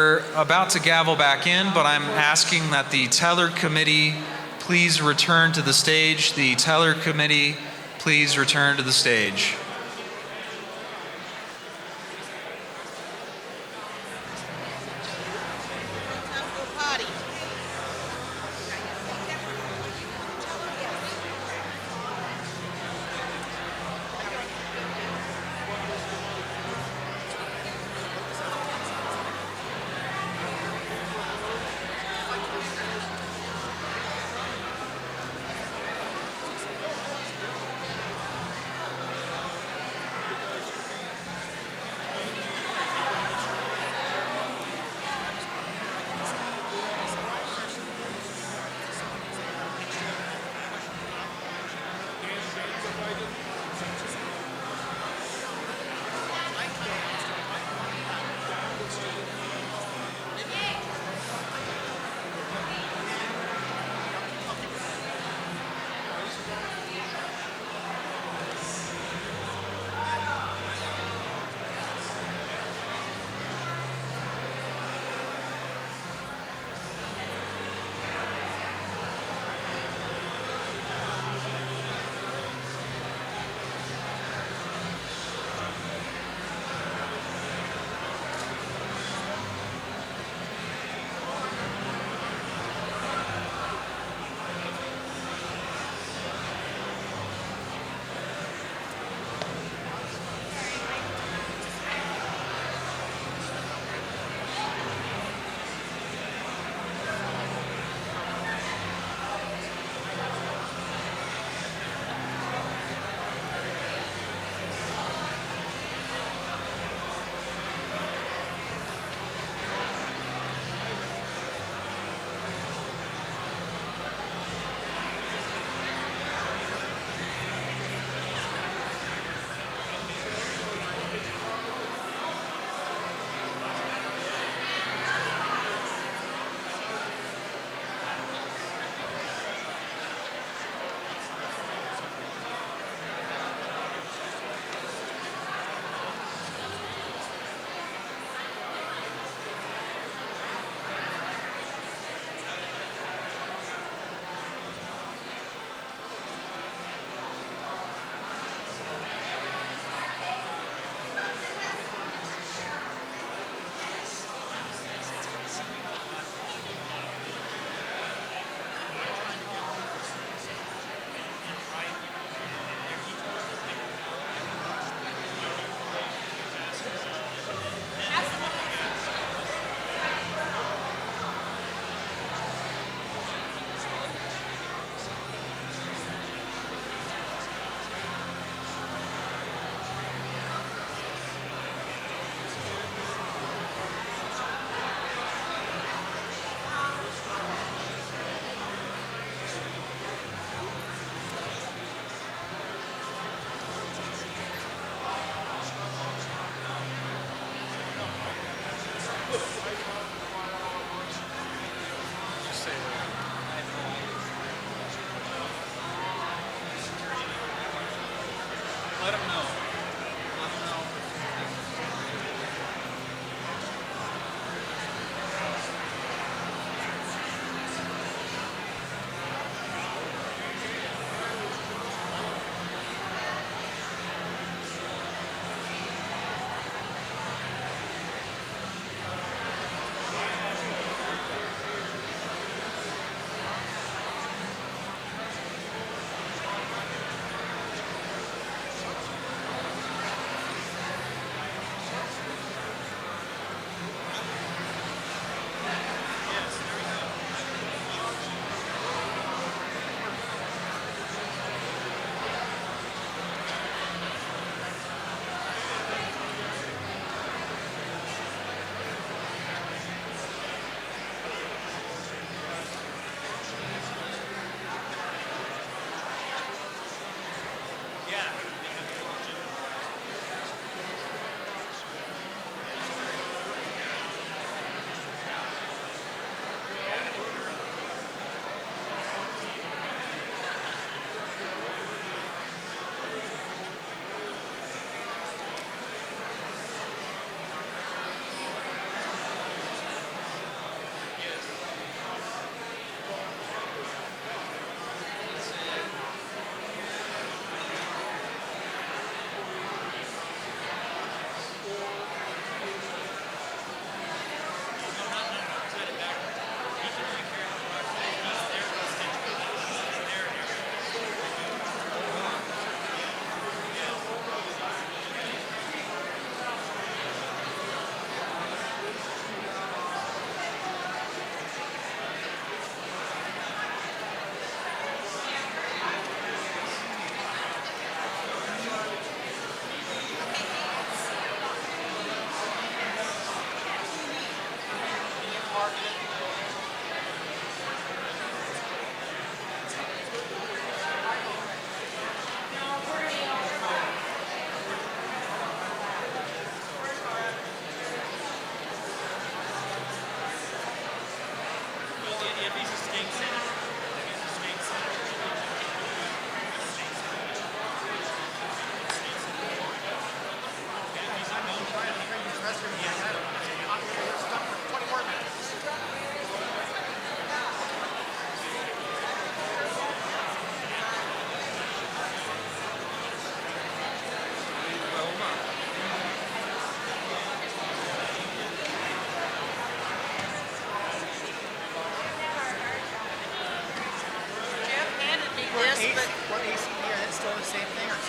We're about to gavel back in, but I'm asking that the teller committee please return to the stage. The teller committee, please return to the stage.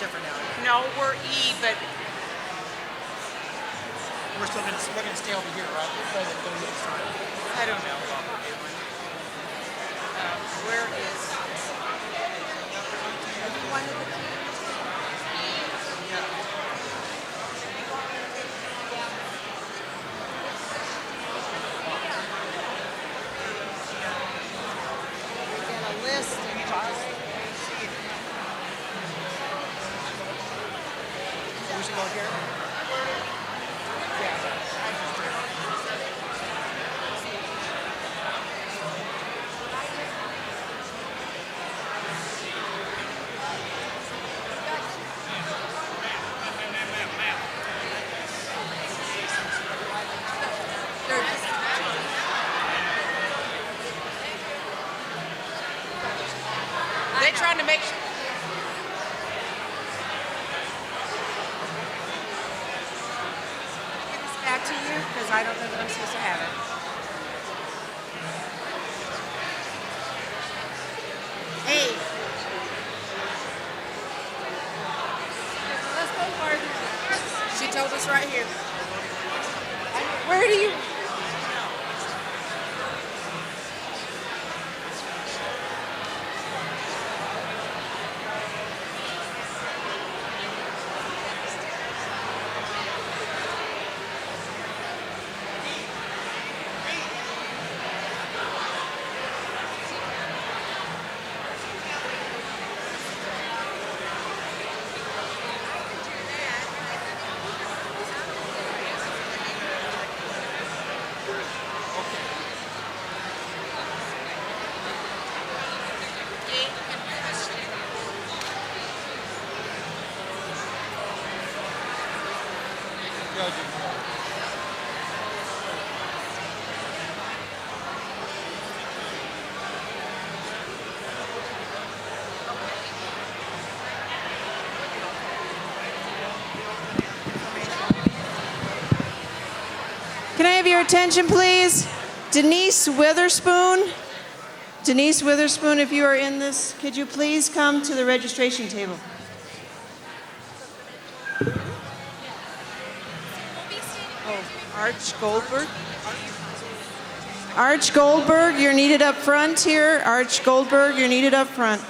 different now. No, we're E, but We're gonna stay over here, right? Rather than going to the side. I don't know what we're doing. Where is one of the get a list and just So we should go here. they're trying to make sure. Give this back to you because I don't know that I'm supposed to have it. Hey. Let's go farther. She told us right here. Where do you? Can I have your attention, please? Denise Witherspoon. Denise Witherspoon, if you are in this, could you please come to the registration table? Oh, Arch Goldberg. Arch Goldberg, you're needed up front here. Arch Goldberg, you're needed up front.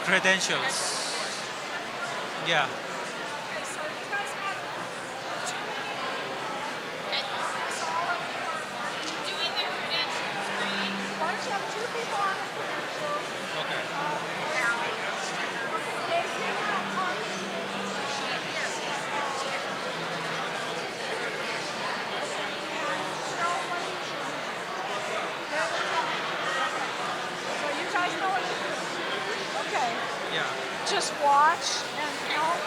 credentials. Yeah. Just watch and help,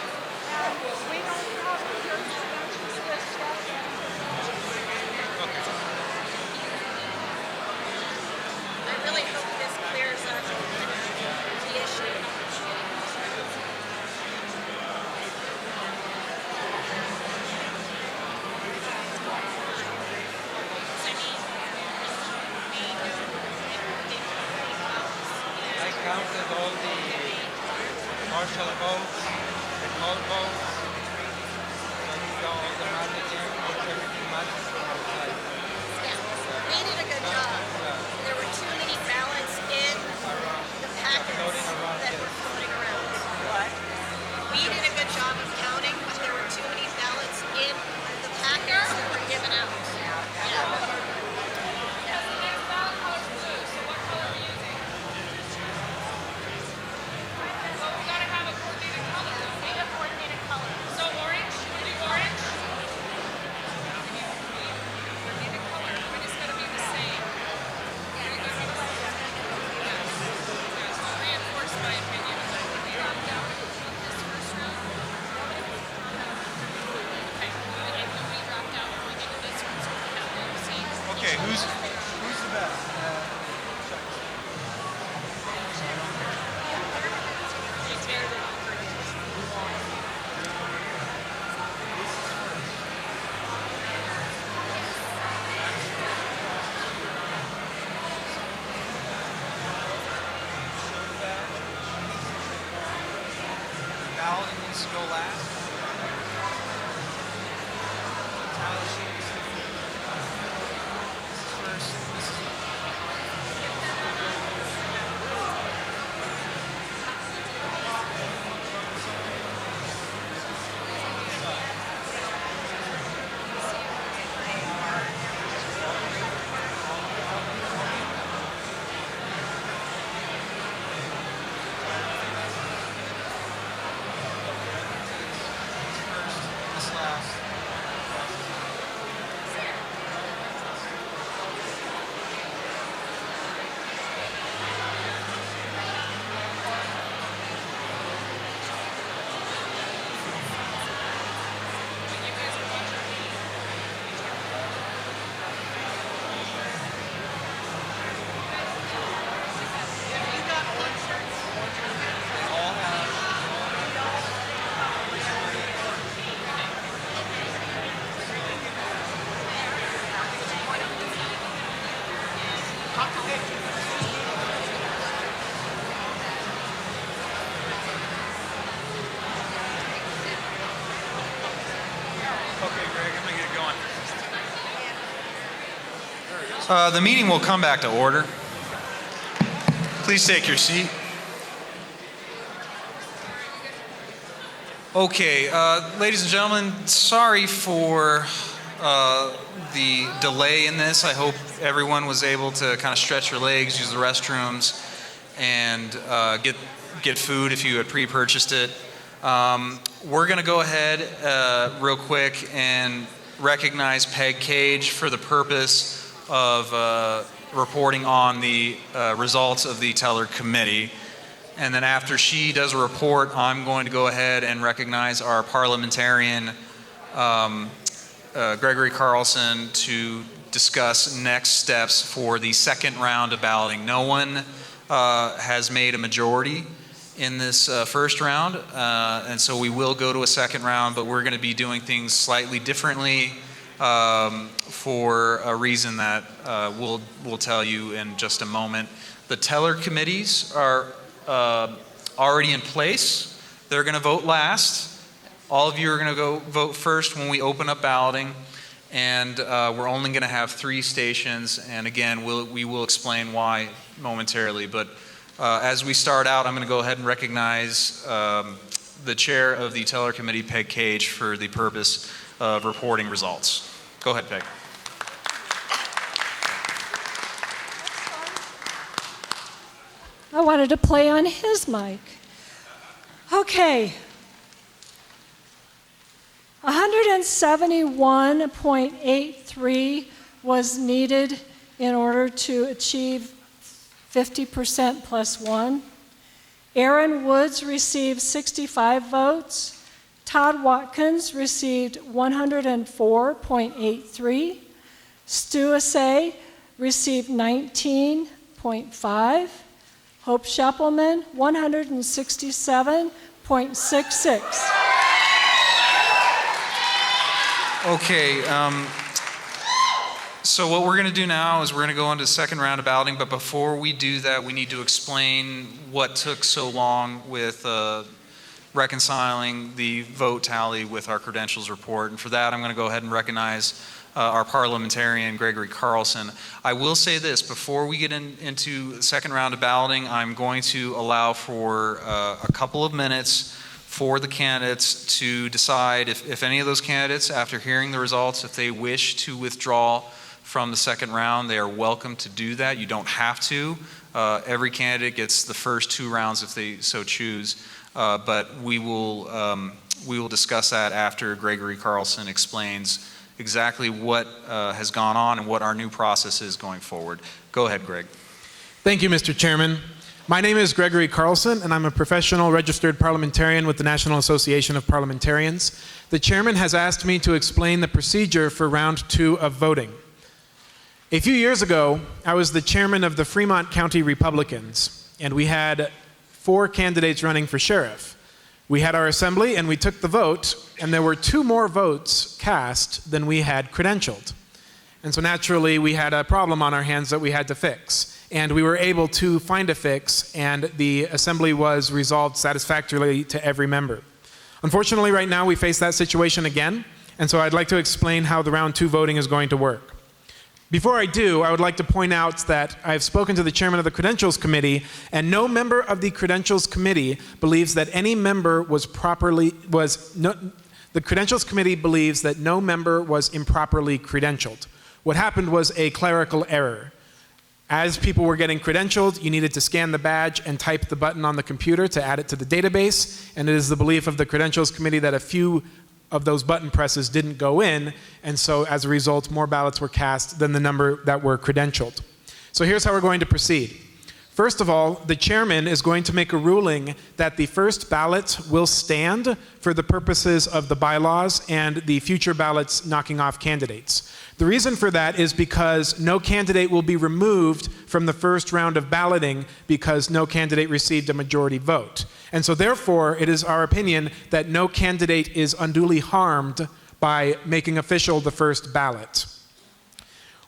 and we don't have your credentials with stuff. I really hope this clears up the issue. I counted all the partial votes and all votes. So you got all the magic in, everything matches outside. We did a good job. There were too many ballots in the packets that were floating around. What? We did a good job of counting, but there were too many ballots in the packets that were given out. Okay, who's the best? Balloting needs to go last. Tally sheets. First, this is this last. All have Okay, Greg, I'm gonna get going. The meeting will come back to order. Please take your seat. Okay, ladies and gentlemen, sorry for the delay in this. I hope everyone was able to kind of stretch your legs, use the restrooms, and get food if you had pre-purchased it. We're going to go ahead real quick and recognize Peg Cage for the purpose of reporting on the results of the teller committee. And then after she does a report, I'm going to go ahead and recognize our parliamentarian, Gregory Carlson, to discuss next steps for the second round of balloting. No one has made a majority in this first round, and so we will go to a second round, but we're going to be doing things slightly differently for a reason that we'll tell you in just a moment. The teller committees are already in place. They're going to vote last. All of you are going to go vote first when we open up balloting, and we're only going to have 3 stations, and again, we will explain why momentarily, but As we start out, I'm going to go ahead and recognize the chair of the Teller Committee, Peg Cage, for the purpose of reporting results. Go ahead, Peg. I wanted to play on his mic. Okay. 171.83 was needed in order to achieve 50% plus 1. Aaron Woods received 65 votes. Todd Watkins received 104.83. Stu Assay received 19.5. Hope Scheppelman, 167.66. Okay, so what we're going to do now is we're going to go into the second round of balloting, but before we do that, we need to explain what took so long with reconciling the vote tally with our credentials report. And for that, I'm going to go ahead and recognize our parliamentarian, Gregory Carlson. I will say this, before we get into the second round of balloting, I'm going to allow for a couple of minutes for the candidates to decide if any of those candidates, after hearing the results, if they wish to withdraw from the second round, they are welcome to do that. You don't have to. Every candidate gets the first 2 rounds if they so choose, but we will discuss that after Gregory Carlson explains exactly what has gone on and what our new process is going forward. Go ahead, Greg. Thank you, Mr. Chairman. My name is Gregory Carlson, and I'm a professional registered parliamentarian with the National Association of Parliamentarians. The chairman has asked me to explain the procedure for round 2 of voting. A few years ago, I was the chairman of the Fremont County Republicans, and we had 4 candidates running for sheriff. We had our assembly, and we took the vote, and there were 2 more votes cast than we had credentialed. And so naturally, we had a problem on our hands that we had to fix. And we were able to find a fix, and the assembly was resolved satisfactorily to every member. Unfortunately, right now, we face that situation again, and so I'd like to explain how the round 2 voting is going to work. Before I do, I would like to point out that I've spoken to the chairman of the Credentials Committee, and no member of the Credentials Committee believes that any member the Credentials Committee believes that no member was improperly credentialed. What happened was a clerical error. As people were getting credentialed, you needed to scan the badge and type the button on the computer to add it to the database, and it is the belief of the Credentials Committee that a few of those button presses didn't go in, and so as a result, more ballots were cast than the number that were credentialed. So here's how we're going to proceed. First of all, the chairman is going to make a ruling that the first ballot will stand for the purposes of the bylaws and the future ballots knocking off candidates. The reason for that is because no candidate will be removed from the first round of balloting because no candidate received a majority vote. And so therefore, it is our opinion that no candidate is unduly harmed by making official the first ballot.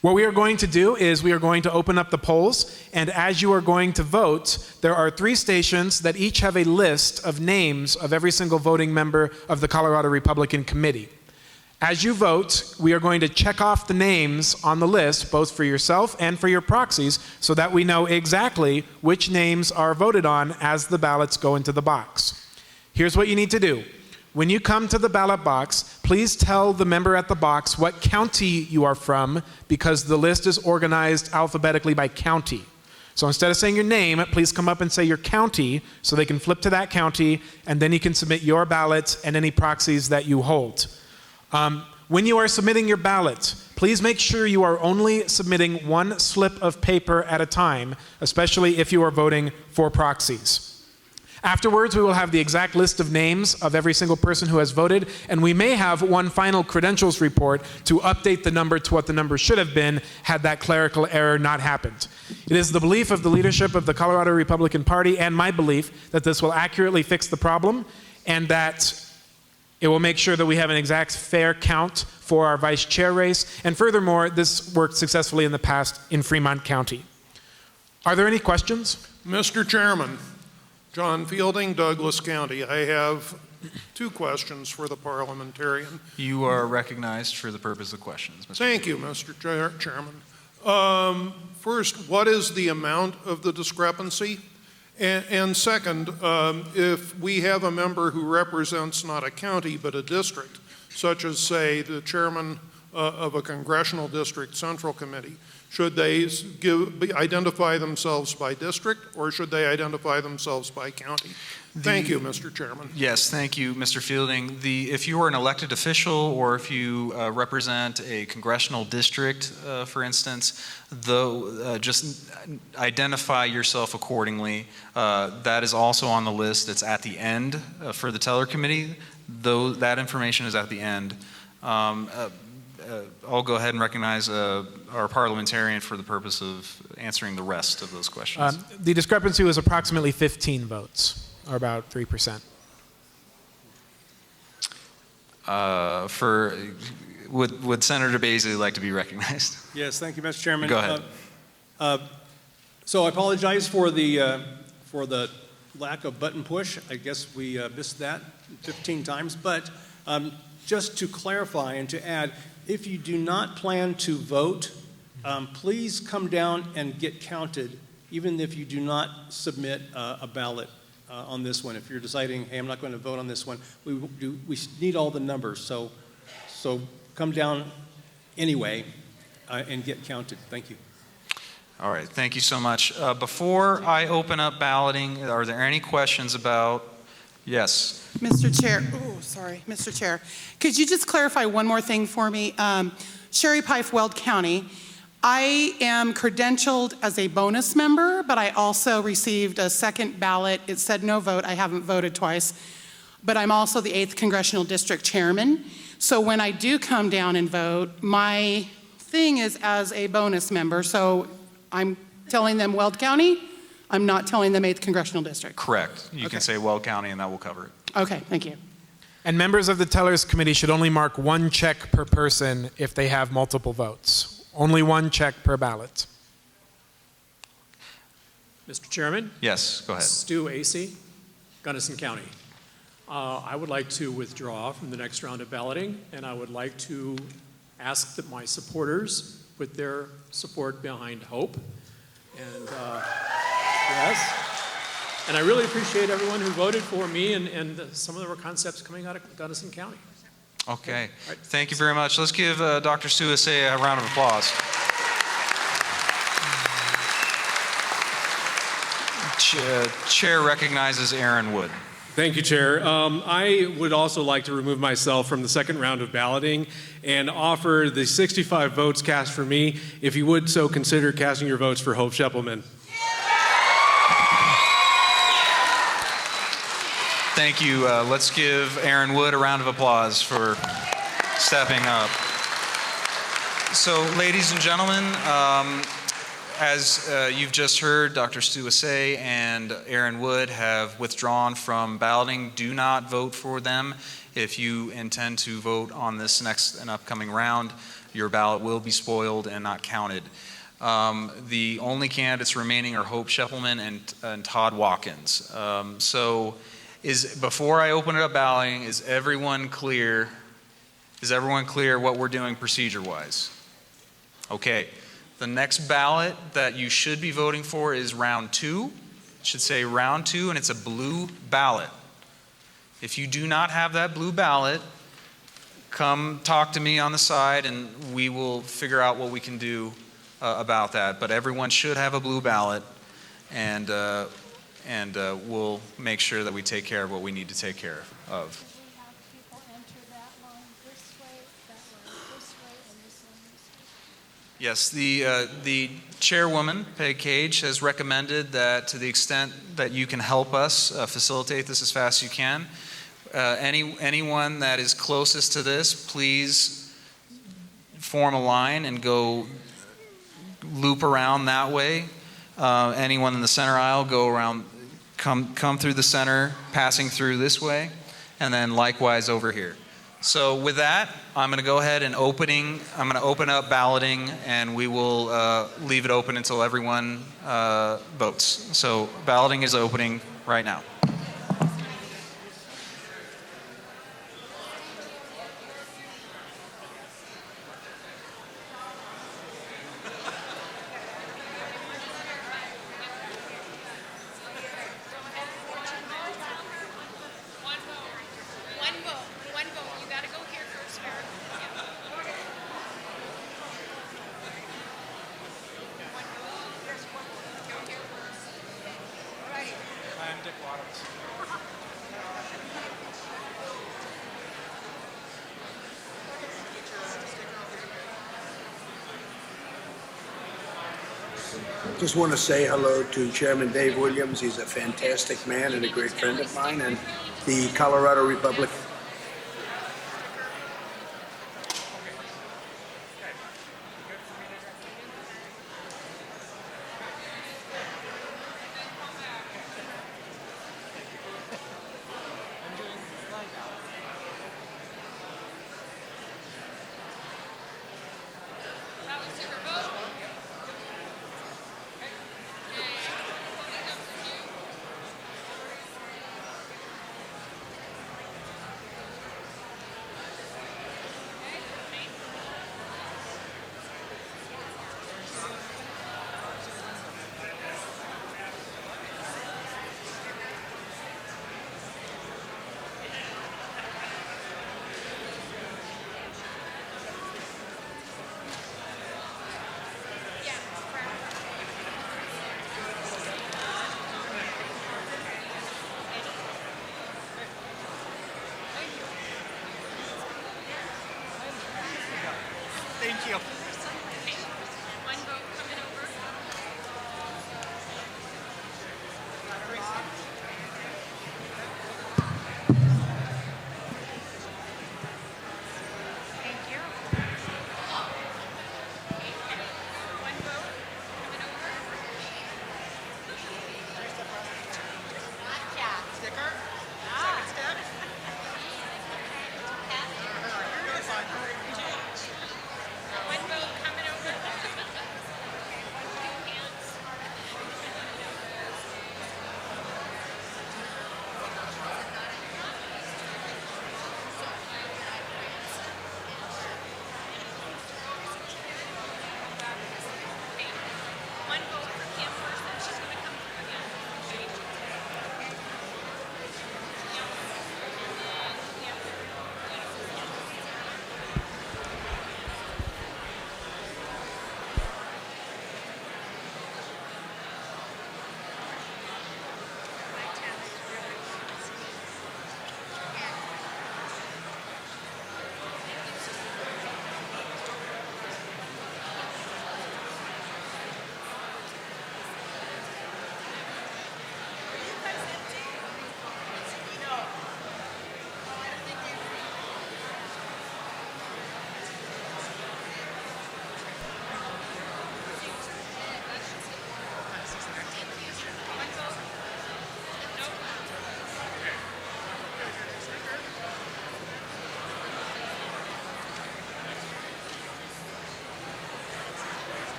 What we are going to do is we are going to open up the polls, and as you are going to vote, there are 3 stations that each have a list of names of every single voting member of the Colorado Republican Committee. As you vote, we are going to check off the names on the list, both for yourself and for your proxies, so that we know exactly which names are voted on as the ballots go into the box. Here's what you need to do. When you come to the ballot box, please tell the member at the box what county you are from, because the list is organized alphabetically by county. So instead of saying your name, please come up and say your county, so they can flip to that county, and then you can submit your ballot and any proxies that you hold. When you are submitting your ballot, please make sure you are only submitting 1 slip of paper at a time, especially if you are voting for proxies. Afterwards, we will have the exact list of names of every single person who has voted, and we may have one final credentials report to update the number to what the number should have been had that clerical error not happened. It is the belief of the leadership of the Colorado Republican Party and my belief that this will accurately fix the problem and that it will make sure that we have an exact fair count for our vice chair race, and furthermore, this worked successfully in the past in Fremont County. Are there any questions? Mr. Chairman, John Fielding, Douglas County. I have 2 questions for the parliamentarian. You are recognized for the purpose of questions, Mr. Thank you, Mr. Chairman. First, what is the amount of the discrepancy? And second, if we have a member who represents not a county but a district, such as, say, the chairman of a congressional district central committee, should they identify themselves by district, or should they identify themselves by county? Thank you, Mr. Chairman. Yes, thank you, Mr. Fielding. If you are an elected official or if you represent a congressional district, for instance, just identify yourself accordingly. That is also on the list. It's at the end for the teller committee. Though that information is at the end. I'll go ahead and recognize our parliamentarian for the purpose of answering the rest of those questions. The discrepancy was approximately 15 votes, or about 3%. Would Senator Basley like to be recognized? Yes, thank you, Mr. Chairman. Go ahead. So I apologize for the lack of button push. I guess we missed that 15 times. But just to clarify and to add, if you do not plan to vote, please come down and get counted, even if you do not submit a ballot on this one. If you're deciding, hey, I'm not going to vote on this one, we need all the numbers. So come down anyway and get counted. Thank you. All right, thank you so much. Before I open up balloting, are there any questions about, yes? Mr. Chair, Mr. Chair, could you just clarify one more thing for me? Sherry Pike, Weld County, I am credentialed as a bonus member, but I also received a second ballot. It said no vote. I haven't voted twice, but I'm also the 8th Congressional District Chairman. So when I do come down and vote, my thing is as a bonus member. So I'm telling them Weld County. I'm not telling them 8th Congressional District. Correct. You can say Weld County and that will cover it. Okay, thank you. And members of the tellers committee should only mark one check per person if they have multiple votes. Only one check per ballot. Mr. Chairman? Yes, go ahead. Stu Acey, Gunnison County. I would like to withdraw from the next round of balloting, and I would like to ask that my supporters put their support behind Hope. And yes, and I really appreciate everyone who voted for me and some of the concepts coming out of Gunnison County. Okay, thank you very much. Let's give Dr. Stu Acey a round of applause. Chair recognizes Aaron Wood. Thank you, Chair. I would also like to remove myself from the second round of balloting and offer the 65 votes cast for me, if you would so consider casting your votes for Hope Sheppelman. Thank you. Let's give Aaron Wood a round of applause for stepping up. So, ladies and gentlemen, as you've just heard, Dr. Stu Acey and Aaron Wood have withdrawn from balloting. Do not vote for them. If you intend to vote on this next and upcoming round, your ballot will be spoiled and not counted. The only candidates remaining are Hope Sheppelman and Todd Watkins. Before I open it up balloting, is everyone clear? Is everyone clear what we're doing procedure-wise? Okay. The next ballot that you should be voting for is round 2. It should say round 2, and it's a blue ballot. If you do not have that blue ballot, come talk to me on the side, and we will figure out what we can do about that. But everyone should have a blue ballot, and we'll make sure that we take care of what we need to take care of. Yes, the chairwoman, Peg Cage, has recommended that to the extent that you can help us facilitate this as fast as you can, anyone that is closest to this, please form a line and go loop around that way. Anyone in the center aisle, go around, come through the center, passing through this way, and then likewise over here. So with that, I'm going to go ahead and open up balloting, and we will leave it open until everyone votes. So balloting is opening right now. vote. One vote. You got to go here first, Eric. Yeah. One vote. Go here first. All right. I'm Dick Waddles. Just want to say hello to Chairman Dave Williams. He's a fantastic man and a great friend of mine, and the Colorado Republic. That was your vote. Thank you. One vote coming over. Thank you. One vote coming over. Gotcha. Sticker? Second step? One vote.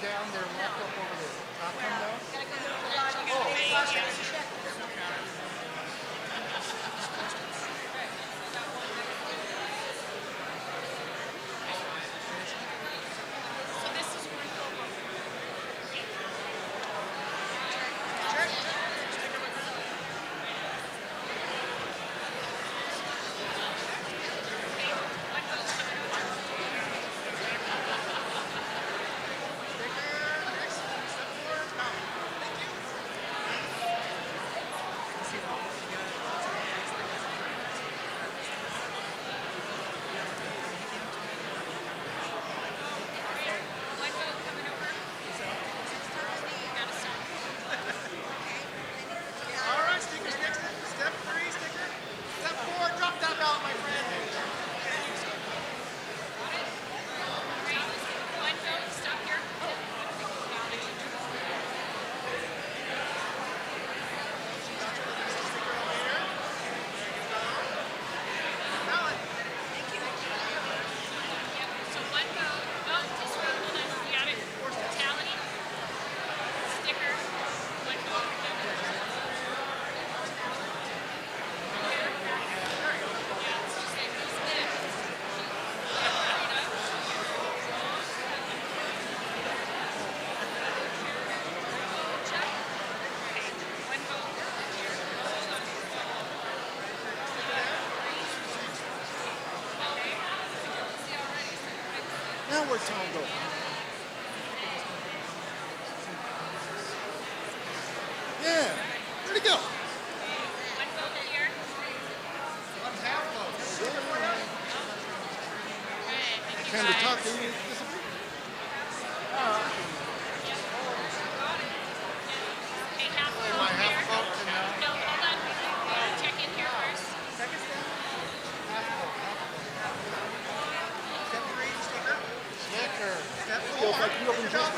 down, they're locked up over there. Not come down? Now where'd Tom go? Yeah, where'd he go? Came to talk to you. Feels like you opened just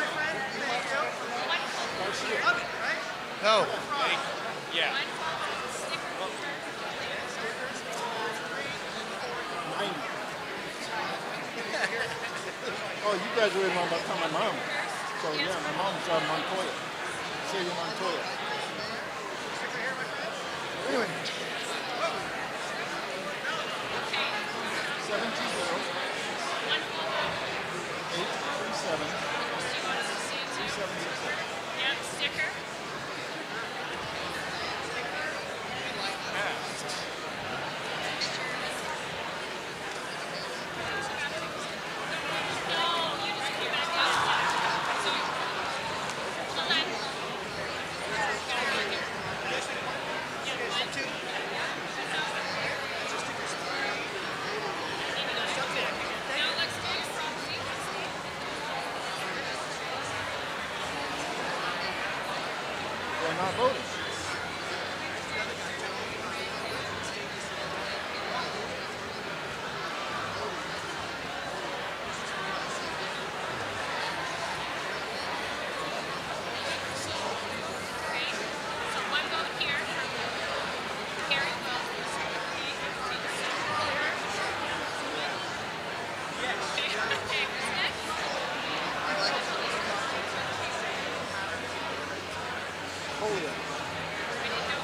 No. Yeah. 90. Oh, you graduated around by the time my mom. So yeah, my mom's Montoya. So you're Montoya. Anyway. 720. 837. 3767. Yep, sticker. They're not voting.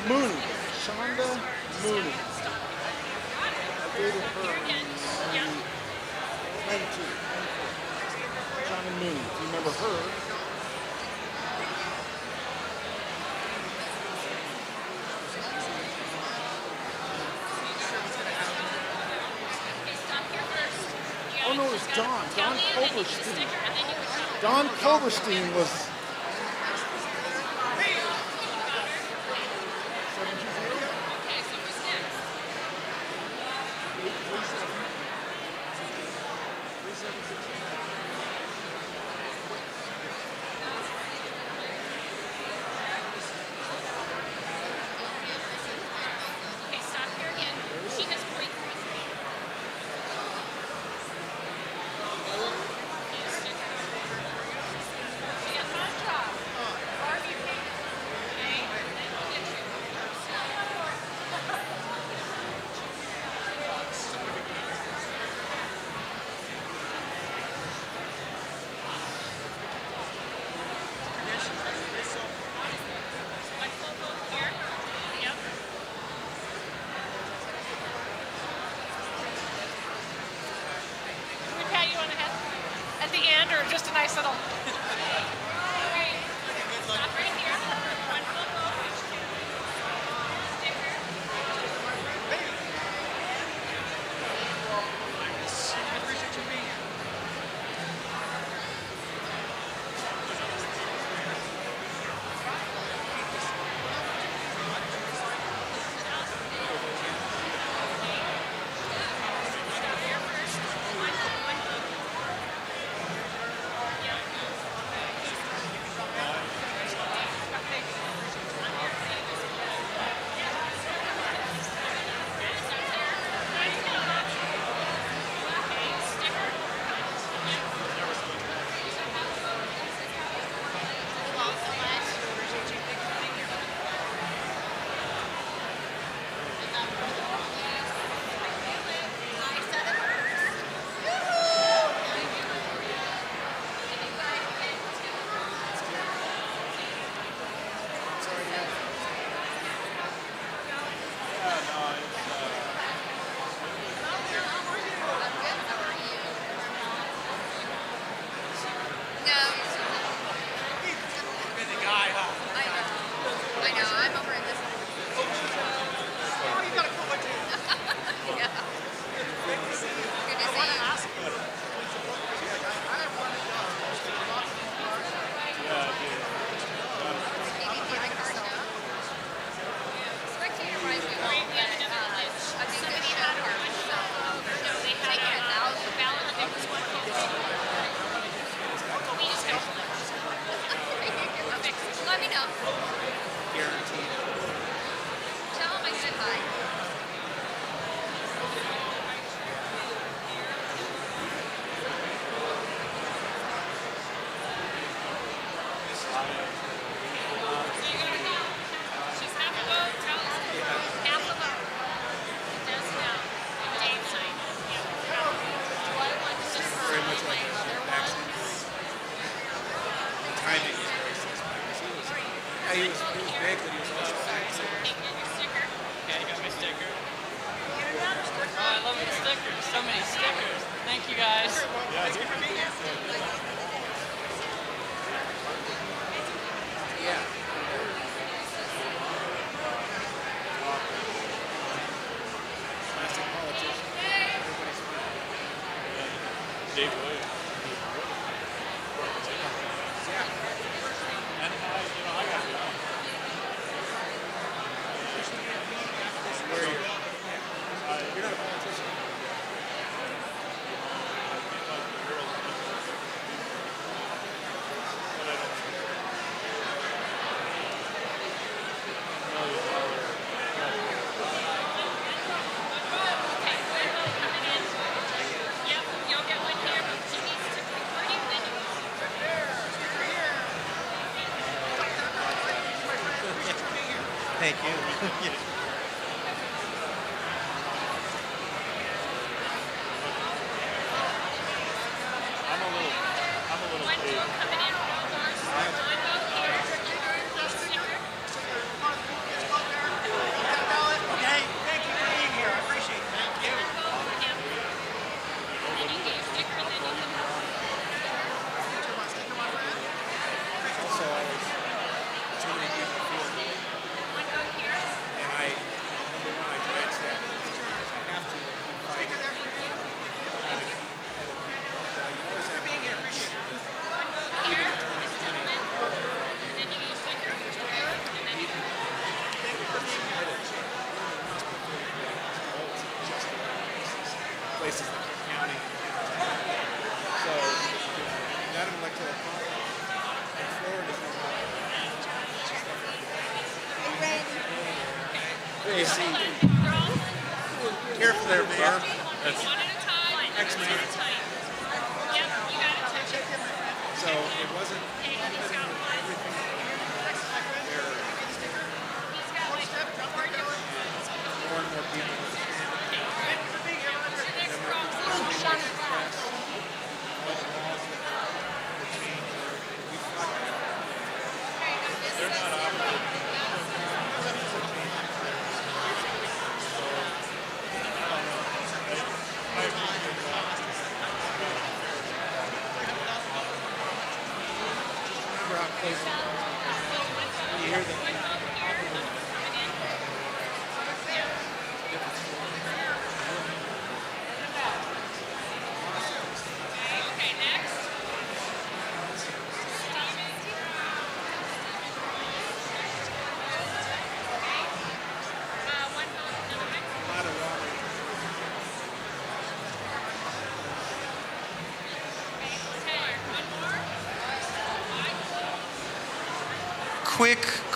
Mooney, Shonda Mooney. I dated her in 92, 94. Shonda Mooney. Do you remember her? Oh no, it was Don. Don Culverstein. Don Culverstein was. settle. Okay, stop right here. One full vote. Sticker. I appreciate you being here. Let me know. Guaranteed. Tell him I said hi. She's half a vote. Tell us. Half a vote. It does now. Dave signed. Do I want to just Very much my like other one? the timing is very suspect. Yeah, he was big, but he was also fast. Take your sticker. Okay, you got my sticker. Oh, I love the stickers. So many stickers. Thank you guys. Thank you for being here. Yeah. Classic politician. Everybody's fine. Dave Williams. Yeah. And I got it. Where are you? You're not a politician. Yep, you'll get one here. She needs to record you, then you Thank you. one vote coming in. One vote here. Sticker. Okay, thank you for being here. I appreciate it. Thank you. One vote for him. Then you get your sticker, and then you can vote. Also, I was too many people feel me. One vote here. And number one, I dread that. I have to fight. You always have being here. Appreciate it. One vote here. This gentleman. And then you get your sticker. And then you can vote. Places like the county. So, not an electoral college. In Florida, you see, careful there, Mayor. That's One at a time. Ex-mayor. One at a time. Yep, you got it. Touch it. So it wasn't Okay, he's got one. everything there. He's got like 4 different. More and more people understand. The next row. Shut it down. All the laws that change and everything. We fought that. They're not obligated. You hear the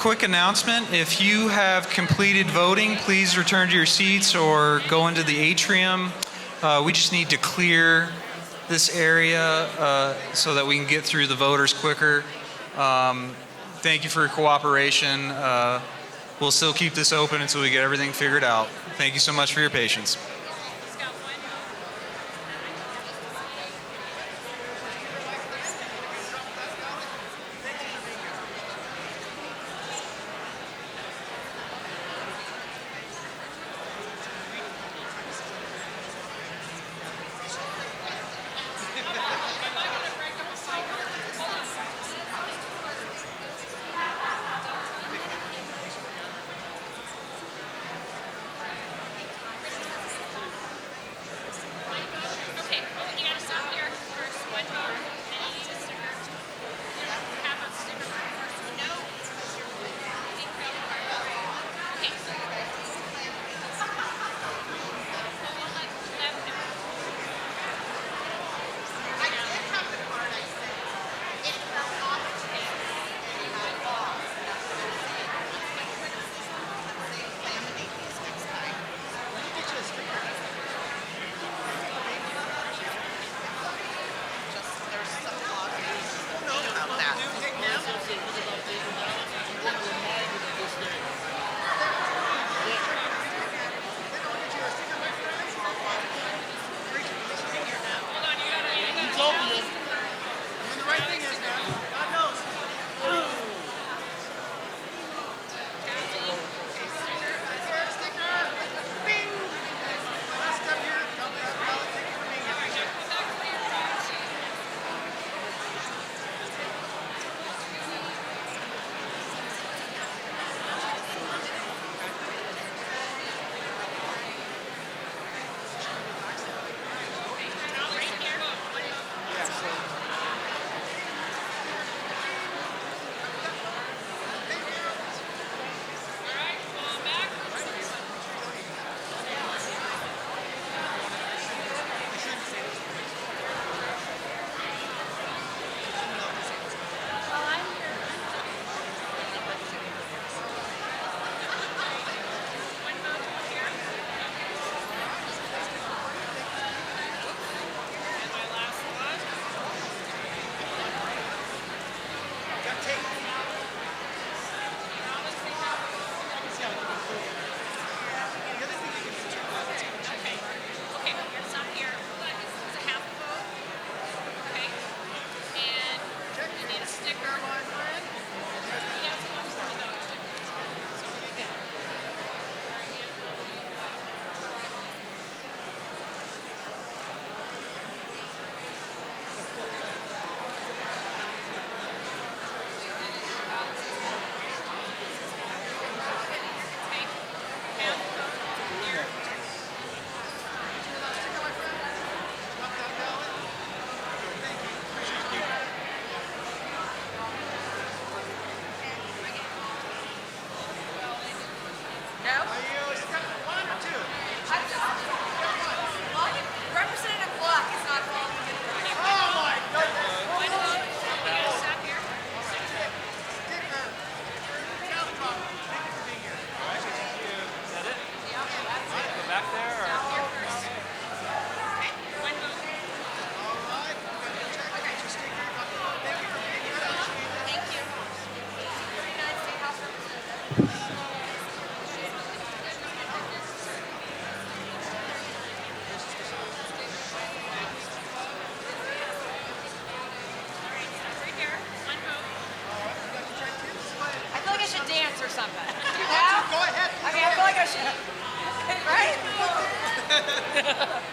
Quick announcement. If you have completed voting, please return to your seats or go into the atrium. We just need to clear this area so that we can get through the voters quicker. Thank you for your cooperation. We'll still keep this open until we get everything figured out. Thank you so much for your patience.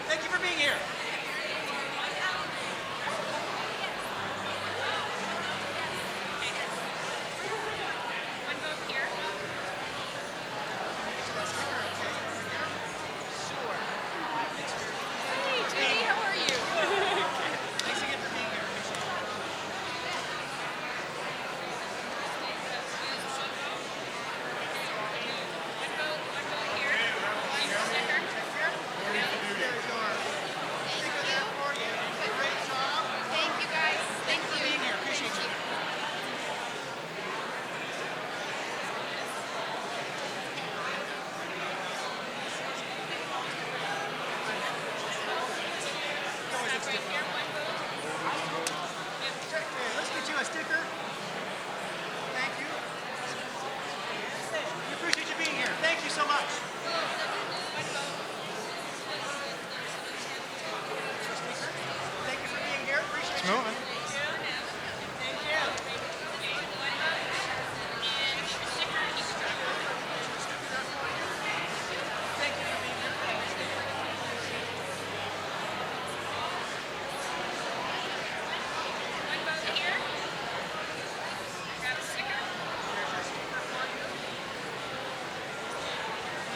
Thank you for being here. Let's get you a sticker. Thank you. We appreciate you being here. Thank you so much. Thank you for being here. Appreciate you. Thank you. Thank you for being here.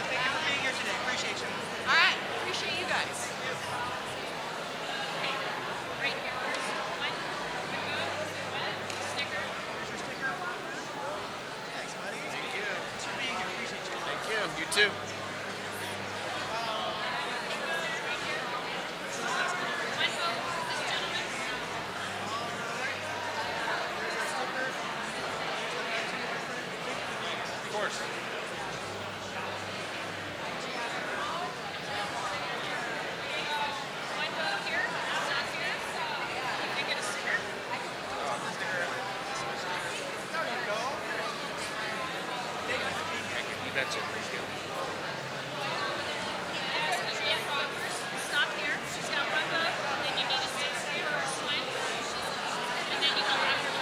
Thank you for being here today. Appreciate you. All right, appreciate you guys. Thanks, buddy. Thank you. Thanks for being here. Appreciate you. Thank you. You too. Of course. You betcha. Appreciate it. Stop here. She's got one vote. Then you need a 60 or a swing. And then you go after the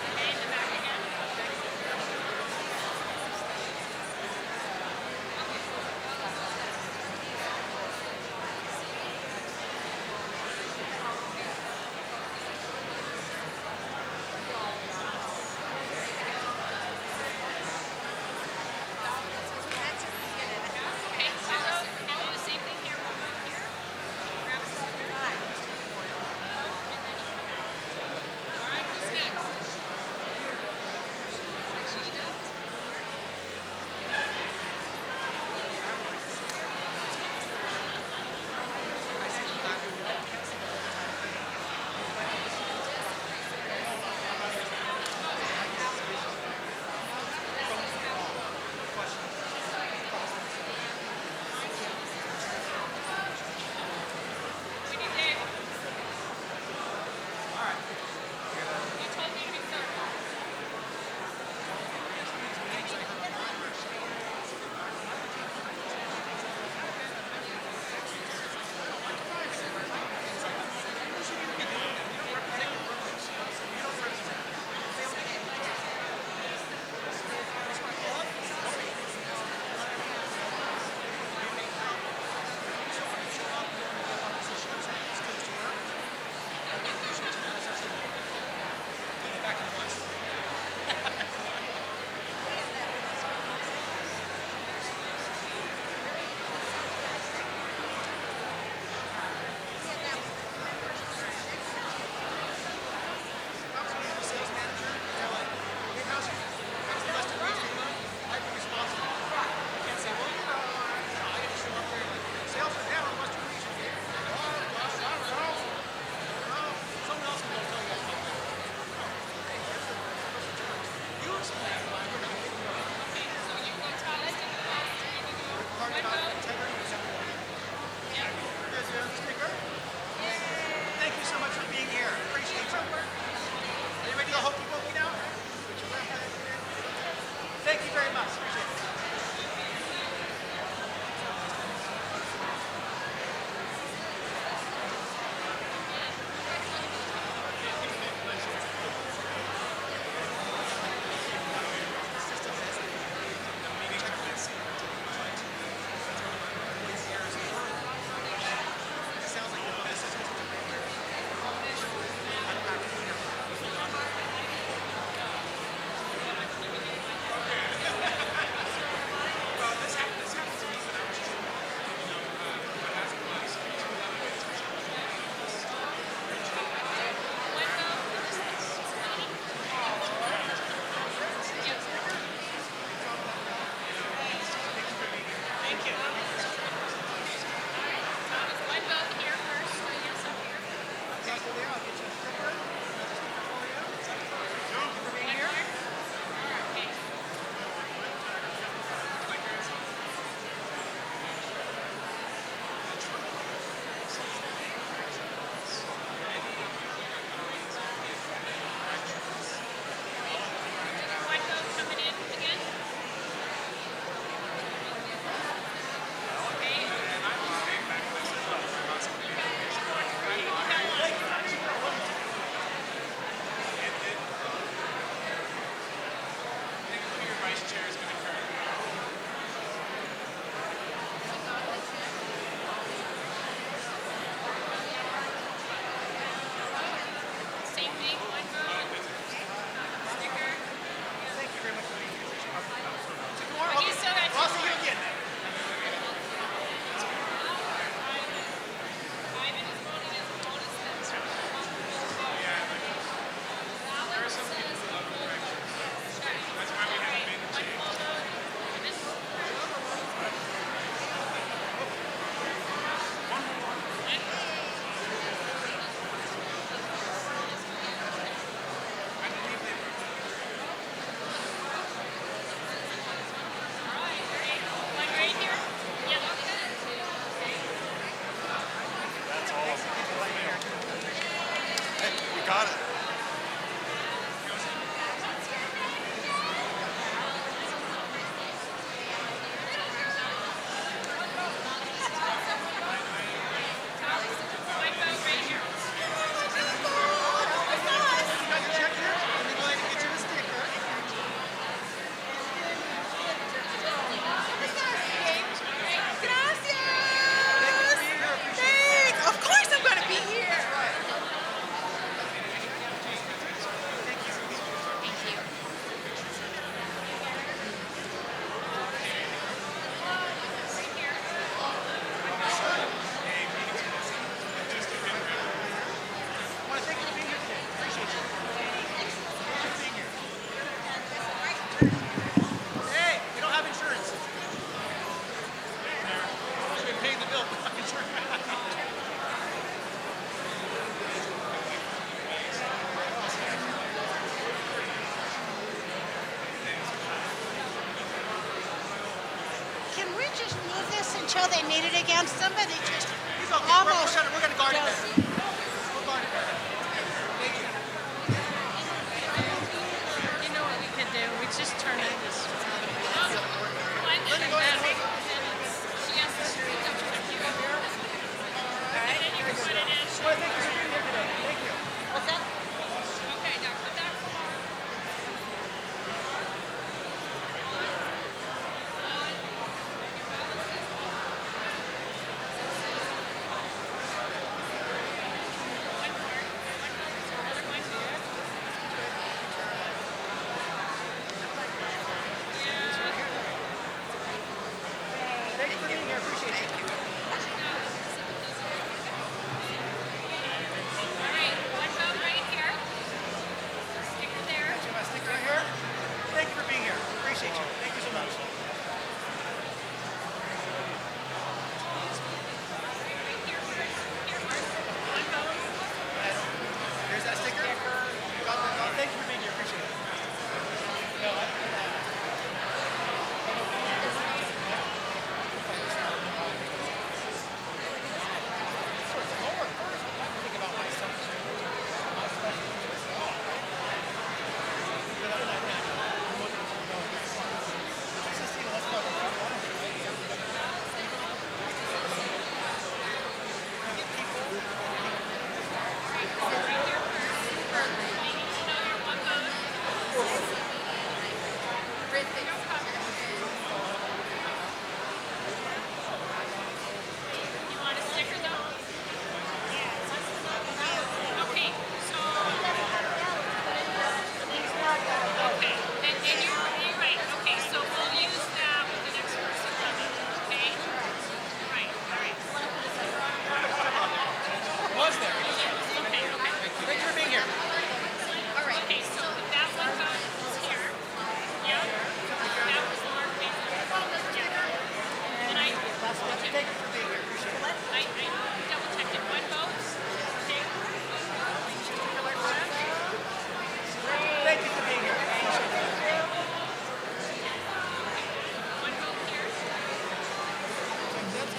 Okay, in the back again. Okay, so do the same thing here. One vote here. Grab a sticker. All right, who's next? We need Dave. All right. You told me to be third. Thank you so much for being here. Appreciate you. Are you ready to hope you vote me now? Thank you very much. Appreciate it. Hey, we don't have insurance. I've been paying the bill without insurance. Can we just move this until they need it again? Somebody just He's okay. almost. We're gonna guard it better. We'll guard it better. Thank you. You know what we could do? We just turn it this way. Let me go ahead. Well, thank you for being here today. Thank you. What's that? Okay, now put that Thank you for being here. Appreciate it. Thank you. Sticker right here. Thank you for being here. Appreciate you. Thank you so much. There's that sticker. Thank you for being here. Appreciate it. Was there? Thank you for being here. Thank you for being here. Appreciate it. Thank you for being here.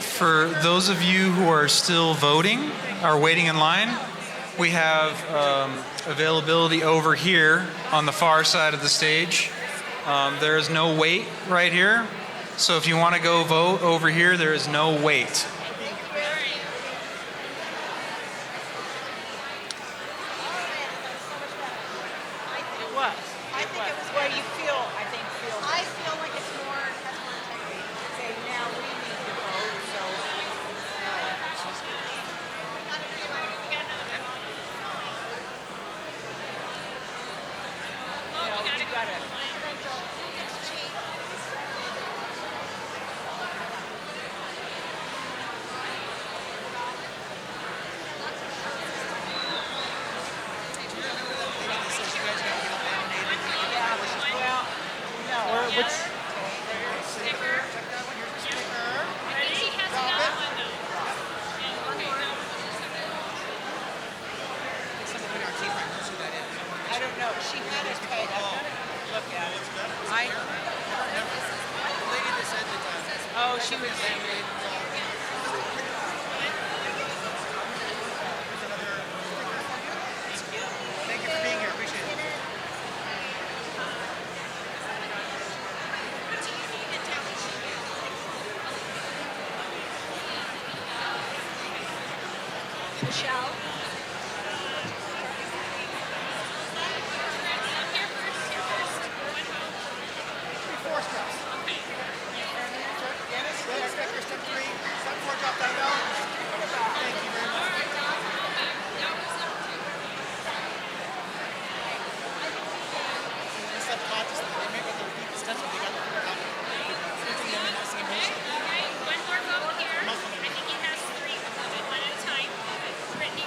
For those of you who are still voting, are waiting in line, we have availability over here on the far side of the stage. There is no wait right here. So if you want to go vote over here, there is no wait. It was. I think it was where you feel. I feel like it's more. Has more integrity. Say now we need to vote. So. You got it. I don't know. She had it paid. I'm gonna look at it. Oh, she was. Thank you for being here. Appreciate it. Michelle. Four steps. Dennis, step 3. Step 4, drop that bell. Thank you very much. It's subconscious. They make it repeat the steps, but they got the top. Switching them in the same motion. One more vote here. I think he has 3. One at a time. Brittany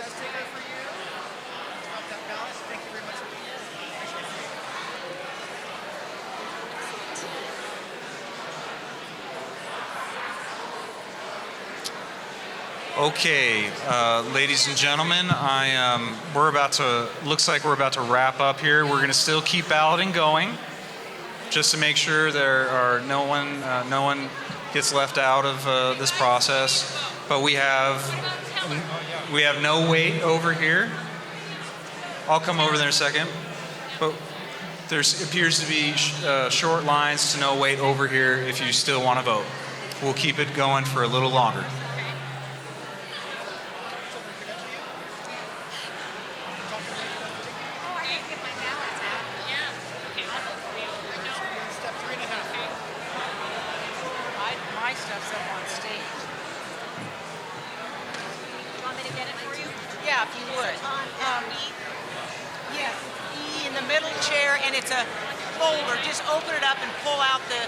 a sticker for you. Drop that ballot. Thank you very much for being here. Appreciate it. Okay, ladies and gentlemen, looks like we're about to wrap up here. We're going to still keep balloting going, just to make sure no one gets left out of this process. But we have no wait over here. I'll come over there in a second. But there appears to be short lines to no wait over here if you still want to vote. We'll keep it going for a little longer. My stuff's up on stage. Want me to get it for you? Yeah, if you would. Yes, E in the middle chair, and it's a folder. Just open it up and pull out the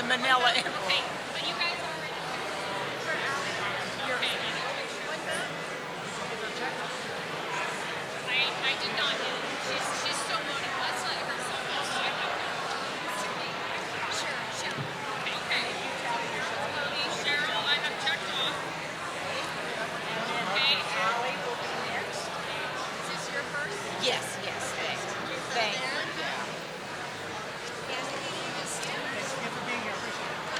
manila envelope. But you guys already. I did not. She's still voting. Let's let her vote. Sure. Okay. Cheryl, I have checked off. Okay. Allie will be next. Is this your first? Yes, thanks. Thank you. Yes, Thanks again for being here. Appreciate it.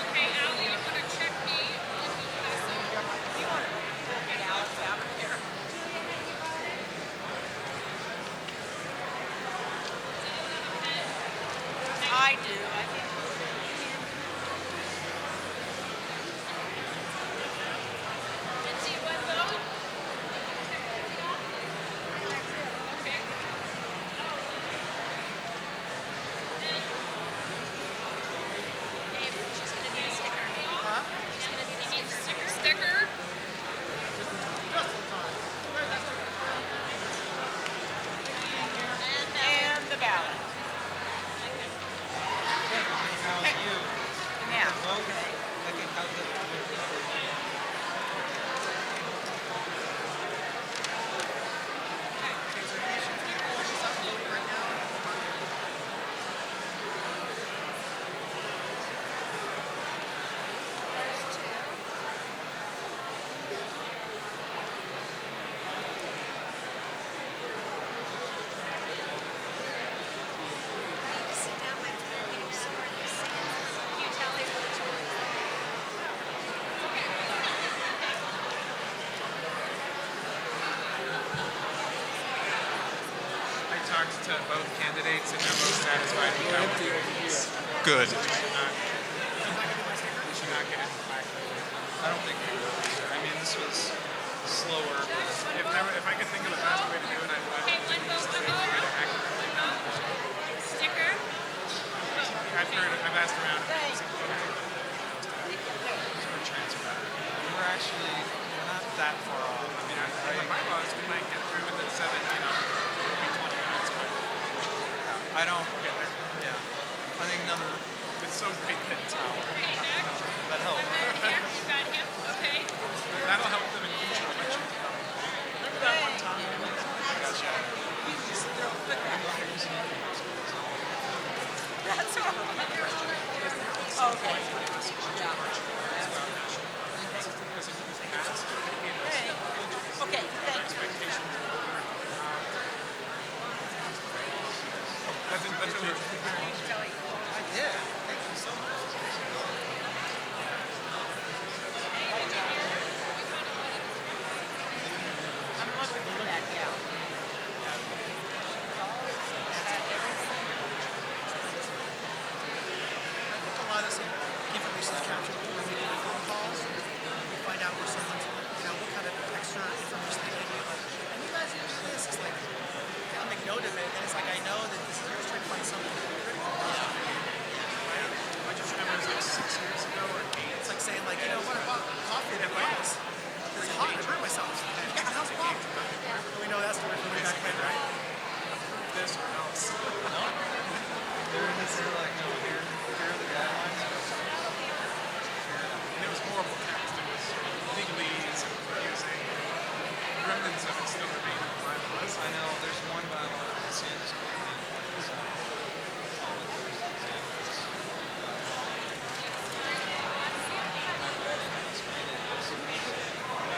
Okay, Allie, I'm gonna check me. Alex out of here. I do. I think. Lindsay, what vote? Okay. Hey, she's gonna need a sticker. Huh? She's gonna need a sticker. Sticker? And the ballot. Now. I talked to both candidates and they're both satisfied with how we're doing this. Good. We should not get into black. I don't think we will. I mean, this was slower. If I could think of a faster way to do it, I'd Okay, one vote, one vote. accurately not. Sticker? I've asked around. We're actually not that far off. I mean, In the bylaws, we might get through within 7, maybe 20 minutes, but I don't. we'll get there. Yeah. I think number. It's so big that it's out. Okay, next. That helped. Here, you got him. Okay. That'll help them in future elections. Remember that one time? That's all. Okay. Okay, thanks. That's what we're I did. Thank you so much. I'm looking for that, yeah. I think a lot of this information is captured when we do the phone calls. We find out where someone's, what kind of extra information they give you. Like, and you guys use this. It's like, I'll make note of it. And it's like, I know that this is you're trying to find something critical. I just remember it was like 6 years ago or 8. It's like saying, like, what about coffee at Boss? It's hot. I burnt myself. Yeah, how's Bob? We know that's the word from way back then, right? This or else. remnants of it still remain in the bylaws. I know, there's one bylaw that's in this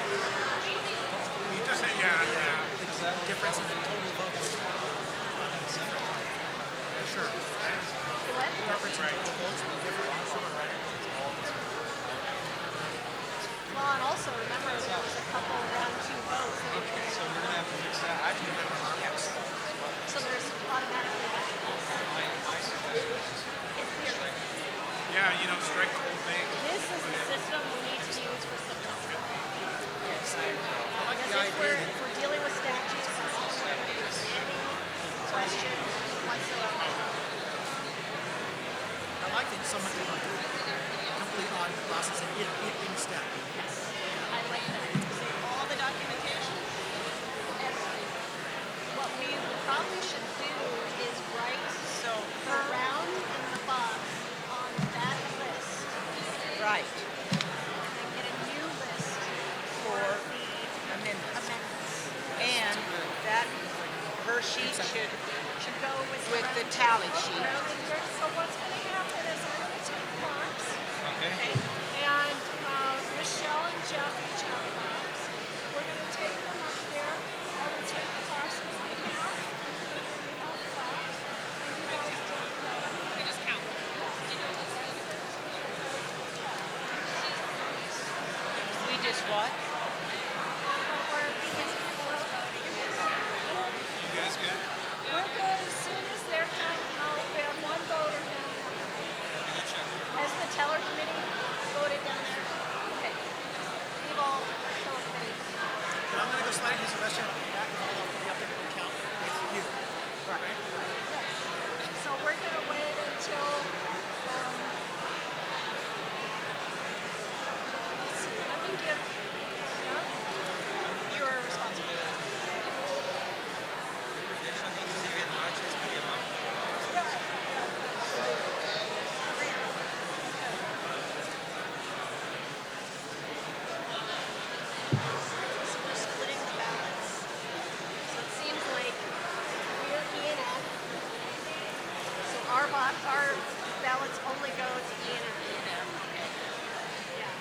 You just say, yeah, the difference in the total votes. Sure. What? The difference in total votes will be different. Sure, right? Well, and also remember there was a couple round 2 votes. Okay, so we're gonna have to fix that. I can remember our So there's automatically. Yeah, you know, strike the whole thing. This is the system we need to use for simple. Yes, I like the Because idea. if we're dealing with statutes, any question whatsoever. I like that someone can do a complete audit process and in step. I like that. All the documentation. And what we probably should do is write the round and the box on that list. Right, And get a new list for the amendments. amendments. And that, her sheet should, Should go with the tally sheet. So what's going to happen is I'm going to take the box, Okay. and Michelle and Jeff each have a box. We're going to take them up there. I will take the boxes we have. We have the box. And you guys take the We just count. We just what? You guys good? We're good as soon as they're done. We have one voter now. Has the teller committee voted down there? Okay. We've all teller committee. But I'm going to go slide his restaurant back and I'll be up there to count with you. Right. So we're going to wait until, let's see, let me give, You are responsible. So we're splitting the ballots. So it seems like we're E and F. So our ballots only go to E and F. Yeah.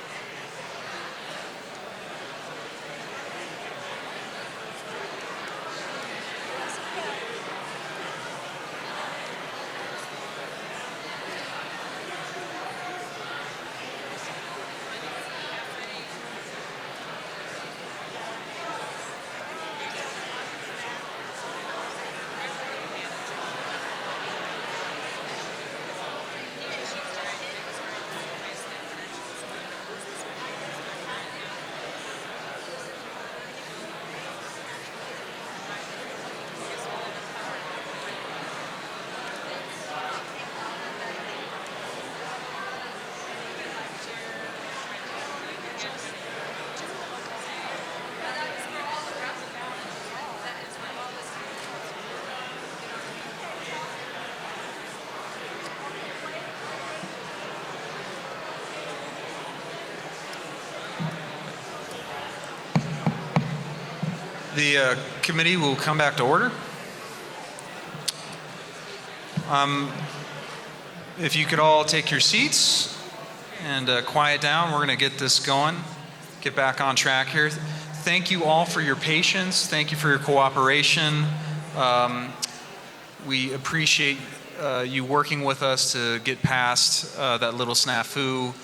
That's okay. The committee will come back to order. If you could all take your seats and quiet down, we're going to get this going, get back on track here. Thank you all for your patience. Thank you for your cooperation. We appreciate you working with us to get past that little snafu.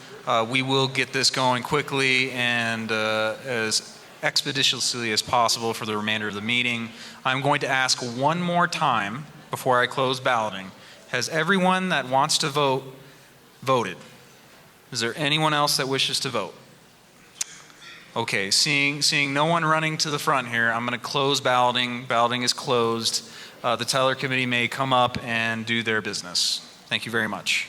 We will get this going quickly and as expeditiously as possible for the remainder of the meeting. I'm going to ask one more time before I close balloting. Has everyone that wants to vote voted? Is there anyone else that wishes to vote? Okay, seeing no one running to the front here, I'm going to close balloting. Balloting is closed. The teller committee may come up and do their business. Thank you very much.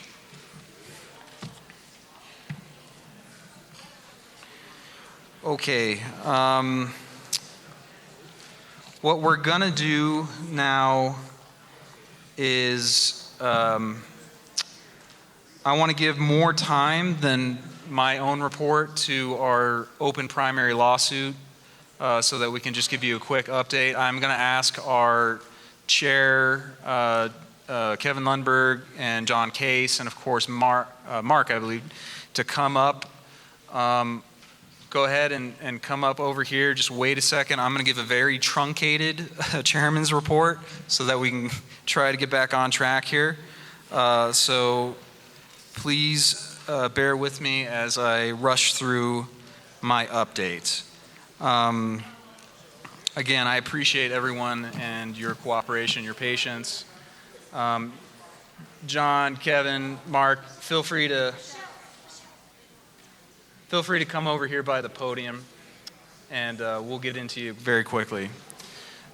Okay, what we're gonna do now is I want to give more time than my own report to our open primary lawsuit so that we can just give you a quick update. I'm going to ask our chair, Kevin Lundberg and John Case, and of course Mark, I believe, to come up. Go ahead and come up over here. Just wait a second. I'm going to give a very truncated chairman's report so that we can try to get back on track here. So please bear with me as I rush through my update. Again, I appreciate everyone and your cooperation, your patience. John, Kevin, Mark, feel free to come over here by the podium, and we'll get into you very quickly.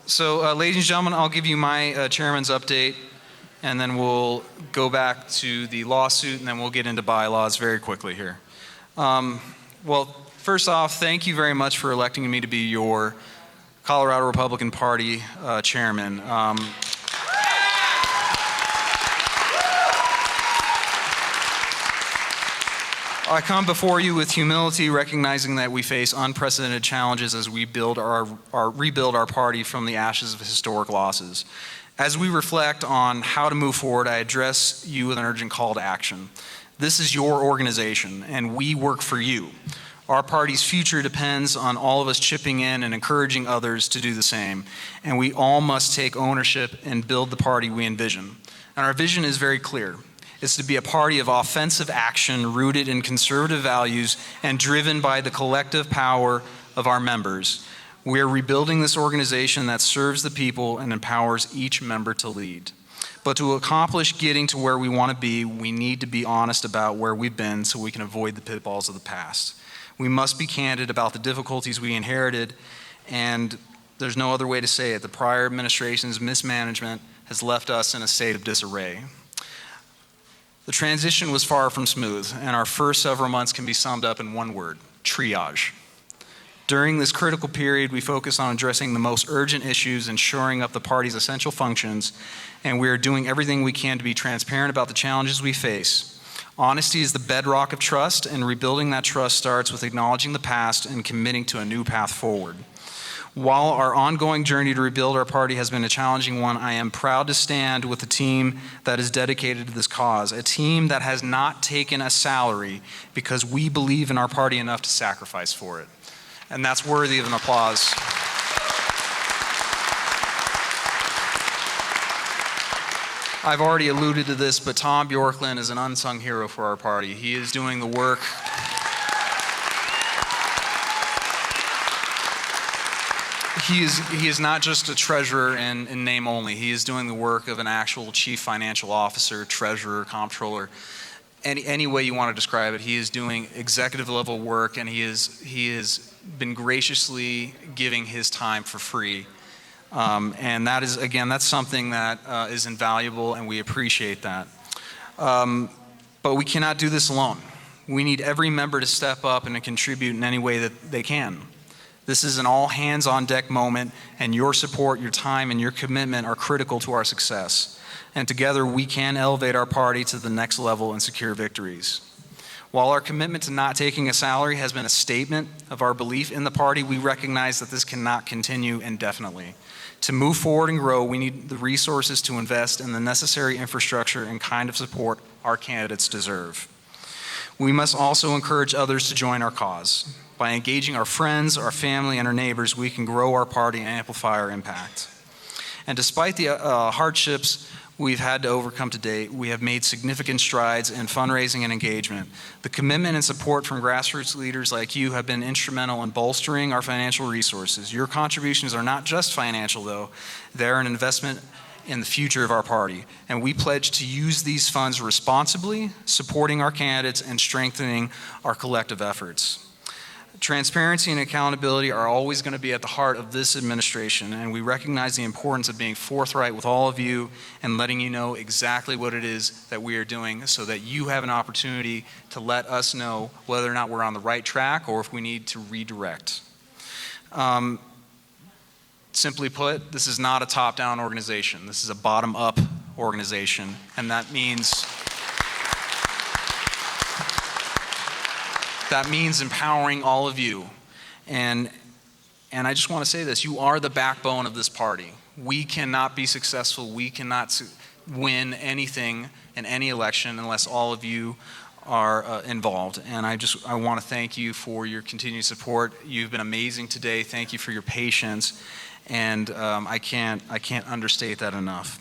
So, ladies and gentlemen, I'll give you my chairman's update, and then we'll go back to the lawsuit, and then we'll get into bylaws very quickly here. Well, first off, thank you very much for electing me to be your Colorado Republican Party chairman. I come before you with humility, recognizing that we face unprecedented challenges as we rebuild our party from the ashes of historic losses. As we reflect on how to move forward, I address you with an urgent call to action. This is your organization, and we work for you. Our party's future depends on all of us chipping in and encouraging others to do the same, and we all must take ownership and build the party we envision. And our vision is very clear. It's to be a party of offensive action rooted in conservative values and driven by the collective power of our members. We are rebuilding this organization that serves the people and empowers each member to lead. But to accomplish getting to where we want to be, we need to be honest about where we've been so we can avoid the pitfalls of the past. We must be candid about the difficulties we inherited, and there's no other way to say it. The prior administration's mismanagement has left us in a state of disarray. The transition was far from smooth, and our first several months can be summed up in one word: triage. During this critical period, we focused on addressing the most urgent issues and shoring up the party's essential functions, and we are doing everything we can to be transparent about the challenges we face. Honesty is the bedrock of trust, and rebuilding that trust starts with acknowledging the past and committing to a new path forward. While our ongoing journey to rebuild our party has been a challenging one, I am proud to stand with a team that is dedicated to this cause, a team that has not taken a salary because we believe in our party enough to sacrifice for it. And that's worthy of an applause. I've already alluded to this, but Tom Bjorklund is an unsung hero for our party. He is doing the work. He is not just a treasurer in name only. He is doing the work of an actual chief financial officer, treasurer, comptroller. Any way you want to describe it, he is doing executive level work, and he has been graciously giving his time for free. And that is, again, that's something that is invaluable, and we appreciate that. But we cannot do this alone. We need every member to step up and to contribute in any way that they can. This is an all hands on deck moment, and your support, your time, and your commitment are critical to our success. And together we can elevate our party to the next level and secure victories. While our commitment to not taking a salary has been a statement of our belief in the party, we recognize that this cannot continue indefinitely. To move forward and grow, we need the resources to invest in the necessary infrastructure and kind of support our candidates deserve. We must also encourage others to join our cause. By engaging our friends, our family, and our neighbors, we can grow our party and amplify our impact. And despite the hardships we've had to overcome to date, we have made significant strides in fundraising and engagement. The commitment and support from grassroots leaders like you have been instrumental in bolstering our financial resources. Your contributions are not just financial, though. They're an investment in the future of our party. And we pledge to use these funds responsibly, supporting our candidates and strengthening our collective efforts. Transparency and accountability are always going to be at the heart of this administration, and we recognize the importance of being forthright with all of you and letting you know exactly what it is that we are doing so that you have an opportunity to let us know whether or not we're on the right track or if we need to redirect. Simply put, this is not a top-down organization. This is a bottom-up organization, and that means empowering all of you. And And I just want to say this, you are the backbone of this party. We cannot be successful, we cannot win anything in any election unless all of you are involved. And I want to thank you for your continued support. You've been amazing today. Thank you for your patience. And I can't understate that enough.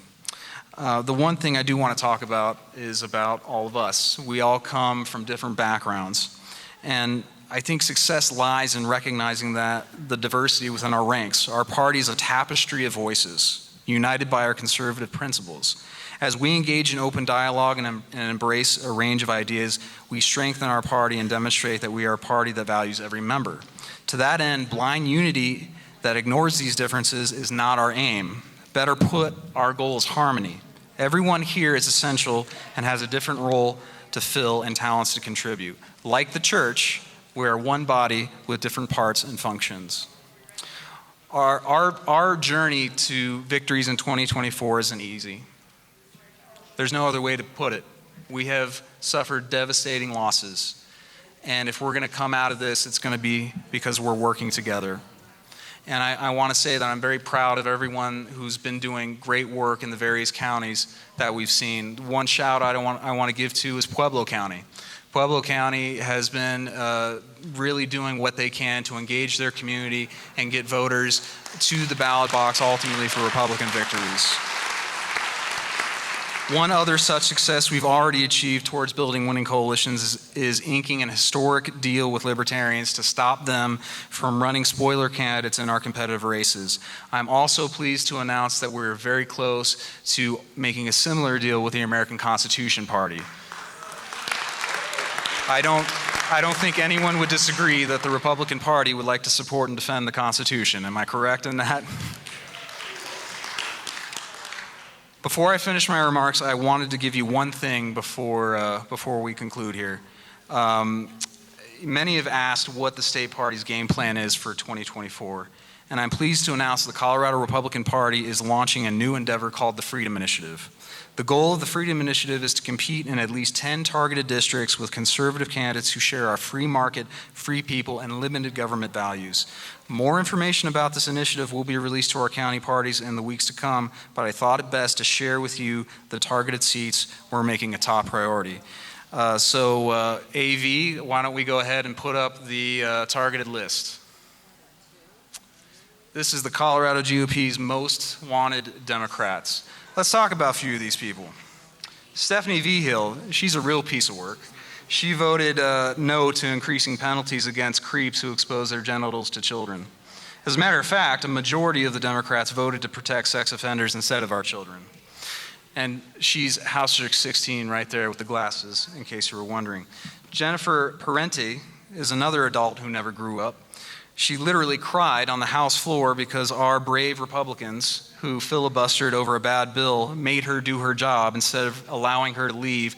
The one thing I do want to talk about is about all of us. We all come from different backgrounds. And I think success lies in recognizing that the diversity within our ranks. Our party is a tapestry of voices, united by our conservative principles. As we engage in open dialogue and embrace a range of ideas, we strengthen our party and demonstrate that we are a party that values every member. To that end, blind unity that ignores these differences is not our aim. Better put, our goal is harmony. Everyone here is essential and has a different role to fill and talents to contribute. Like the church, we are one body with different parts and functions. Our journey to victories in 2024 isn't easy. There's no other way to put it. We have suffered devastating losses. And if we're going to come out of this, it's going to be because we're working together. And I want to say that I'm very proud of everyone who's been doing great work in the various counties that we've seen. One shout out I want to give to is Pueblo County. Pueblo County has been really doing what they can to engage their community and get voters to the ballot box ultimately for Republican victories. One other such success we've already achieved towards building winning coalitions is inking an historic deal with libertarians to stop them from running spoiler candidates in our competitive races. I'm also pleased to announce that we're very close to making a similar deal with the American Constitution Party. I don't think anyone would disagree that the Republican Party would like to support and defend the Constitution. Am I correct in that? Before I finish my remarks, I wanted to give you one thing before we conclude here. Many have asked what the state party's game plan is for 2024, and I'm pleased to announce the Colorado Republican Party is launching a new endeavor called the Freedom Initiative. The goal of the Freedom Initiative is to compete in at least 10 targeted districts with conservative candidates who share our free market, free people, and limited government values. More information about this initiative will be released to our county parties in the weeks to come, but I thought it best to share with you the targeted seats we're making a top priority. AV, why don't we go ahead and put up the targeted list. This is the Colorado GOP's most wanted Democrats. Let's talk about a few of these people. Stephanie Vigil, she's a real piece of work. She voted no to increasing penalties against creeps who expose their genitals to children. As a matter of fact, a majority of the Democrats voted to protect sex offenders instead of our children. And she's House District 16 right there with the glasses, in case you were wondering. Jennifer Parenti is another adult who never grew up. She literally cried on the House floor because our brave Republicans who filibustered over a bad bill made her do her job instead of allowing her to leave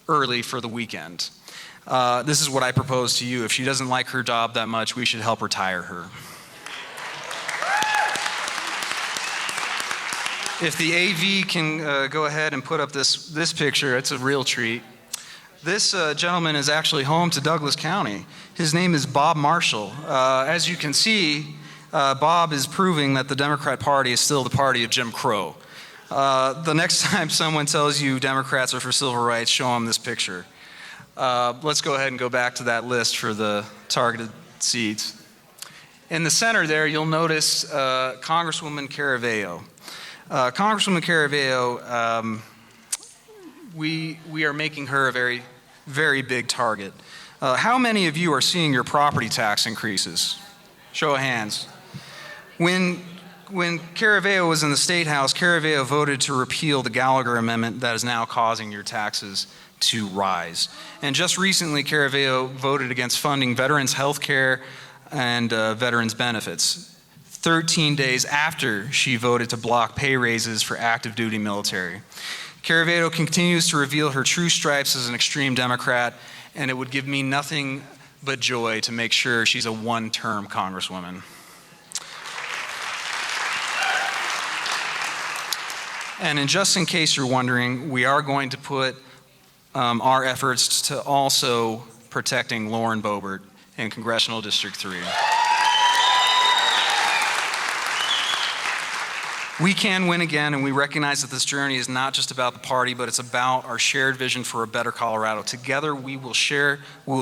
early for the weekend. This is what I propose to you. If she doesn't like her job that much, we should help retire her. If the AV can go ahead and put up this picture, it's a real treat. This gentleman is actually home to Douglas County. His name is Bob Marshall. As you can see, Bob is proving that the Democrat Party is still the party of Jim Crow. The next time someone tells you Democrats are for civil rights, show them this picture. Let's go ahead and go back to that list for the targeted seats. In the center there, you'll notice Congresswoman Caraveo. Congresswoman Caraveo, we are making her a very, very big target. How many of you are seeing your property tax increases? Show of hands. When Caraveo was in the State House, Caraveo voted to repeal the Gallagher Amendment that is now causing your taxes to rise. And just recently, Caraveo voted against funding veterans' health care and veterans' benefits, 13 days after she voted to block pay raises for active duty military. Caraveo continues to reveal her true stripes as an extreme Democrat, and it would give me nothing but joy to make sure she's a one-term Congresswoman. And just in case you're wondering, we are going to put our efforts to also protecting Lauren Boebert in Congressional District 3. We can win again, and we recognize that this journey is not just about the party, but it's about our shared vision for a better Colorado. Together, we will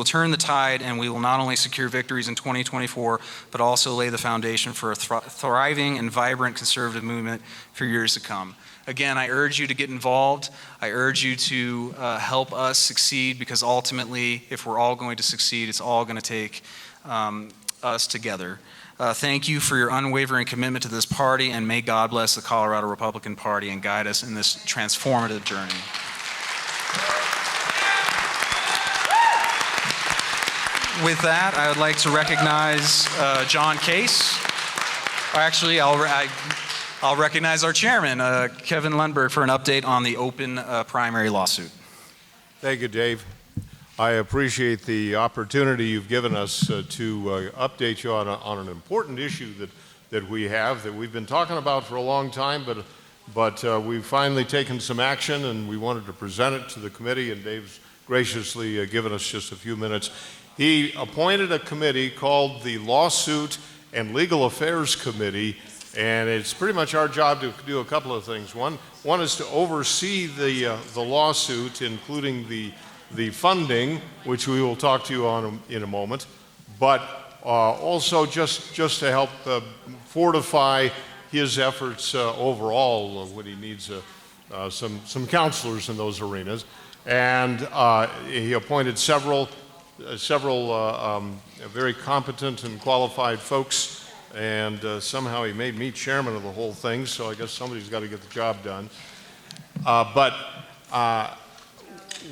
turn the tide, and we will not only secure victories in 2024, but also lay the foundation for a thriving and vibrant conservative movement for years to come. Again, I urge you to get involved. I urge you to help us succeed, because ultimately, if we're all going to succeed, it's all going to take us together. Thank you for your unwavering commitment to this party, and may God bless the Colorado Republican Party and guide us in this transformative journey. With that, I would like to recognize John Case. Actually, I'll recognize our chairman, Kevin Lundberg, for an update on the open primary lawsuit. Thank you, Dave. I appreciate the opportunity you've given us to update you on an important issue that we have, that we've been talking about for a long time, but we've finally taken some action, and we wanted to present it to the committee, and Dave's graciously given us just a few minutes. He appointed a committee called the Lawsuit and Legal Affairs Committee, and it's pretty much our job to do a couple of things. One is to oversee the lawsuit, including the funding, which we will talk to you on in a moment, but also just to help fortify his efforts overall when he needs some counselors in those arenas. And he appointed several very competent and qualified folks, and somehow he made me chairman of the whole thing, so I guess somebody's got to get the job done.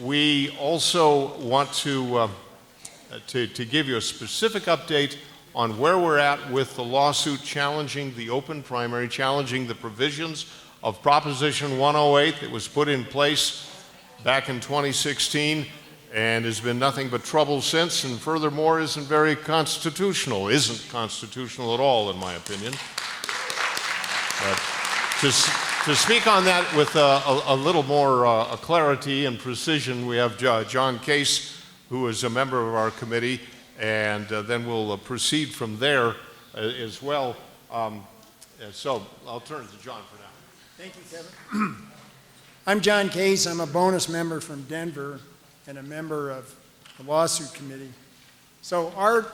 We also want to give you a specific update on where we're at with the lawsuit challenging the open primary, challenging the provisions of Proposition 108 that was put in place back in 2016 and has been nothing but trouble since, and furthermore isn't constitutional at all, in my opinion. To speak on that with a little more clarity and precision, we have John Case, who is a member of our committee, and then we'll proceed from there as well. So I'll turn it to John for now. Thank you, Kevin. I'm John Case. I'm a bonus member from Denver and a member of the lawsuit committee. So our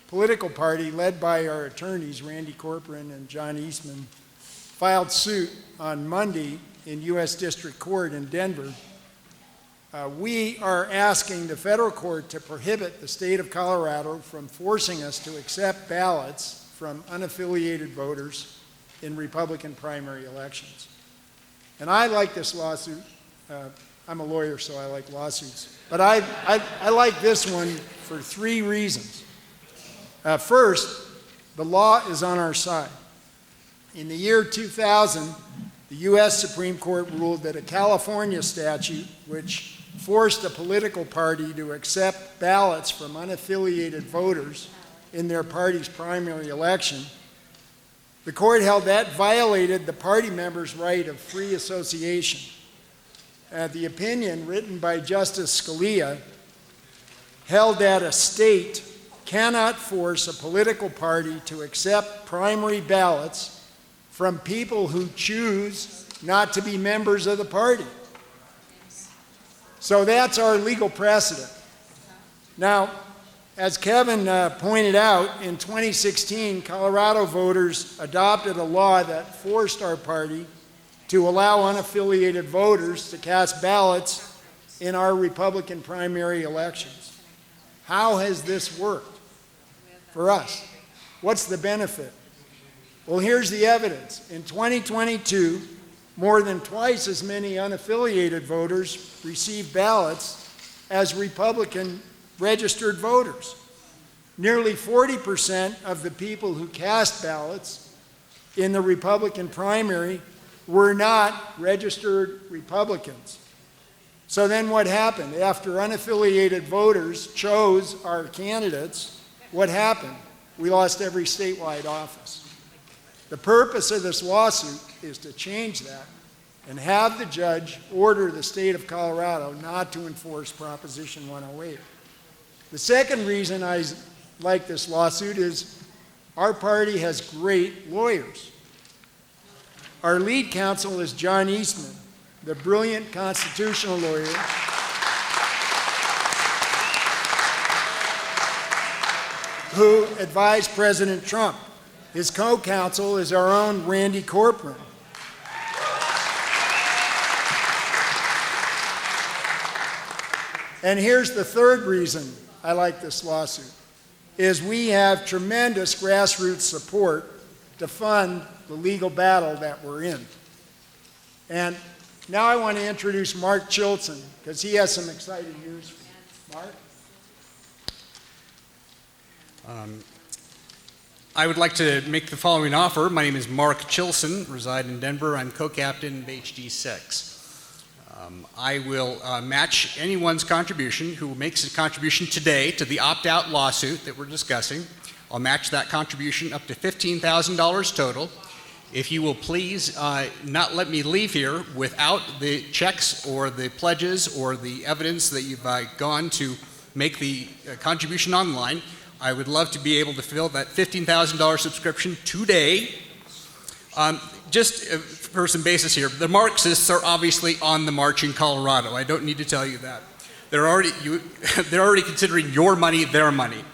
political party, led by our attorneys, Randy Corcoran and John Eastman, filed suit on Monday in U.S. District Court in Denver. We are asking the federal court to prohibit the state of Colorado from forcing us to accept ballots from unaffiliated voters in Republican primary elections. And I like this lawsuit. I'm a lawyer, so I like lawsuits. But I like this one for three reasons. First, the law is on our side. In the year 2000, the U.S. Supreme Court ruled that a California statute, which forced a political party to accept ballots from unaffiliated voters in their party's primary election, the court held that violated the party members' right of free association. The opinion, written by Justice Scalia, held that a state cannot force a political party to accept primary ballots from people who choose not to be members of the party. So that's our legal precedent. Now, as Kevin pointed out, in 2016, Colorado voters adopted a law that forced our party to allow unaffiliated voters to cast ballots in our Republican primary elections. How has this worked for us? What's the benefit? Well, here's the evidence. In 2022, more than twice as many unaffiliated voters received ballots as Republican registered voters. Nearly 40% of the people who cast ballots in the Republican primary were not registered Republicans. So then what happened? After unaffiliated voters chose our candidates, what happened? We lost every statewide office. The purpose of this lawsuit is to change that and have the judge order the state of Colorado not to enforce Proposition 108. The second reason I like this lawsuit is our party has great lawyers. Our lead counsel is John Eastman, the brilliant constitutional lawyer who advised President Trump. His co-counsel is our own Randy Corcoran. And here's the third reason I like this lawsuit, is we have tremendous grassroots support to fund the legal battle that we're in. And now I want to introduce Mark Chilson, because he has some exciting news for you. Mark? I would like to make the following offer. My name is Mark Chilson, reside in Denver. I'm co-captain of HD6. I will match anyone's contribution who makes a contribution today to the opt-out lawsuit that we're discussing. I'll match that contribution up to $15,000 total. If you will please not let me leave here without the checks or the pledges or the evidence that you've gone to make the contribution online, I would love to be able to fill that $15,000 subscription today. Just for some basis here, the Marxists are obviously on the march in Colorado. I don't need to tell you that. They're already considering your money their money.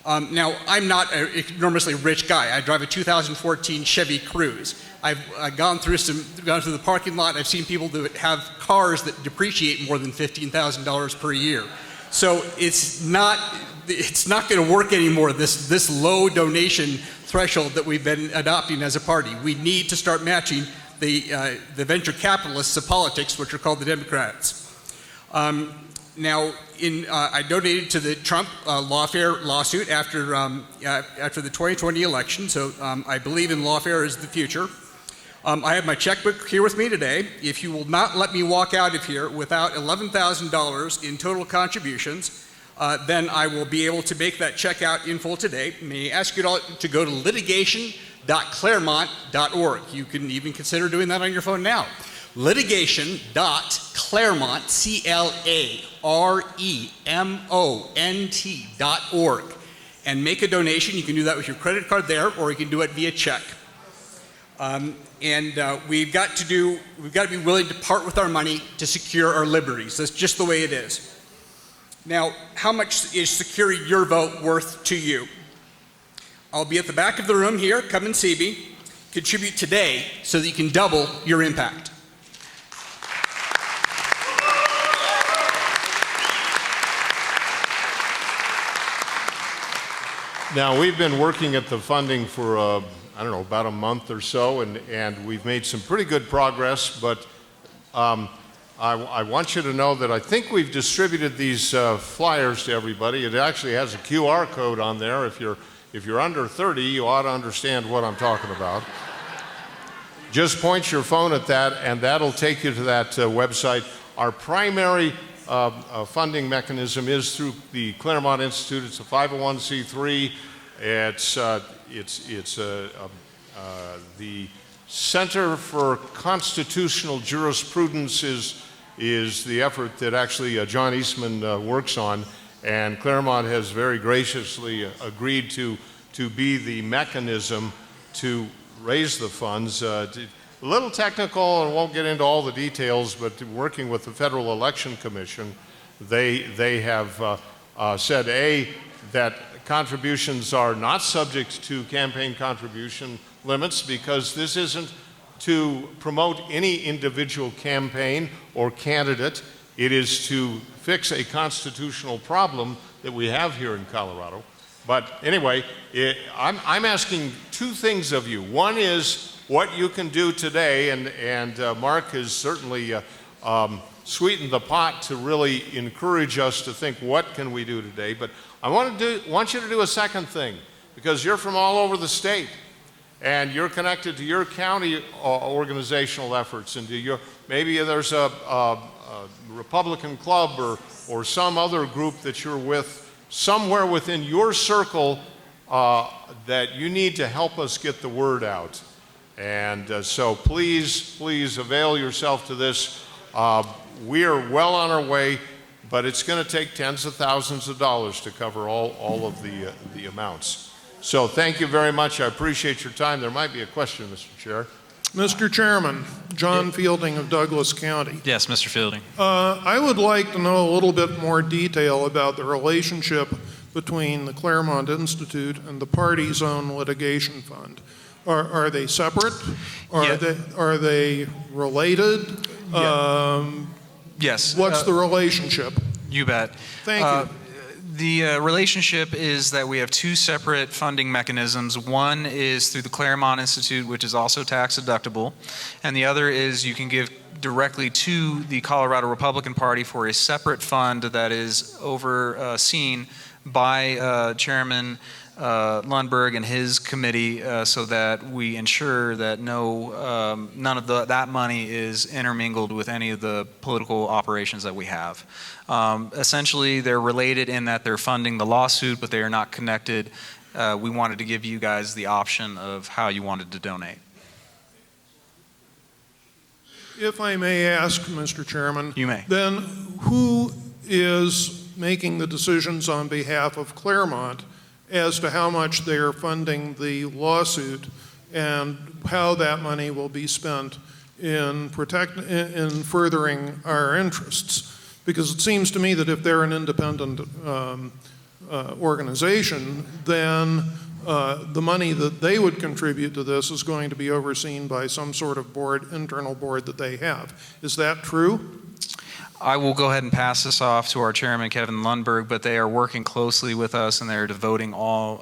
Now, I'm not an enormously rich guy. I drive a 2014 Chevy Cruze. I've gone through the parking lot. I've seen people that have cars that depreciate more than $15,000 per year. So it's not going to work anymore, this low donation threshold that we've been adopting as a party. We need to start matching the venture capitalists of politics, which are called the Democrats. Now, I donated to the Trump lawfare lawsuit after the 2020 election, so I believe in lawfare as the future. I have my checkbook here with me today. If you will not let me walk out of here without $11,000 in total contributions, then I will be able to make that check out in full today. May I ask you all to go to litigation.claremont.org. You can even consider doing that on your phone now. Litigation.claremont, CLAREMONT.org, and make a donation. You can do that with your credit card there, or you can do it via check. We've got to be willing to part with our money to secure our liberties. That's just the way it is. Now, how much is securing your vote worth to you? I'll be at the back of the room here. Come and see me. Contribute today so that you can double your impact. Now, we've been working at the funding for, I don't know, about a month or so, and we've made some pretty good progress, but I want you to know that I think we've distributed these flyers to everybody. It actually has a QR code on there. If you're under 30, you ought to understand what I'm talking about. Just point your phone at that, and that'll take you to that website. Our primary funding mechanism is through the Claremont Institute. It's a 501c3. It's the Center for Constitutional Jurisprudence is the effort that actually John Eastman works on, and Claremont has very graciously agreed to be the mechanism to raise the funds. A little technical, and won't get into all the details, but working with the Federal Election Commission, they have said, A, that contributions are not subject to campaign contribution limits, because this isn't to promote any individual campaign or candidate. It is to fix a constitutional problem that we have here in Colorado. But anyway, I'm asking two things of you. One is what you can do today, and Mark has certainly sweetened the pot to really encourage us to think, what can we do today? But I want you to do a second thing, because you're from all over the state, and you're connected to your county organizational efforts, and maybe there's a Republican club or some other group that you're with somewhere within your circle that you need to help us get the word out. And so please avail yourself to this. We are well on our way, but it's going to take tens of thousands of dollars to cover all of the amounts. So thank you very much. I appreciate your time. There might be a question, Mr. Chair. Mr. Chairman, John Fielding of Douglas County. Yes, Mr. Fielding. I would like to know a little bit more detail about the relationship between the Claremont Institute and the party's own litigation fund. Are they separate? Are they related? Yes. What's the relationship? You bet. Thank you. The relationship is that we have two separate funding mechanisms. One is through the Claremont Institute, which is also tax deductible, and the other is you can give directly to the Colorado Republican Party for a separate fund that is overseen by Chairman Lundberg and his committee, so that we ensure that none of that money is intermingled with any of the political operations that we have. Essentially, they're related in that they're funding the lawsuit, but they are not connected. We wanted to give you guys the option of how you wanted to donate. If I may ask, Mr. Chairman, you may. Then who is making the decisions on behalf of Claremont as to how much they are funding the lawsuit and how that money will be spent in furthering our interests? Because it seems to me that if they're an independent organization, then the money that they would contribute to this is going to be overseen by some sort of internal board that they have. Is that true? I will go ahead and pass this off to our chairman, Kevin Lundberg, but they are working closely with us and they're devoting all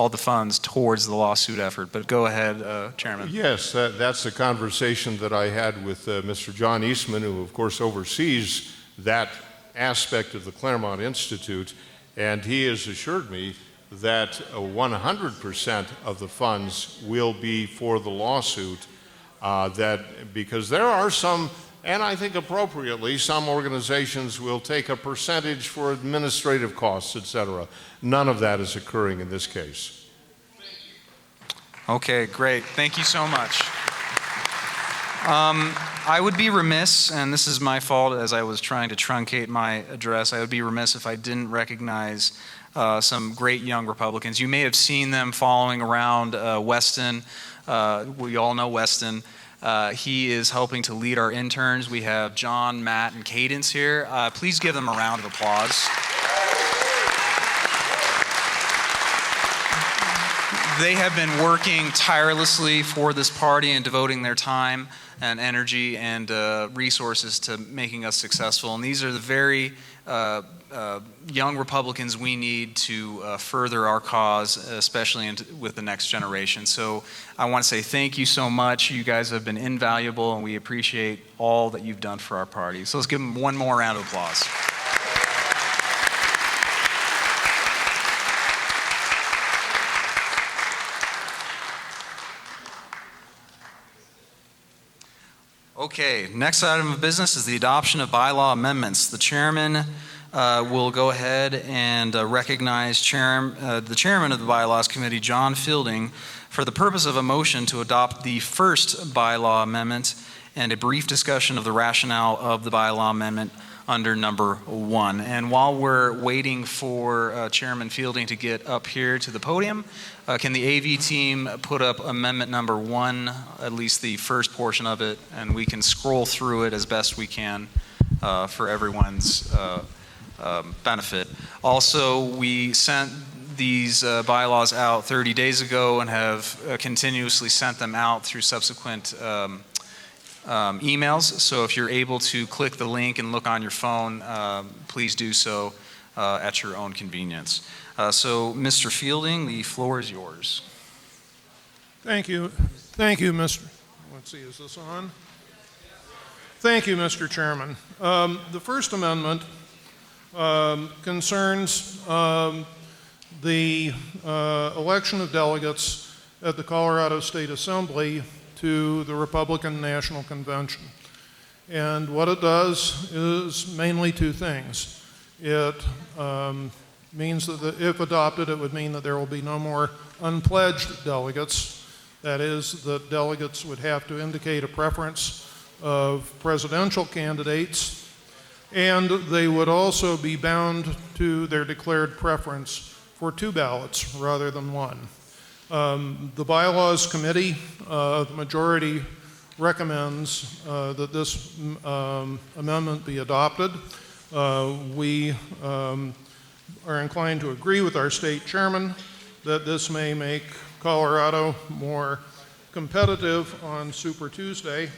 the funds towards the lawsuit effort. But go ahead, Chairman. Yes, that's a conversation that I had with Mr. John Eastman, who of course oversees that aspect of the Claremont Institute, and he has assured me that 100% of the funds will be for the lawsuit, because there are some, and I think appropriately, some organizations will take a percentage for administrative costs, etc. None of that is occurring in this case. Okay, great. Thank you so much. I would be remiss, and this is my fault as I was trying to truncate my address, I would be remiss if I didn't recognize some great young Republicans. You may have seen them following around Weston. We all know Weston. He is helping to lead our interns. We have John, Matt, and Cadence here. Please give them a round of applause. They have been working tirelessly for this party and devoting their time and energy and resources to making us successful. And these are the very young Republicans we need to further our cause, especially with the next generation. So I want to say thank you so much. You guys have been invaluable, and we appreciate all that you've done for our party. So let's give them one more round of applause. Okay, next item of business is the adoption of bylaw amendments. The chairman will go ahead and recognize the chairman of the Bylaws Committee, John Fielding, for the purpose of a motion to adopt the first bylaw amendment and a brief discussion of the rationale of the bylaw amendment under number 1. And while we're waiting for Chairman Fielding to get up here to the podium, can the AV team put up amendment number 1, at least the first portion of it, and we can scroll through it as best we can for everyone's benefit. Also, we sent these bylaws out 30 days ago and have continuously sent them out through subsequent emails. So if you're able to click the link and look on your phone, please do so at your own convenience. So Mr. Fielding, the floor is yours. Thank you. Thank you, Mr. Let's see, is this on? Thank you, Mr. Chairman. The First Amendment concerns the election of delegates at the Colorado State Assembly to the Republican National Convention. And what it does is mainly two things. It means that if adopted, it would mean that there will be no more unpledged delegates. That is, that delegates would have to indicate a preference of presidential candidates, and they would also be bound to their declared preference for 2 ballots rather than 1. The Bylaws Committee, the majority recommends that this amendment be adopted. We are inclined to agree with our state chairman that this may make Colorado more competitive on Super Tuesday.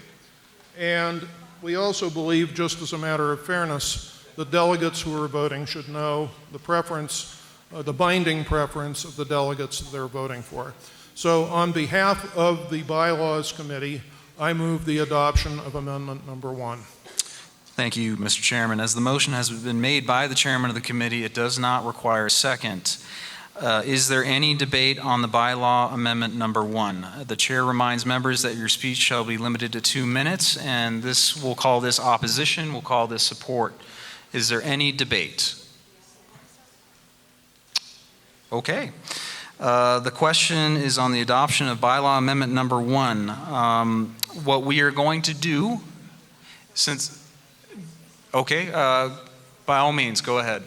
And we also believe, just as a matter of fairness, the delegates who are voting should know the preference, the binding preference of the delegates that they're voting for. So on behalf of the Bylaws Committee, I move the adoption of amendment number 1. Thank you, Mr. Chairman. As the motion has been made by the chairman of the committee, it does not require a second. Is there any debate on the bylaw amendment number 1? The chair reminds members that your speech shall be limited to 2 minutes, and we'll call this opposition, we'll call this support. Is there any debate? Okay. The question is on the adoption of bylaw amendment number 1. What we are going to do, by all means, go ahead.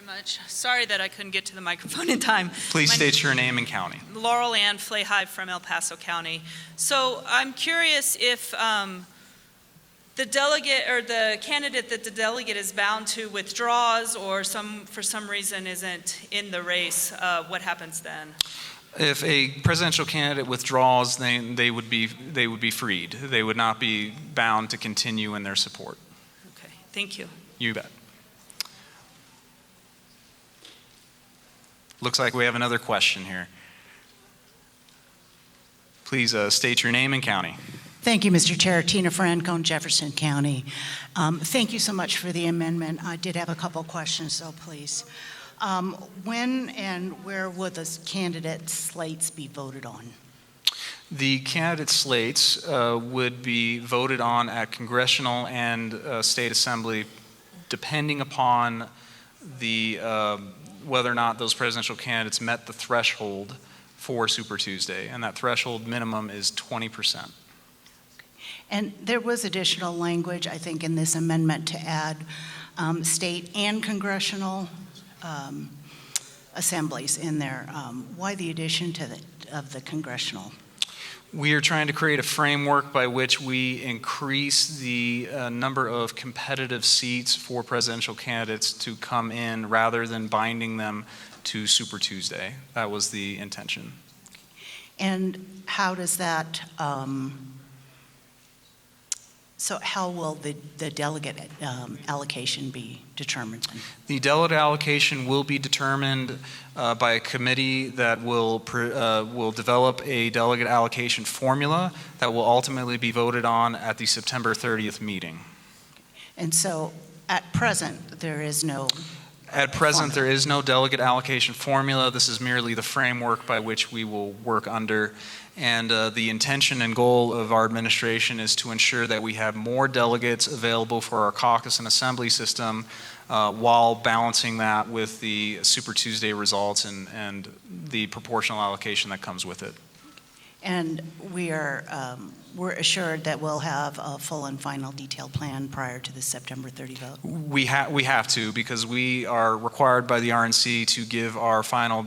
Much. Sorry that I couldn't get to the microphone in time. Please state your name and county. Laurel Ann Flahive from El Paso County. So I'm curious if the delegate or the candidate that the delegate is bound to withdraws or for some reason isn't in the race, what happens then? If a presidential candidate withdraws, they would be freed. They would not be bound to continue in their support. Okay, thank you. You bet. Looks like we have another question here. Please state your name and county. Thank you, Mr. Chair. Tina Francone, Jefferson County. Thank you so much for the amendment. I did have a couple questions, so please. When and where will the candidate slates be voted on? The candidate slates would be voted on at congressional and state assembly, depending upon the whether or not those presidential candidates met the threshold for Super Tuesday, and that threshold minimum is 20%. And there was additional language, I think, in this amendment to add state and congressional assemblies in there. Why the addition of the congressional? We are trying to create a framework by which we increase the number of competitive seats for presidential candidates to come in rather than binding them to Super Tuesday. That was the intention. And how does that, so how will the delegate allocation be determined? The delegate allocation will be determined by a committee that will develop a delegate allocation formula that will ultimately be voted on at the September 30th meeting. And so at present, there is no At present, there is no delegate allocation formula. This is merely the framework by which we will work under. And the intention and goal of our administration is to ensure that we have more delegates available for our caucus and assembly system while balancing that with the Super Tuesday results and the proportional allocation that comes with it. And we're assured that we'll have a full and final detailed plan prior to the September 30 vote? We have to, because we are required by the RNC to give our final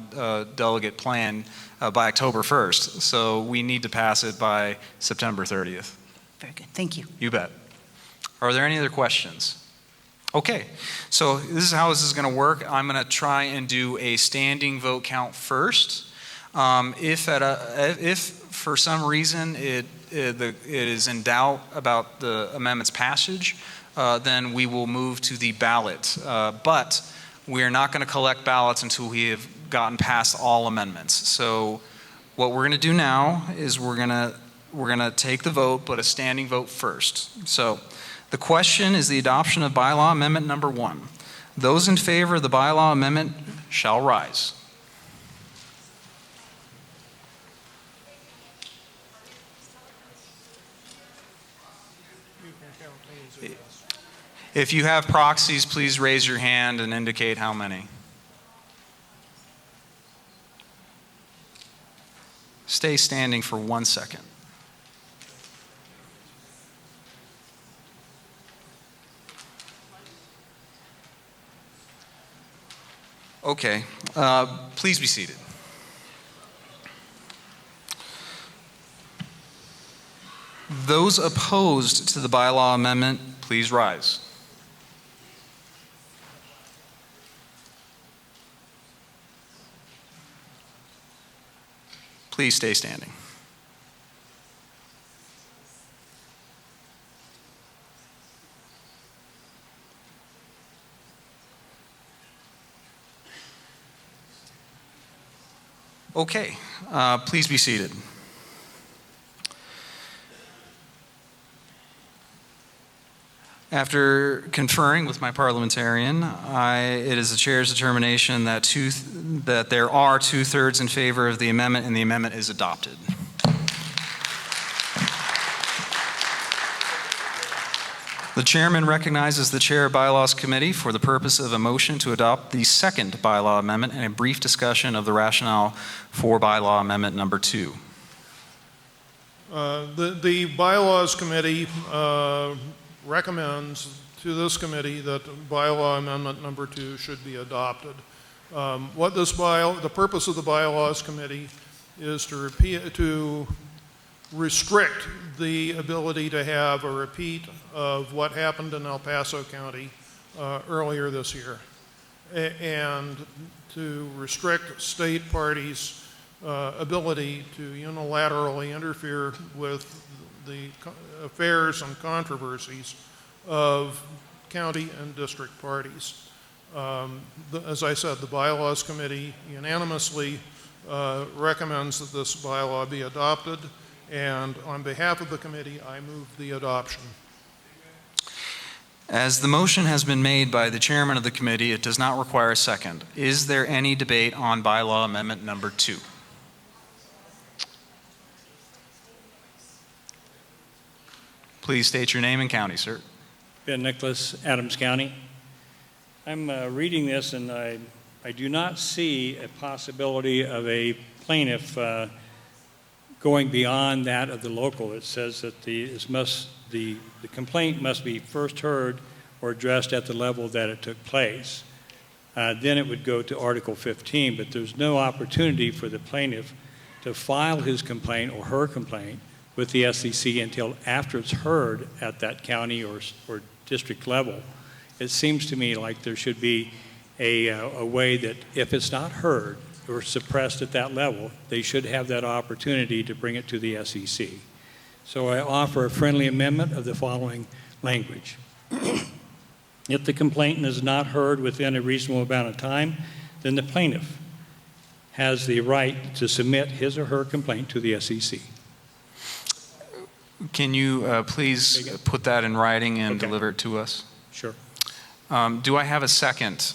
delegate plan by October 1st. So we need to pass it by September 30th. Very good. Thank you. You bet. Are there any other questions? Okay, so this is how this is going to work. I'm going to try and do a standing vote count first. If for some reason it is in doubt about the amendment's passage, then we will move to the ballot. But we are not going to collect ballots until we have gotten past all amendments. So what we're going to do now is we're going to take the vote, but a standing vote first. So the question is the adoption of bylaw amendment number 1. Those in favor of the bylaw amendment shall rise. If you have proxies, please raise your hand and indicate how many. Stay standing for 1 second. Okay, please be seated. Those opposed to the bylaw amendment, please rise. Please stay standing. Okay, please be seated. After conferring with my parliamentarian, it is the chair's determination that there are 2/3 in favor of the amendment, and the amendment is adopted. The chairman recognizes the chair of Bylaws Committee for the purpose of a motion to adopt the second bylaw amendment and a brief discussion of the rationale for bylaw amendment number 2. The Bylaws Committee recommends to this committee that bylaw amendment number 2 should be adopted. The purpose of the Bylaws Committee is to restrict the ability to have a repeat of what happened in El Paso County earlier this year, and to restrict state parties' ability to unilaterally interfere with the affairs and controversies of county and district parties. As I said, the Bylaws Committee unanimously recommends that this bylaw be adopted, and on behalf of the committee, I move the adoption. As the motion has been made by the chairman of the committee, it does not require a second. Is there any debate on bylaw amendment number 2? Please state your name and county, sir. Ben Nicholas, Adams County. I'm reading this, and I do not see a possibility of a plaintiff going beyond that of the local. It says that the complaint must be first heard or addressed at the level that it took place. Then it would go to Article 15, but there's no opportunity for the plaintiff to file his complaint or her complaint with the SCC until after it's heard at that county or district level. It seems to me like there should be a way that if it's not heard or suppressed at that level, they should have that opportunity to bring it to the SEC. So I offer a friendly amendment of the following language. If the complainant is not heard within a reasonable amount of time, then the plaintiff has the right to submit his or her complaint to the SEC. Can you please put that in writing and deliver it to us? Sure. Do I have a second?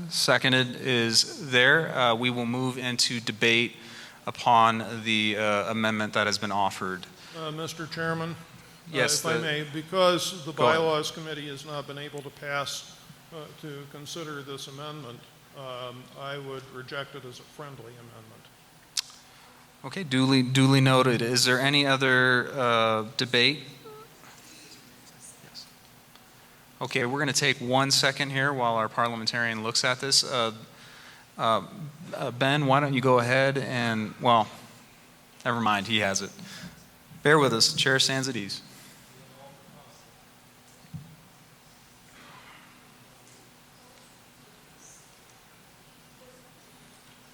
Seconded is there. We will move into debate upon the amendment that has been offered. Mr. Chairman, yes, if I may, because the Bylaws Committee has not been able to pass to consider this amendment, I would reject it as a friendly amendment. Okay, duly noted. Is there any other debate? Okay, we're going to take 1 second here while our parliamentarian looks at this. Ben, why don't you go ahead and, well, never mind, he has it. Bear with us, the chair stands at ease.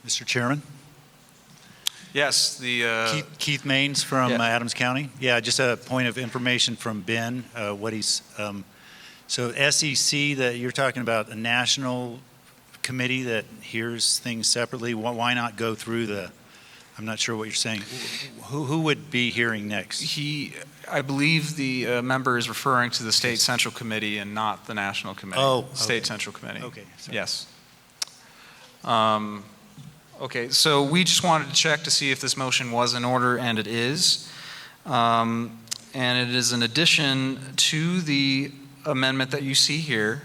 Mr. Chairman? Yes, the Keith Maines from yeah. Adams County. Yeah, just a point of information from Ben, what he's, so SEC, that you're talking about a national committee that hears things separately. Why not go through the, I'm not sure what you're saying. Who would be hearing next? I believe the member is referring to the State Central Committee and not the National Committee. Oh, okay. State Central Committee. Okay. Sorry. Yes. Okay, so we just wanted to check to see if this motion was in order, and it is. And it is an addition to the amendment that you see here,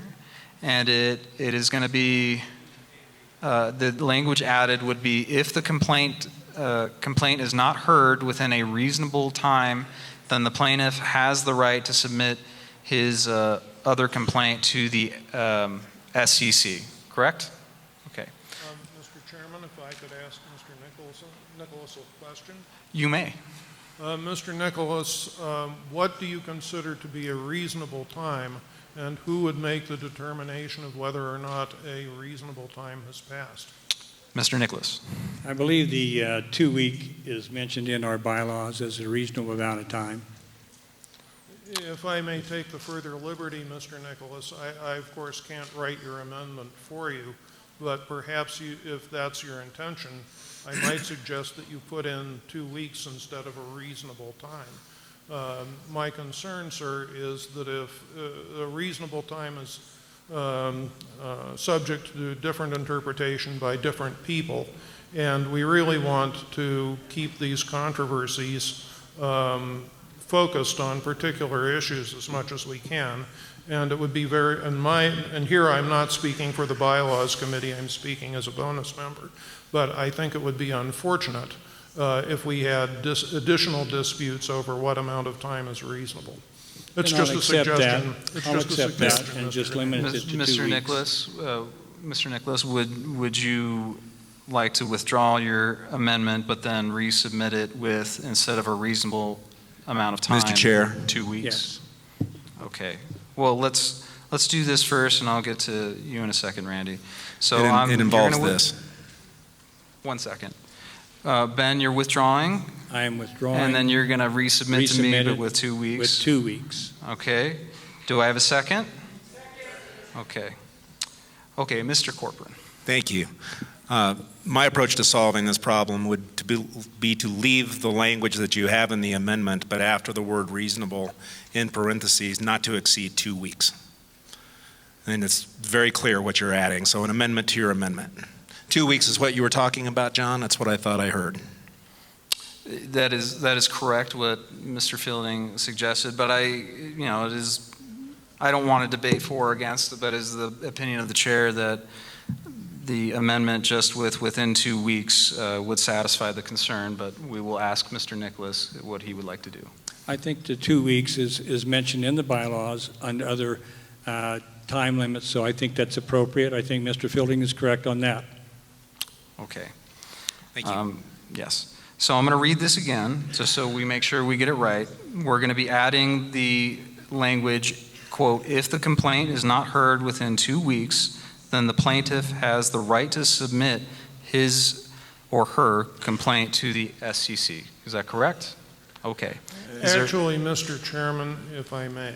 and it is going to be, the language added would be, if the complaint is not heard within a reasonable time, then the plaintiff has the right to submit his other complaint to the SCC, correct? Okay. Mr. Chairman, if I could ask Mr. Nicholas a question. You may. Mr. Nicholas, what do you consider to be a reasonable time, and who would make the determination of whether or not a reasonable time has passed? Mr. Nicholas. I believe the 2 week is mentioned in our bylaws as a reasonable amount of time. If I may take the further liberty, Mr. Nicholas, I of course can't write your amendment for you, but perhaps if that's your intention, I might suggest that you put in 2 weeks instead of a reasonable time. My concern, sir, is that if a reasonable time is subject to different interpretation by different people, and we really want to keep these controversies focused on particular issues as much as we can. And it would be and here I'm not speaking for the Bylaws Committee, I'm speaking as a bonus member, but I think it would be unfortunate if we had additional disputes over what amount of time is reasonable. It's just a suggestion. I'll accept that and just limit it to 2 weeks. Mr. Nicholas, Mr. Nicholas, would you like to withdraw your amendment but then resubmit it with, instead of a reasonable amount of time, Mr. Chair. 2 weeks? Yes. Okay. Well, let's do this first, and I'll get to you in a second, Randy. So It involves this. 1 second. Ben, you're withdrawing? I am withdrawing. And then you're going to resubmit to me, it but with 2 weeks? With 2 weeks. Okay. Do I have a second? Okay. Okay, Mr. Corcoran. Thank you. My approach to solving this problem would be to leave the language that you have in the amendment, but after the word reasonable, in parentheses, not to exceed 2 weeks. And it's very clear what you're adding, so an amendment to your amendment. 2 weeks is what you were talking about, John? That's what I thought I heard. That is correct, what Mr. Fielding suggested, but I don't want to debate for or against, but is the opinion of the chair that the amendment just within 2 weeks would satisfy the concern, but we will ask Mr. Nicholas what he would like to do. I think the 2 weeks is mentioned in the bylaws under other time limits, so I think that's appropriate. I think Mr. Fielding is correct on that. Okay. Thank you. Yes. So I'm going to read this again, just so we make sure we get it right. We're going to be adding the language, quote, if the complaint is not heard within 2 weeks, then the plaintiff has the right to submit his or her complaint to the SCC. Is that correct? Okay. Actually, Mr. Chairman, if I may.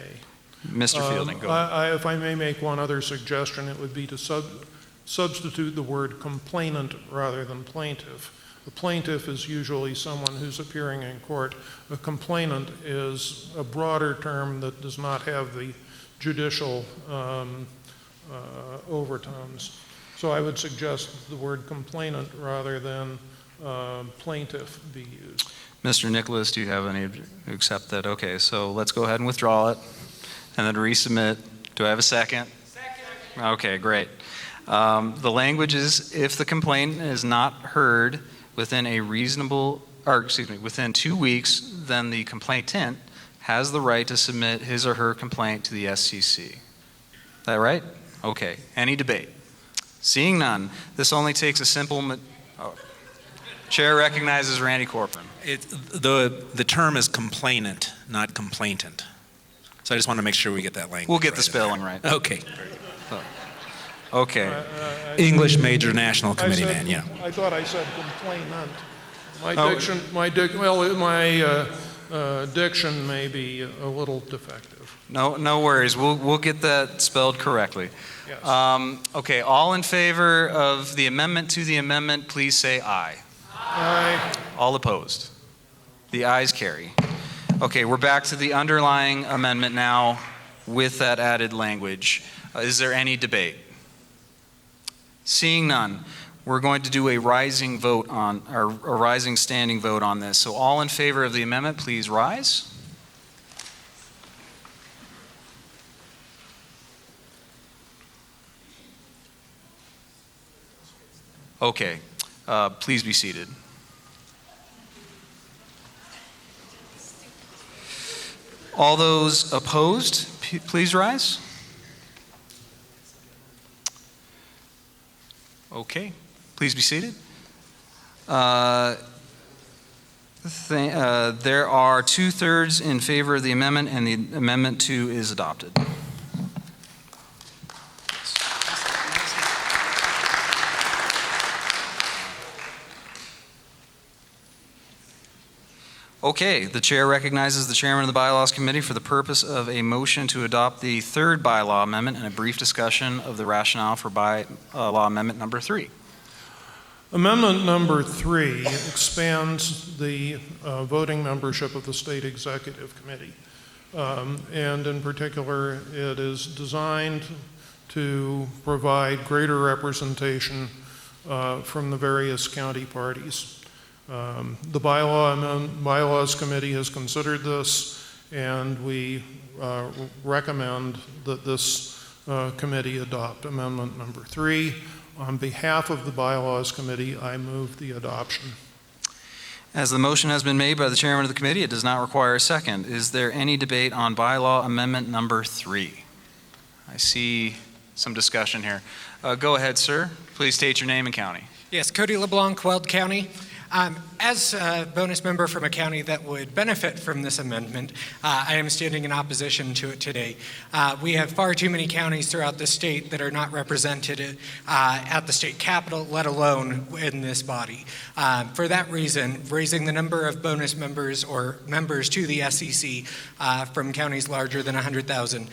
Mr. Fielding, go ahead. If I may make one other suggestion, it would be to substitute the word complainant rather than plaintiff. A plaintiff is usually someone who's appearing in court. A complainant is a broader term that does not have the judicial overtones. So I would suggest the word complainant rather than plaintiff be used. Mr. Nicholas, do you have any, accept that? Okay, so let's go ahead and withdraw it and then resubmit. Do I have a second? Second. Okay, great. The language is, if the complaint is not heard within within 2 weeks, then the complainant has the right to submit his or her complaint to the SCC. Is that right? Okay. Any debate? Seeing none, this only takes a simple. Chair recognizes Randy Corcoran. The term is complainant, not complainant. So I just want to make sure we get that language. We'll get the spelling right. Okay. Okay. English major, national committee man, yeah. I thought I said complainant. My diction may be a little defective. No worries. We'll get that spelled correctly. Yes. Okay. All in favor of the amendment to the amendment, please say aye. Aye. All opposed? The ayes carry. Okay, we're back to the underlying amendment now with that added language. Is there any debate? Seeing none, we're going to do a rising standing vote on this. So all in favor of the amendment, please rise. Okay, please be seated. All those opposed, please rise. Okay, please be seated. There are 2/3 in favor of the amendment, and the amendment 2 is adopted. Okay, the chair recognizes the chairman of the Bylaws Committee for the purpose of a motion to adopt the third bylaw amendment and a brief discussion of the rationale for bylaw amendment number 3. Amendment number 3 expands the voting membership of the State Executive Committee. And in particular, it is designed to provide greater representation from the various county parties. The Bylaws Committee has considered this, and we recommend that this committee adopt amendment number 3. On behalf of the Bylaws Committee, I move the adoption. As the motion has been made by the chairman of the committee, it does not require a second. Is there any debate on bylaw amendment number 3? I see some discussion here. Go ahead, sir. Please state your name and county. Yes, Cody LeBlanc, Weld County. As a bonus member from a county that would benefit from this amendment, I am standing in opposition to it today. We have far too many counties throughout the state that are not represented at the state capitol, let alone in this body. For that reason, raising the number of bonus members or members to the SCC from counties larger than 100,000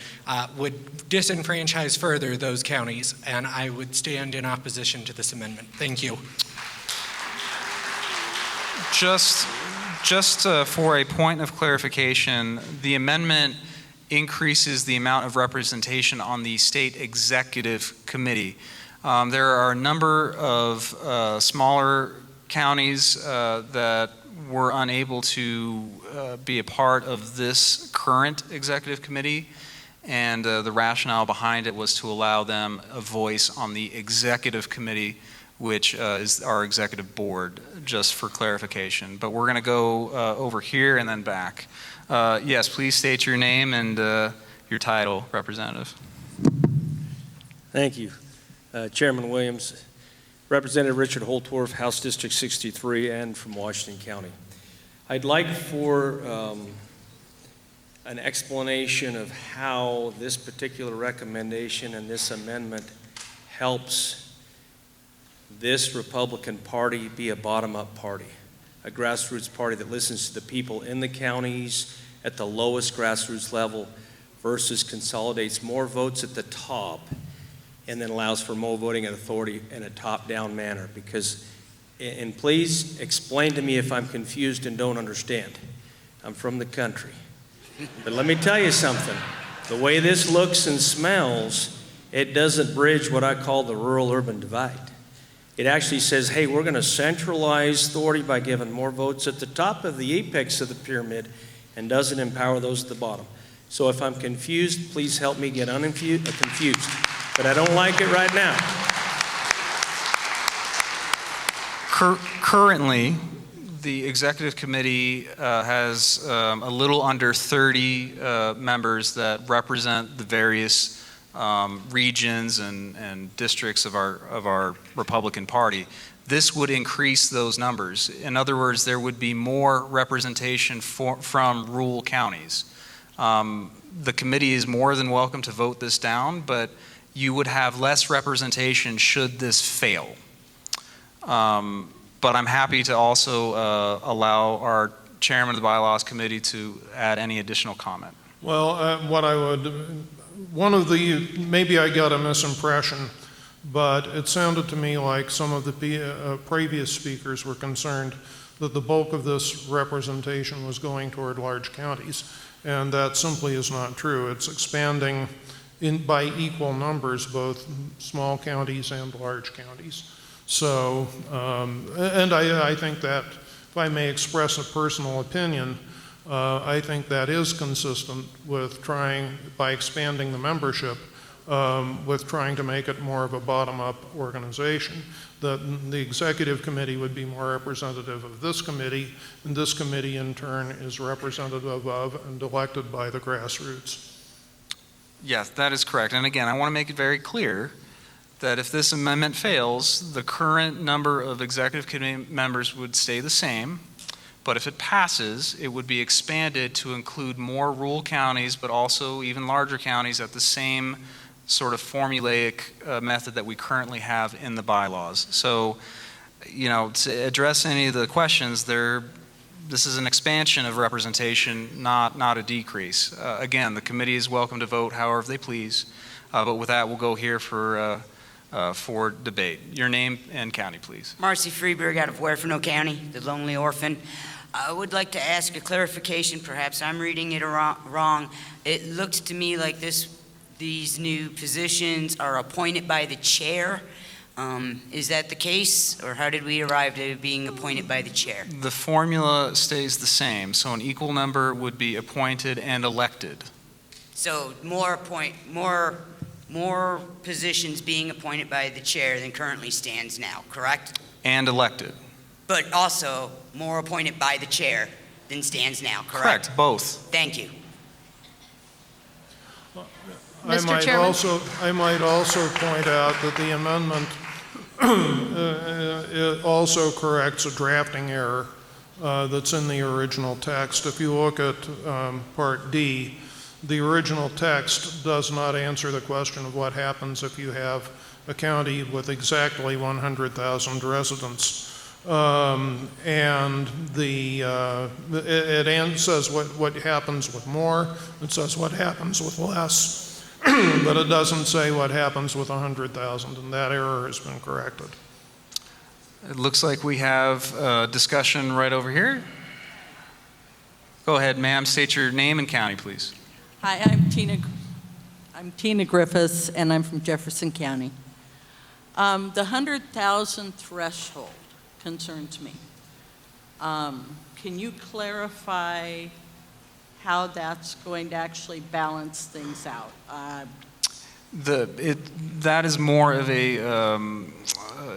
would disenfranchise further those counties, and I would stand in opposition to this amendment. Thank you. Just for a point of clarification, the amendment increases the amount of representation on the State Executive Committee. There are a number of smaller counties that were unable to be a part of this current Executive Committee, and the rationale behind it was to allow them a voice on the Executive Committee, which is our executive board, just for clarification. But we're going to go over here and then back. Yes, please state your name and your title, Representative. Thank you. Chairman Williams, Representative Richard Holtorf, House District 63, and from Washington County. I'd like for an explanation of how this particular recommendation and this amendment helps this Republican Party be a bottom-up party, a grassroots party that listens to the people in the counties at the lowest grassroots level versus consolidates more votes at the top and then allows for more voting authority in a top-down manner. Because, and please explain to me if I'm confused and don't understand. I'm from the country. But let me tell you something. The way this looks and smells, it doesn't bridge what I call the rural-urban divide. It actually says, hey, we're going to centralize authority by giving more votes at the top of the apex of the pyramid, and doesn't empower those at the bottom. So if I'm confused, please help me get confused. But I don't like it right now. Currently, the Executive Committee has a little under 30 members that represent the various regions and districts of our Republican Party. This would increase those numbers. In other words, there would be more representation from rural counties. The committee is more than welcome to vote this down, but you would have less representation should this fail. But I'm happy to also allow our chairman of the Bylaws Committee to add any additional comment. Well, maybe I got a misimpression, but it sounded to me like some of the previous speakers were concerned that the bulk of this representation was going toward large counties, and that simply is not true. It's expanding by equal numbers, both small counties and large counties. So, and I think that, if I may express a personal opinion, I think that is consistent with by expanding the membership, with trying to make it more of a bottom-up organization. The Executive Committee would be more representative of this committee, and this committee in turn is representative of and elected by the grassroots. Yes, that is correct. And again, I want to make it very clear that if this amendment fails, the current number of Executive Committee members would stay the same. But if it passes, it would be expanded to include more rural counties, but also even larger counties at the same sort of formulaic method that we currently have in the bylaws. So, to address any of the questions, this is an expansion of representation, not a decrease. Again, the committee is welcome to vote however they please, but with that, we'll go here for debate. Your name and county, please. Marcy Freeberg out of Huerfano County, the Lonely Orphan. I would like to ask a clarification. Perhaps I'm reading it wrong. It looks to me like these new positions are appointed by the chair. Is that the case, or how did we arrive to being appointed by the chair? The formula stays the same, so an equal number would be appointed and elected. So more positions being appointed by the chair than currently stands now, correct? And elected. But also more appointed by the chair than stands now, correct? Correct, both. Thank you. I might also point out that the amendment it also corrects a drafting error that's in the original text. If you look at Part D, the original text does not answer the question of what happens if you have a county with exactly 100,000 residents. And it says what happens with more, it says what happens with less, but it doesn't say what happens with 100,000, and that error has been corrected. It looks like we have discussion right over here. Go ahead, ma'am. State your name and county, please. Hi, I'm Tina Griffiths, and I'm from Jefferson County. The 100,000 threshold concerns me. Can you clarify how that's going to actually balance things out? That is more of a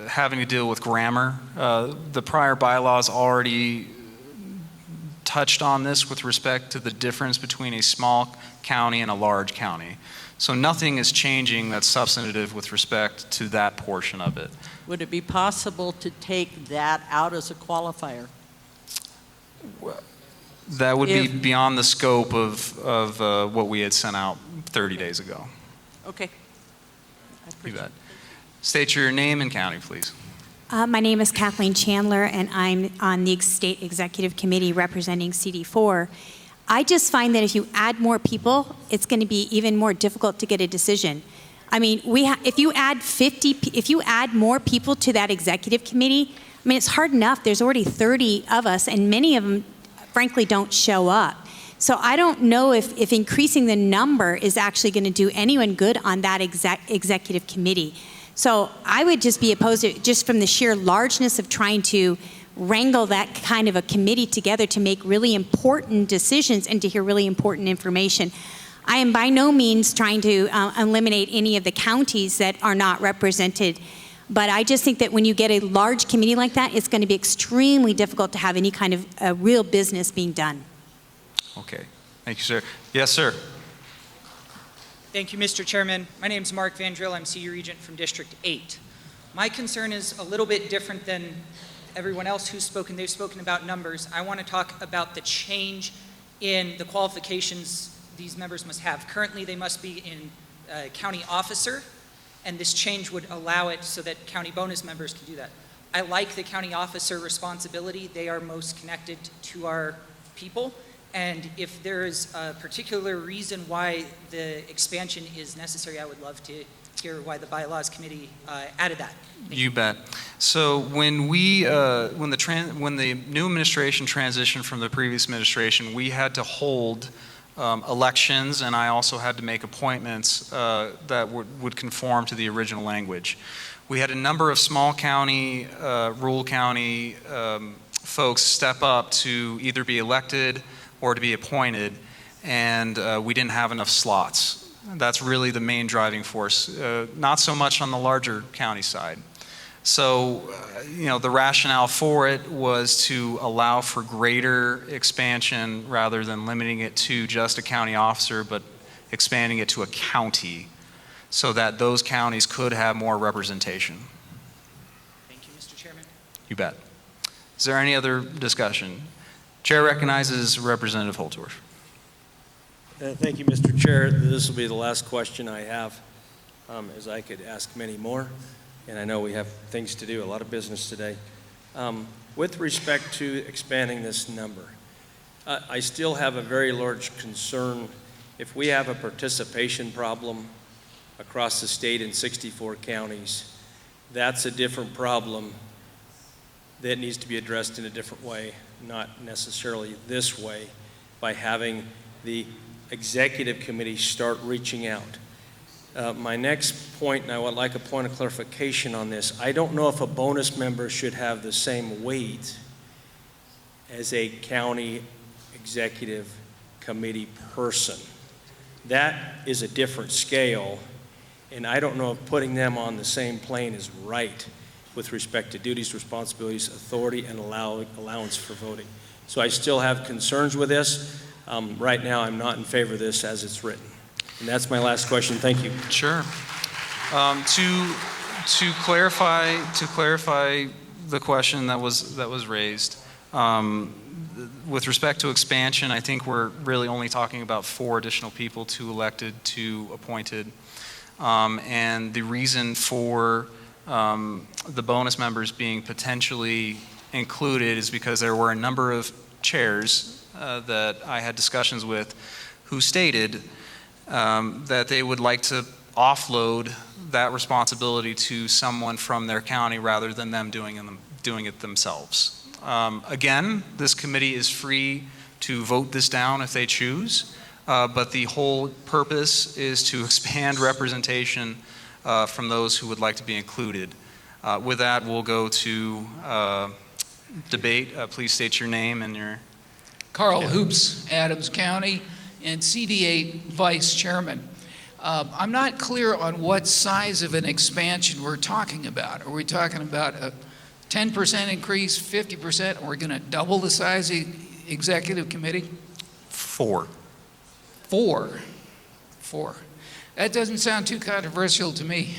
having to deal with grammar. The prior bylaws already touched on this with respect to the difference between a small county and a large county. So nothing is changing that's substantive with respect to that portion of it. Would it be possible to take that out as a qualifier? That would be beyond the scope of what we had sent out 30 days ago. Okay. You bet. State your name and county, please. My name is Kathleen Chandler, and I'm on the State Executive Committee representing CD4. I just find that if you add more people, it's going to be even more difficult to get a decision. I mean, if you add more people to that executive committee, I mean, it's hard enough. There's already 30 of us, and many of them, frankly, don't show up. So I don't know if increasing the number is actually going to do anyone good on that executive committee. So I would just be opposed to it just from the sheer largeness of trying to wrangle that kind of a committee together to make really important decisions and to hear really important information. I am by no means trying to eliminate any of the counties that are not represented, but I just think that when you get a large committee like that, it's going to be extremely difficult to have any kind of real business being done. Okay. Thank you, sir. Yes, sir. Thank you, Mr. Chairman. My name is Mark Van Drill. I'm Senior Regent from District 8. My concern is a little bit different than everyone else who's spoken. They've spoken about numbers. I want to talk about the change in the qualifications these members must have. Currently, they must be in county officer, and this change would allow it so that county bonus members can do that. I like the county officer responsibility. They are most connected to our people. And if there is a particular reason why the expansion is necessary, I would love to hear why the Bylaws Committee added that. You bet. So when the new administration transitioned from the previous administration, we had to hold elections, and I also had to make appointments that would conform to the original language. We had a number of small county, rural county folks step up to either be elected or to be appointed, and we didn't have enough slots. That's really the main driving force, not so much on the larger county side. So, the rationale for it was to allow for greater expansion rather than limiting it to just a county officer, but expanding it to a county so that those counties could have more representation. Thank you, Mr. Chairman. You bet. Is there any other discussion? Chair recognizes Representative Holtorf. Thank you, Mr. Chair. This will be the last question I have, as I could ask many more, and I know we have things to do, a lot of business today. With respect to expanding this number, I still have a very large concern. If we have a participation problem across the state in 64 counties, that's a different problem that needs to be addressed in a different way, not necessarily this way, by having the executive committee start reaching out. My next point, and I would like a point of clarification on this, I don't know if a bonus member should have the same weight as a county executive committee person. That is a different scale, and I don't know if putting them on the same plane is right with respect to duties, responsibilities, authority, and allowance for voting. So I still have concerns with this. Right now, I'm not in favor of this as it's written. And that's my last question. Thank you. Sure. To clarify the question that was raised, with respect to expansion, I think we're really only talking about 4 additional people, 2 elected, 2 appointed. And the reason for the bonus members being potentially included is because there were a number of chairs that I had discussions with who stated that they would like to offload that responsibility to someone from their county rather than them doing it themselves. Again, this committee is free to vote this down if they choose, but the whole purpose is to expand representation from those who would like to be included. With that, we'll go to debate. Please state your name and your... Carl Hoops, Adams County, and CD8 Vice Chairman. I'm not clear on what size of an expansion we're talking about. Are we talking about a 10% increase, 50%? Are we going to double the size of the executive committee? 4. 4. That doesn't sound too controversial to me.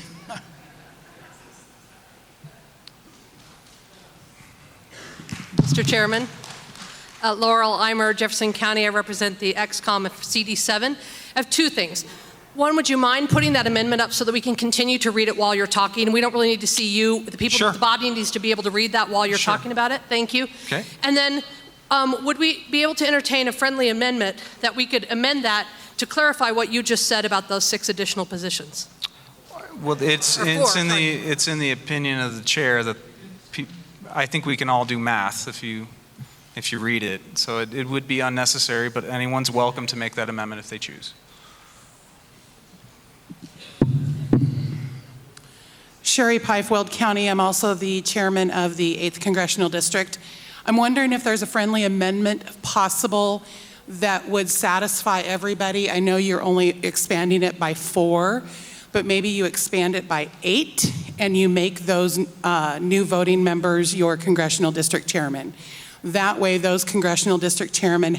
Mr. Chairman, Laurel Eimer, Jefferson County. I represent the XCOM of CD7. I have 2 things. One, would you mind putting that amendment up so that we can continue to read it while you're talking? We don't really need to see you. The people, Sure. The body needs to be able to read that while you're talking about it. Thank you. Okay. And then, would we be able to entertain a friendly amendment that we could amend that to clarify what you just said about those 6 additional positions? Well, it's in the opinion of the chair that I think we can all do math if you read it. So it would be unnecessary, but anyone's welcome to make that amendment if they choose. Sherry Pike, Weld County. I'm also the chairman of the 8th Congressional District. I'm wondering if there's a friendly amendment possible that would satisfy everybody. I know you're only expanding it by 4, but maybe you expand it by 8 and you make those new voting members your congressional district chairman. That way, those congressional district chairmen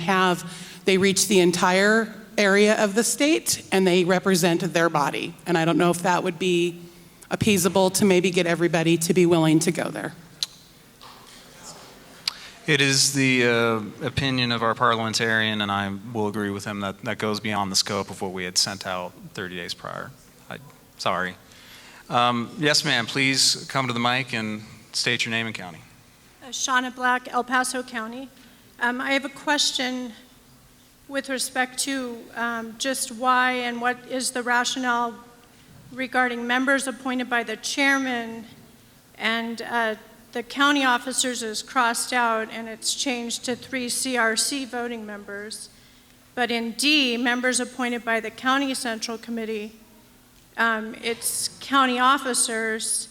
they reach the entire area of the state and they represent their body. And I don't know if that would be appeasable to maybe get everybody to be willing to go there. It is the opinion of our parliamentarian, and I will agree with him that goes beyond the scope of what we had sent out 30 days prior. Sorry. Yes, ma'am, please come to the mic and state your name and county. Shauna Black, El Paso County. I have a question with respect to just why and what is the rationale regarding members appointed by the chairman, and the county officers is crossed out and it's changed to 3 CRC voting members. But in D, members appointed by the county central committee, it's county officers,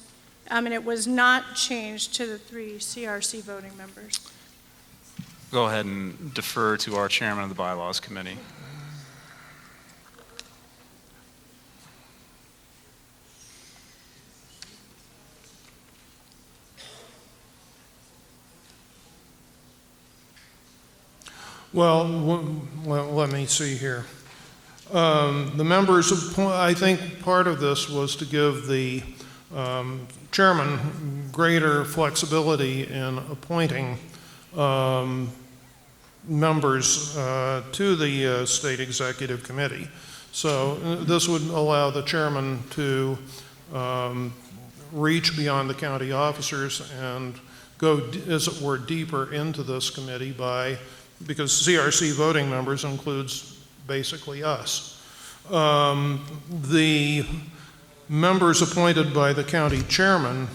and it was not changed to the 3 CRC voting members. Go ahead and defer to our chairman of the bylaws committee. Well, let me see here. The members, I think part of this was to give the chairman greater flexibility in appointing members to the State Executive Committee. So this would allow the chairman to reach beyond the county officers and go, as it were, deeper into this committee because CRC voting members includes basically us. The members appointed by the county chairman,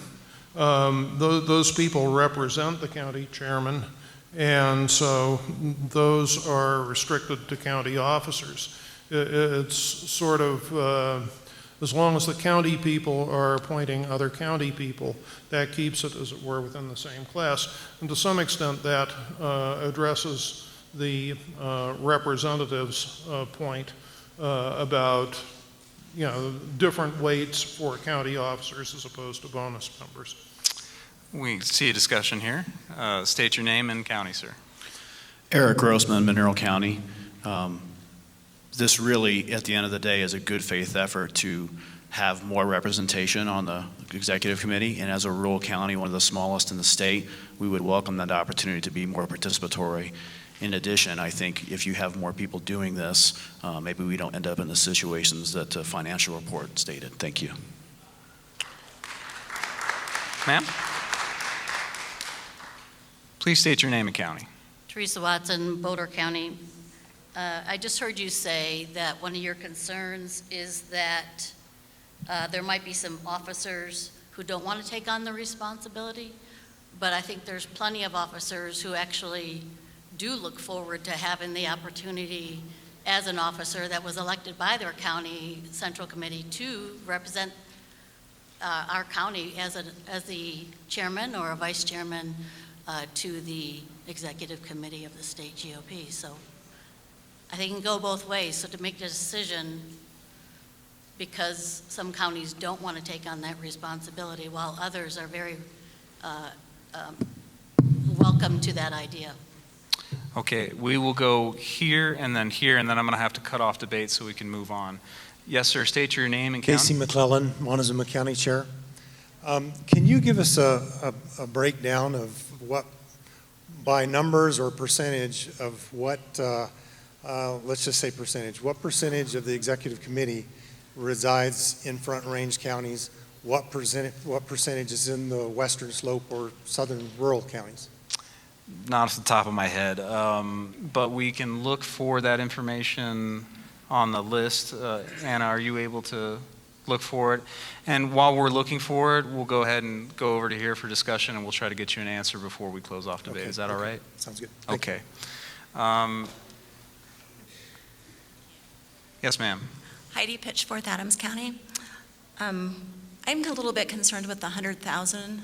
those people represent the county chairman, and so those are restricted to county officers. It's sort of, as long as the county people are appointing other county people, that keeps it, as it were, within the same class. And to some extent, that addresses the representatives' point about, different weights for county officers as opposed to bonus members. We see a discussion here. State your name and county, sir. Eric Grossman, Mineral County. This really, at the end of the day, is a good faith effort to have more representation on the executive committee. And as a rural county, one of the smallest in the state, we would welcome that opportunity to be more participatory. In addition, I think if you have more people doing this, maybe we don't end up in the situations that the financial report stated. Thank you. Ma'am? Please state your name and county. Teresa Watson, Boulder County. I just heard you say that one of your concerns is that there might be some officers who don't want to take on the responsibility, but I think there's plenty of officers who actually do look forward to having the opportunity as an officer that was elected by their county central committee to represent our county as the chairman or a vice chairman to the executive committee of the state GOP. So I think it can go both ways. So to make the decision, because some counties don't want to take on that responsibility, while others are very welcome to that idea. Okay, we will go here, and then I'm going to have to cut off debate so we can move on. Yes, sir, state your name and county. Casey McClellan, Montezuma County Chair. Can you give us a breakdown of what, by numbers or percentage of what, let's just say percentage, what percentage of the executive committee resides in Front Range counties? What percentage is in the Western Slope or Southern rural counties? Not off the top of my head, but we can look for that information on the list. Anna, are you able to look for it? And while we're looking for it, we'll go ahead and go over to here for discussion, and we'll try to get you an answer before we close off debate. Okay, Is that all right? Sounds good. Okay. Yes, ma'am. Heidi Pitchforth, Adams County. I'm a little bit concerned with the 100,000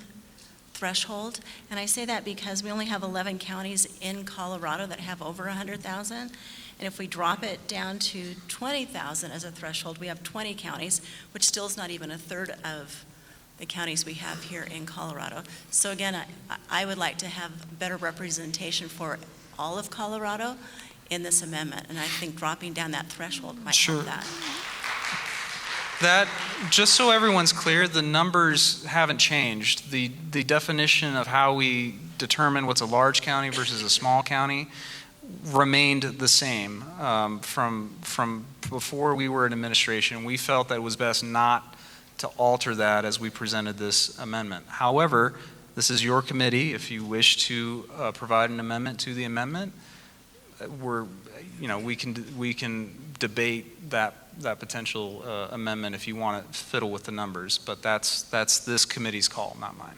threshold, and I say that because we only have 11 counties in Colorado that have over 100,000, and if we drop it down to 20,000 as a threshold, we have 20 counties, which still is not even a third of the counties we have here in Colorado. So again, I would like to have better representation for all of Colorado in this amendment, and I think dropping down that threshold might help that. That, just so everyone's clear, the numbers haven't changed. The definition of how we determine what's a large county versus a small county remained the same from before we were in administration. We felt that it was best not to alter that as we presented this amendment. However, this is your committee. If you wish to provide an amendment to the amendment, we can debate that potential amendment if you want to fiddle with the numbers, but that's this committee's call, not mine.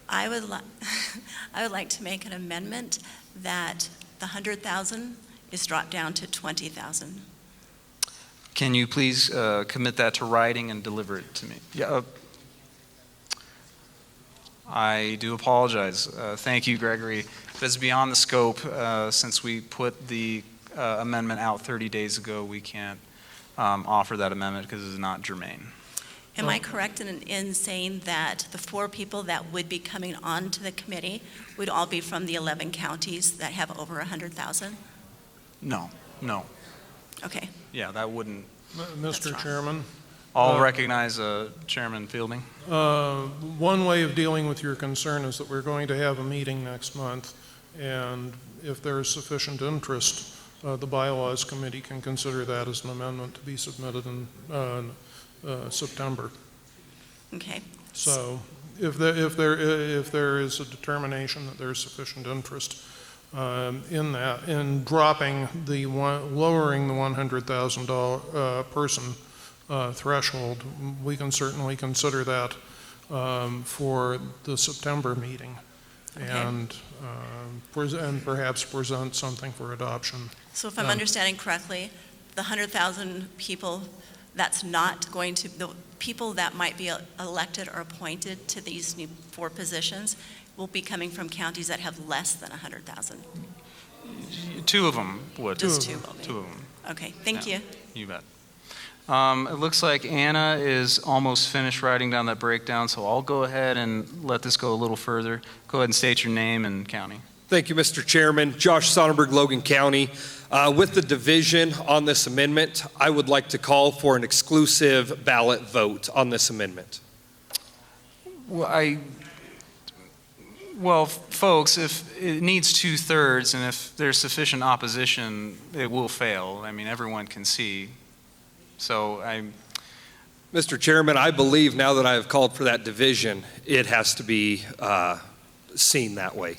I would like to make an amendment that the 100,000 is dropped down to 20,000. Can you please commit that to writing and deliver it to me? Yeah. I do apologize. Thank you, Gregory. That's beyond the scope. Since we put the amendment out 30 days ago, we can't offer that amendment because it is not germane. Am I correct in saying that the 4 people that would be coming on to the committee would all be from the 11 counties that have over 100,000? No. Okay. Yeah, that wouldn't. Mr. Chairman? I'll recognize Chairman Fielding. One way of dealing with your concern is that we're going to have a meeting next month, And if there is sufficient interest, the bylaws committee can consider that as an amendment to be submitted in September. Okay. So if there is a determination that there is sufficient interest in that, in lowering the $100,000 person threshold, we can certainly consider that for the September meeting. Okay. And perhaps present something for adoption. So if I'm understanding correctly, the 100,000 people, that's not going to, the people that might be elected or appointed to these new 4 positions will be coming from counties that have less than 100,000? 2 of them would. Just 2 will be. 2 of them. Okay, thank you. You bet. It looks like Anna is almost finished writing down that breakdown, so I'll go ahead and let this go a little further. Go ahead and state your name and county. Thank you, Mr. Chairman. Josh Sonnenberg, Logan County. With the division on this amendment, I would like to call for an exclusive ballot vote on this amendment. Well, folks, if it needs 2/3 and if there's sufficient opposition, it will fail. I mean, everyone can see. So Mr. Chairman, I believe now that I have called for that division, it has to be seen that way.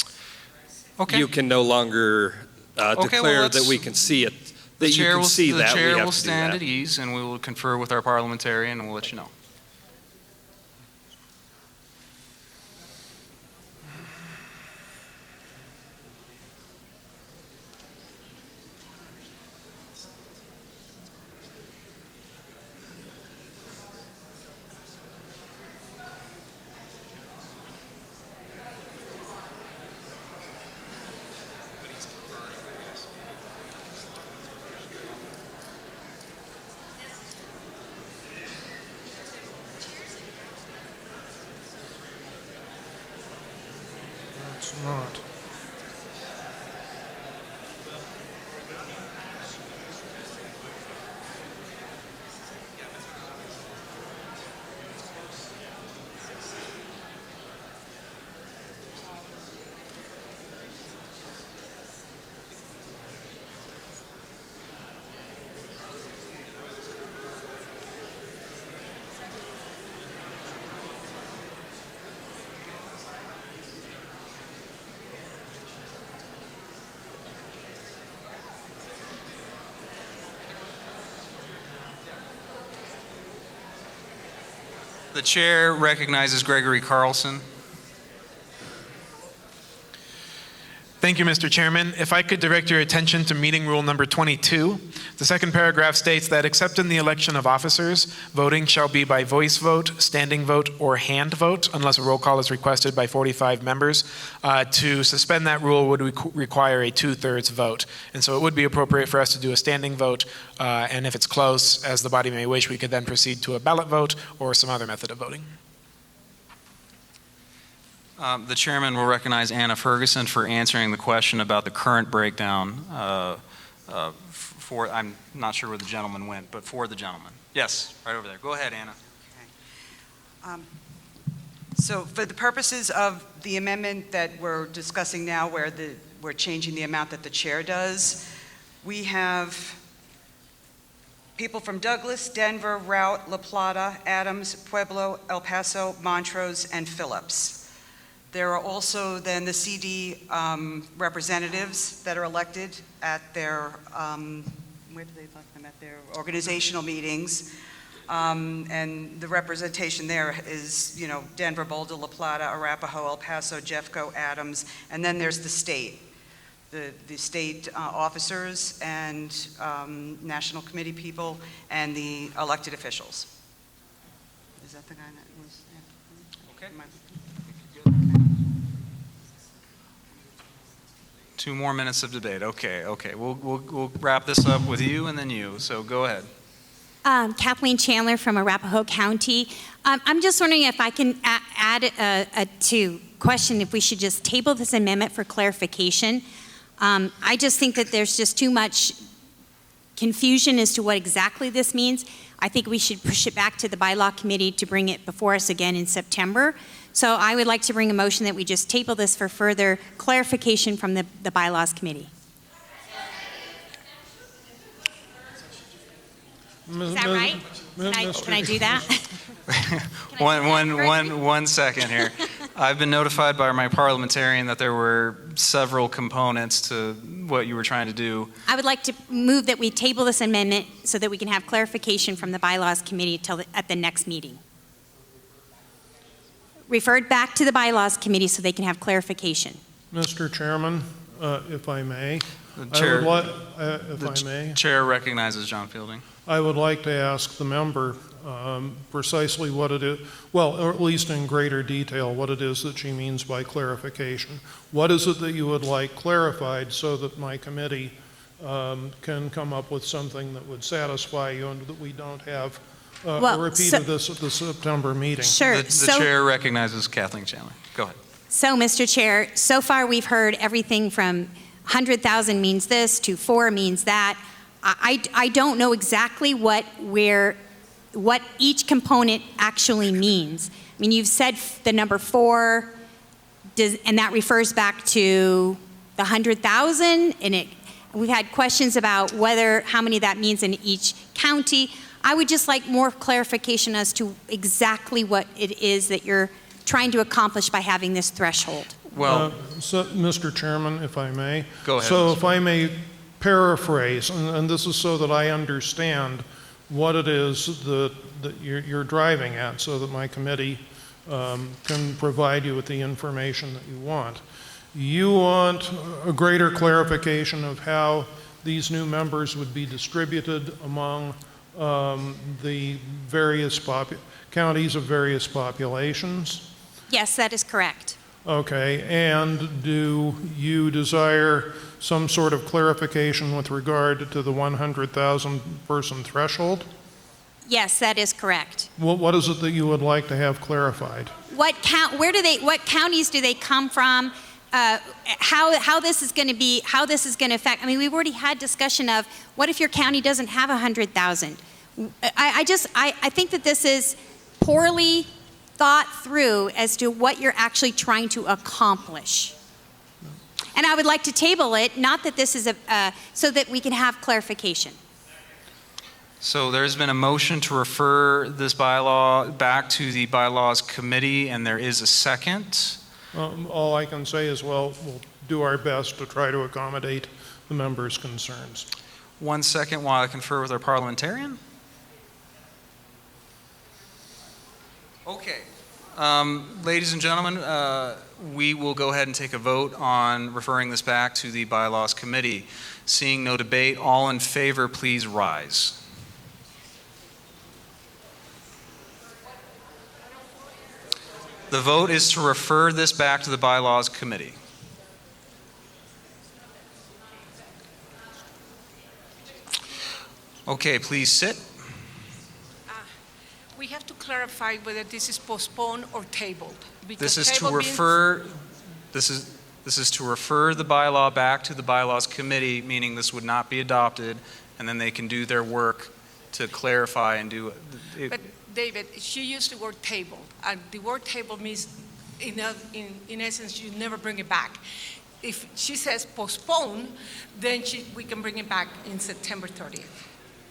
Okay. You can no longer declare that we can see it, that you can see that. The chair will stand at ease, and we will confer with our parliamentarian, and we'll let you know. It's not. The chair recognizes Gregory Carlson. Thank you, Mr. Chairman. If I could direct your attention to meeting rule number 22. The second paragraph states that except in the election of officers, voting shall be by voice vote, standing vote, or hand vote, unless a roll call is requested by 45 members. To suspend that rule would require a 2/3 vote. And so it would be appropriate for us to do a standing vote, and if it's close, as the body may wish, we could then proceed to a ballot vote or some other method of voting. The chairman will recognize Anna Ferguson for answering the question about the current breakdown I'm not sure where the gentleman went, but for the gentleman. Yes, right over there. Go ahead, Anna. Okay. So for the purposes of the amendment that we're discussing now, where we're changing the amount that the chair does, we have people from Douglas, Denver, Routt, La Plata, Adams, Pueblo, El Paso, Montrose, and Phillips. There are also then the CD representatives that are elected at their, where do they elect them? At their organizational meetings. And the representation there is, Denver, Boulder, La Plata, Arapahoe, El Paso, Jeffco, Adams, and then there's the state. The state officers and national committee people and the elected officials. Is that the guy that was? Yeah. Okay. 2 more minutes of debate. Okay. We'll wrap this up with you and then you. So go ahead. Kathleen Chandler from Arapahoe County. I'm just wondering if I can add to question if we should just table this amendment for clarification. I just think that there's just too much confusion as to what exactly this means. I think we should push it back to the bylaw committee to bring it before us again in September So I would like to bring a motion that we just table this for further clarification from the Bylaws Committee. Is that right? Can I do that? One second here. I've been notified by my parliamentarian that there were several components to what you were trying to do. I would like to move that we table this amendment so that we can have clarification from the Bylaws Committee at the next meeting. Referred back to the Bylaws Committee so they can have clarification. Mr. Chairman, if I may. The chair recognizes John Fielding. I would like to ask the member precisely what it is, well, or at least in greater detail, what it is that she means by clarification. What is it that you would like clarified so that my committee can come up with something that would satisfy you and that we don't have a repeat of this at the September meeting? Sure. The chair recognizes Kathleen Chandler. Go ahead. So, Mr. Chair, so far we've heard everything from 100,000 means this to 4 means that. I don't know exactly what each component actually means. I mean, you've said the number 4, and that refers back to the 100,000, and we've had questions about how many that means in each county. I would just like more clarification as to exactly what it is that you're trying to accomplish by having this threshold. Well, so, Mr. Chairman, if I may. Go ahead. So if I may paraphrase, and this is so that I understand what it is that you're driving at so that my committee can provide you with the information that you want. You want a greater clarification of how these new members would be distributed among the various counties of various populations? Yes, that is correct. Okay, and do you desire some sort of clarification with regard to the 100,000 person threshold? Yes, that is correct. What is it that you would like to have clarified? What counties do they come from? How this is going to affect? I mean, we've already had discussion of what if your county doesn't have 100,000? I think that this is poorly thought through as to what you're actually trying to accomplish. And I would like to table it, not that this is so that we can have clarification. So there's been a motion to refer this bylaw back to the Bylaws Committee, and there is a second. All I can say is, well, we'll do our best to try to accommodate the members' concerns. 1 second while I confer with our parliamentarian. Okay. Ladies and gentlemen, we will go ahead and take a vote on referring this back to the Bylaws Committee. Seeing no debate, all in favor, please rise. The vote is to refer this back to the Bylaws Committee. Okay, please sit. We have to clarify whether this is postponed or tabled. This is to refer. This is to refer the bylaw back to the Bylaws Committee, meaning this would not be adopted, and then they can do their work to clarify and do it. But David, she used the word tabled, and the word table means, in essence, you never bring it back. If she says postpone, then we can bring it back in September 30th.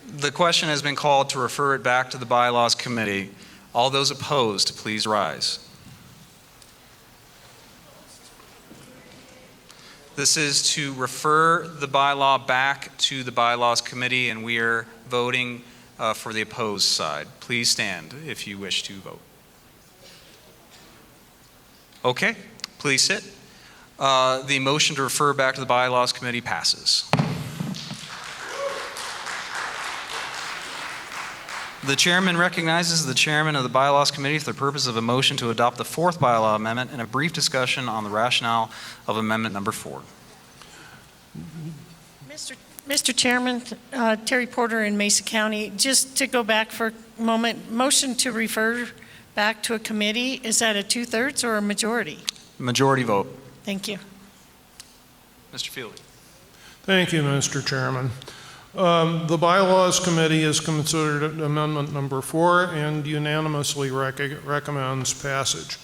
The question has been called to refer it back to the Bylaws Committee. All those opposed, please rise. This is to refer the bylaw back to the Bylaws Committee, and we are voting for the opposed side. Please stand if you wish to vote. Okay, please sit. The motion to refer back to the Bylaws Committee passes. The chairman recognizes the chairman of the Bylaws Committee for the purpose of a motion to adopt the 4th bylaw amendment and a brief discussion on the rationale of amendment number 4. Mr. Chairman, Terry Porter in Mesa County, just to go back for a moment, motion to refer back to a committee, is that a 2/3 or a majority? Majority vote. Thank you. Mr. Fielding. Thank you, Mr. Chairman. The Bylaws Committee has considered amendment number 4 and unanimously recommends passage.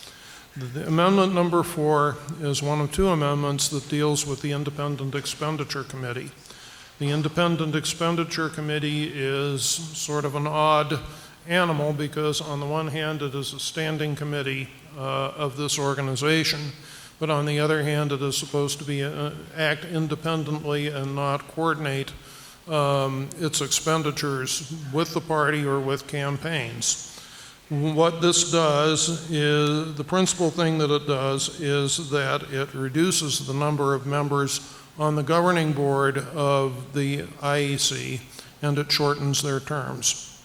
The amendment number 4 is one of 2 amendments that deals with the Independent Expenditure Committee. The Independent Expenditure Committee is sort of an odd animal because on the one hand it is a standing committee of this organization, but on the other hand it is supposed to be act independently and not coordinate its expenditures with the party or with campaigns. What this does is, the principal thing that it does is that it reduces the number of members on the governing board of the IEC, and it shortens their terms.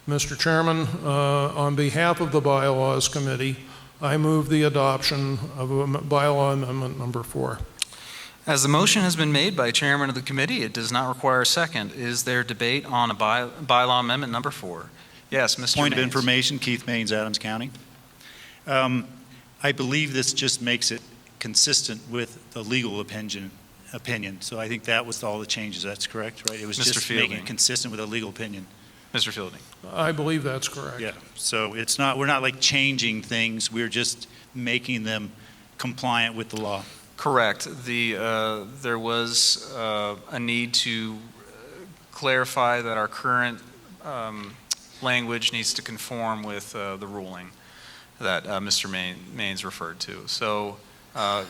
Mr. Chairman, on behalf of the Bylaws Committee, I move the adoption of bylaw amendment number 4. As the motion has been made by chairman of the committee, it does not require a second. Is there debate on a bylaw amendment number 4? Yes, Mr. Point of Maines. information, Keith Maines, Adams County. I believe this just makes it consistent with the legal opinion. So I think that was all the changes. That's correct, right? It was Mr. just Fielding. making it consistent with a legal opinion. Mr. Fielding. I believe that's correct. Yeah. So it's not, we're not like changing things. We're just making them compliant with the law. Correct. There was a need to clarify that our current language needs to conform with the ruling that Mr. Maines referred to. So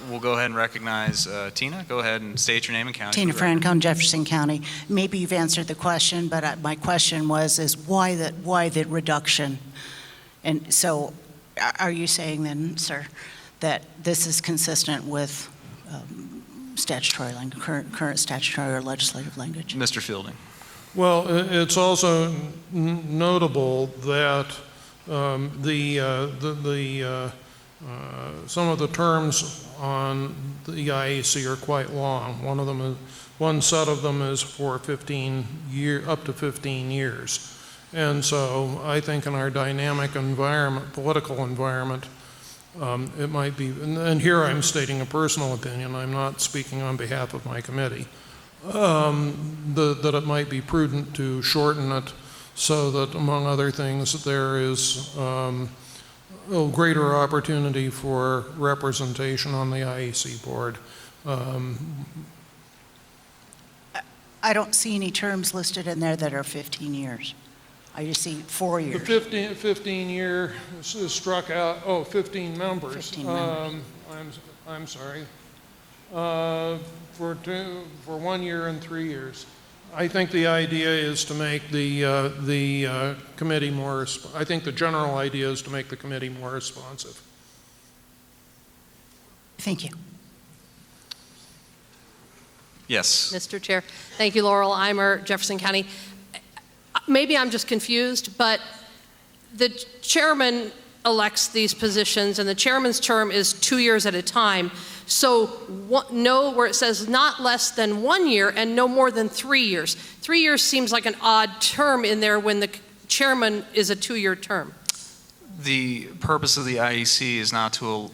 we'll go ahead and recognize Tina. Go ahead and state your name and county. Tina Francone, Jefferson County. Maybe you've answered the question, but my question is why the reduction? And so are you saying then, sir, that this is consistent with statutory language, current statutory or legislative language? Mr. Fielding. Well, it's also notable that some of the terms on the IAC are quite long. One set of them is for up to 15 years. And so I think in our dynamic environment, political environment, it might be, and here I'm stating a personal opinion, I'm not speaking on behalf of my committee, that it might be prudent to shorten it so that, among other things, there is a greater opportunity for representation on the IEC board. I don't see any terms listed in there that are 15 years. I just see 4 years. The 15 year is struck out, 15 members. 15 members. I'm sorry. For 1 year and 3 years. I think the idea is to make the committee more, I think the general idea is to make the committee more responsive. Thank you. Yes. Mr. Chair. Thank you, Laurel Eimer, Jefferson County. Maybe I'm just confused, but the chairman elects these positions, and the chairman's term is 2 years at a time. So where it says not less than 1 year and no more than 3 years. 3 years seems like an odd term in there when the chairman is a 2-year term. The purpose of the IEC is not to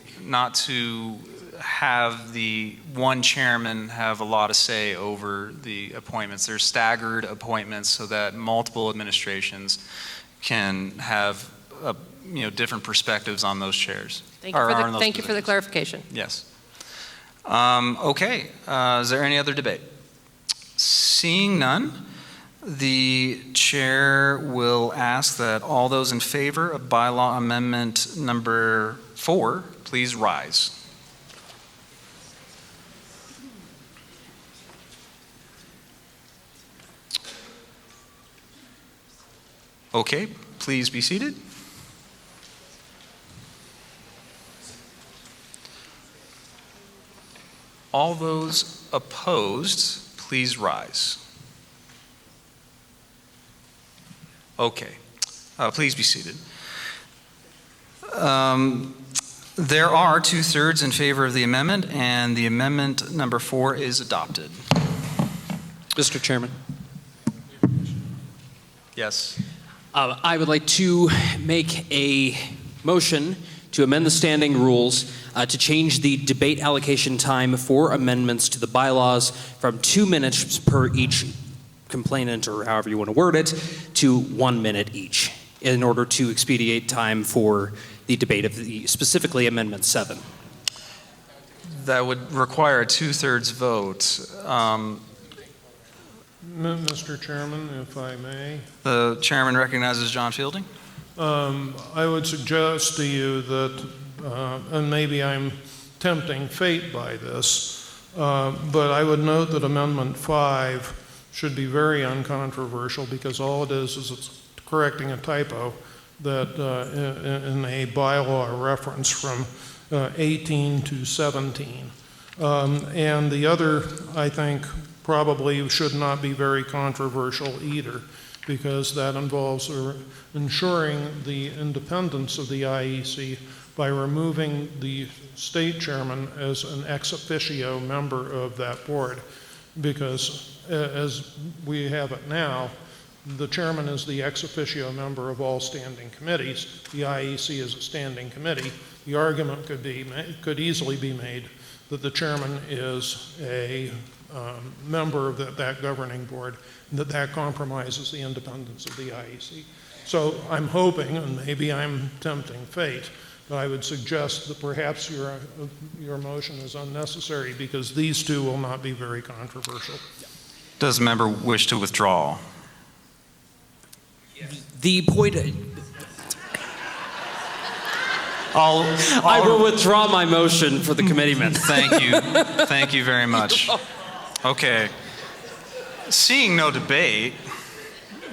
have the one chairman have a lot of say over the appointments. They're staggered appointments so that multiple administrations can have different perspectives on those chairs. Thank you for the clarification. Yes. Okay. Is there any other debate? Seeing none, the chair will ask that all those in favor of bylaw amendment number 4, please rise. Okay, please be seated. All those opposed, please rise. Okay, please be seated. There are 2/3 in favor of the amendment, and the amendment number 4 is adopted. Mr. Chairman. Yes. I would like to make a motion to amend the standing rules to change the debate allocation time for amendments to the bylaws from 2 minutes per each complainant, or however you want to word it, to 1 minute each, in order to expedite time for the debate of specifically Amendment 7. That would require a 2/3 vote. Mr. Chairman, if I may. The chairman recognizes John Fielding. I would suggest to you that, and maybe I'm tempting fate by this, but I would note that Amendment 5 should be very uncontroversial because all it is it's correcting a typo that in a bylaw reference from 18 to 17. And the other, I think, probably should not be very controversial either, because that involves ensuring the independence of the IEC by removing the state chairman as an ex officio member of that board. Because as we have it now, the chairman is the ex officio member of all standing committees. The IEC is a standing committee. The argument could easily be made that the chairman is a member of that governing board, and that compromises the independence of the IEC. So I'm hoping, and maybe I'm tempting fate, but I would suggest that perhaps your motion is unnecessary because these two will not be very controversial. Does the member wish to withdraw? The point... I will withdraw my motion for the committeeman. Thank you. Thank you very much. Okay. Seeing no debate,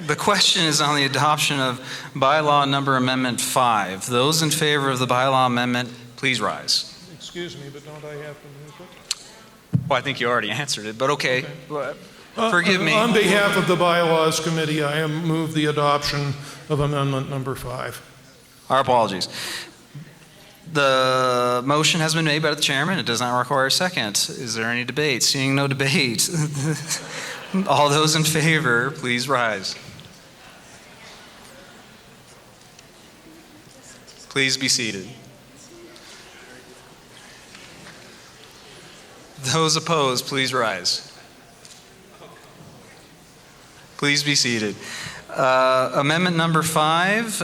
the question is on the adoption of bylaw number amendment 5. Those in favor of the bylaw amendment, please rise. Excuse me, but don't I have to move it? Well, I think you already answered it, but okay. Forgive me. On behalf of the Bylaws Committee, I move the adoption of amendment number 5. Our apologies. The motion has been made by the chairman. It does not require a second. Is there any debate? Seeing no debate, all those in favor, please rise. Please be seated. Those opposed, please rise. Please be seated. Amendment number 5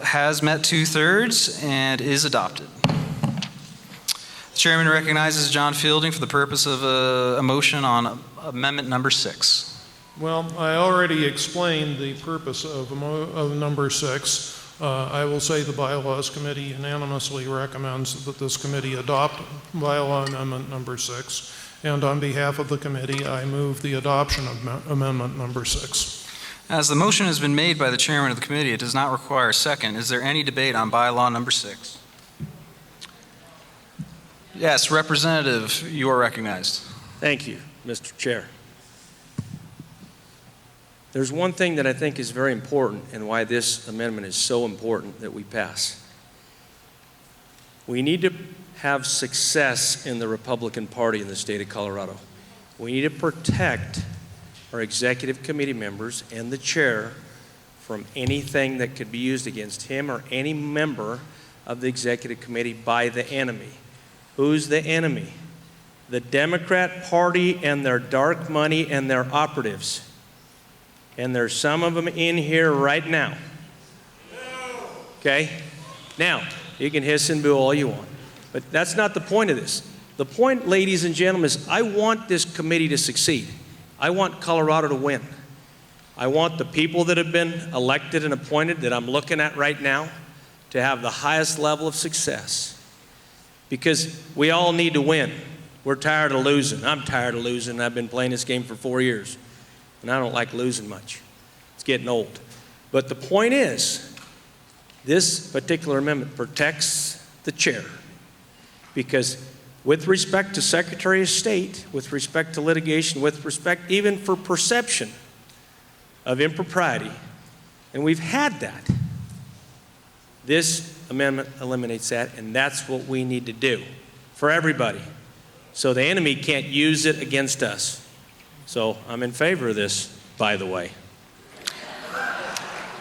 has met 2/3 and is adopted. The chairman recognizes John Fielding for the purpose of a motion on amendment number 6. Well, I already explained the purpose of number 6. I will say the Bylaws Committee unanimously recommends that this committee adopt bylaw amendment number 6. And on behalf of the committee, I move the adoption of amendment number 6. As the motion has been made by the chairman of the committee, it does not require a second. Is there any debate on bylaw number 6? Yes, Representative, you are recognized. Thank you, Mr. Chair. There's one thing that I think is very important and why this amendment is so important that we pass. We need to have success in the Republican Party in the state of Colorado. We need to protect our executive committee members and the chair from anything that could be used against him or any member of the executive committee by the enemy. Who's the enemy? The Democrat Party and their dark money and their operatives. And there's some of them in here right now. Okay? Now, you can hiss and boo all you want. But that's not the point of this. The point, ladies and gentlemen, is I want this committee to succeed. I want Colorado to win. I want the people that have been elected and appointed that I'm looking at right now to have the highest level of success. Because we all need to win. We're tired of losing. I'm tired of losing. I've been playing this game for 4 years. And I don't like losing much. It's getting old. But the point is, this particular amendment protects the chair. Because with respect to Secretary of State, with respect to litigation, with respect even for perception of impropriety, and we've had that, this amendment eliminates that, and that's what we need to do for everybody. So the enemy can't use it against us. So I'm in favor of this, by the way.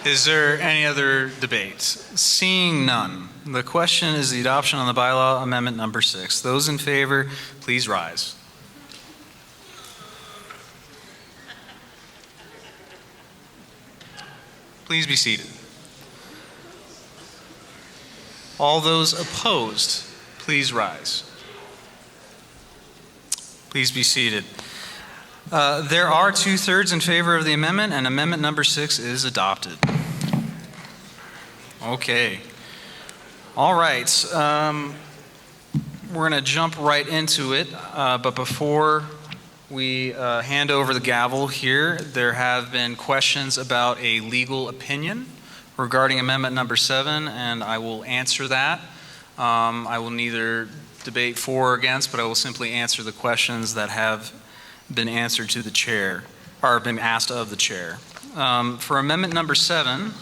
Is there any other debate? Seeing none, the question is the adoption on the bylaw amendment number 6. Those in favor, please rise. Please be seated. All those opposed, please rise. Please be seated. There are 2/3 in favor of the amendment, and amendment number 6 is adopted. Okay. All right. We're going to jump right into it, but before we hand over the gavel here, there have been questions about a legal opinion regarding amendment number 7, and I will answer that. I will neither debate for or against, but I will simply answer the questions that have been answered to the chair, or been asked of the chair. For amendment number 7,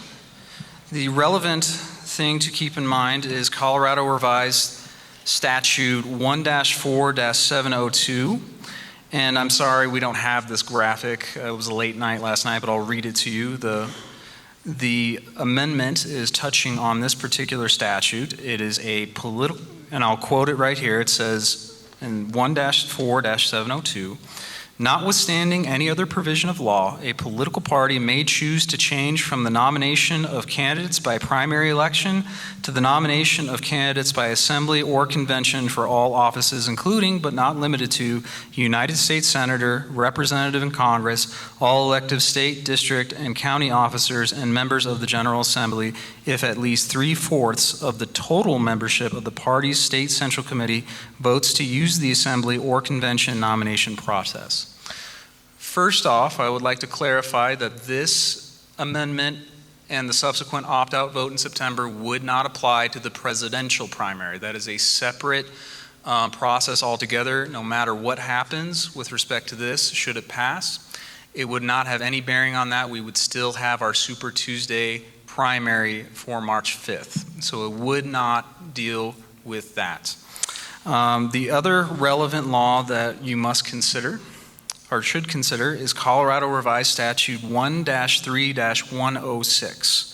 the relevant thing to keep in mind is Colorado Revised Statute 1-4-702. And I'm sorry we don't have this graphic. It was a late night last night, but I'll read it to you. The amendment is touching on this particular statute. It is a political, and I'll quote it right here. It says in 1-4-702, notwithstanding any other provision of law, a political party may choose to change from the nomination of candidates by primary election to the nomination of candidates by assembly or convention for all offices, including but not limited to United States Senator, Representative in Congress, all elective state, district, and county officers, and members of the General Assembly, if at least 3/4 of the total membership of the party's state central committee votes to use the assembly or convention nomination process. First off, I would like to clarify that this amendment and the subsequent opt-out vote in September would not apply to the presidential primary. That is a separate process altogether. No matter what happens with respect to this, should it pass, it would not have any bearing on that. We would still have our Super Tuesday primary for March 5th. So it would not deal with that. The other relevant law that you must consider, or should consider, is Colorado Revised Statute 1-3-106.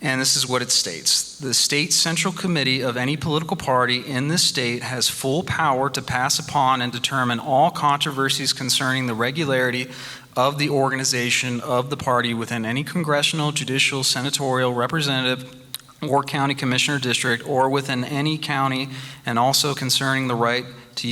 And this is what it states. The state central committee of any political party in this state has full power to pass upon and determine all controversies concerning the regularity of the organization of the party within any congressional, judicial, senatorial, representative, or county commissioner district, or within any county, and also concerning the right to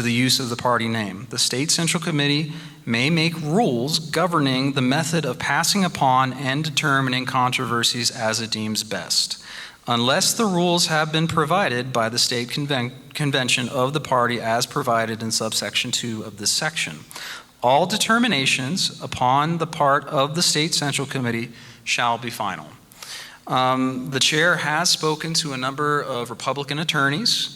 the use of the party name. The state central committee may make rules governing the method of passing upon and determining controversies as it deems best, unless the rules have been provided by the state convention of the party as provided in subsection 2 of this section. All determinations upon the part of the state central committee shall be final. The chair has spoken to a number of Republican attorneys,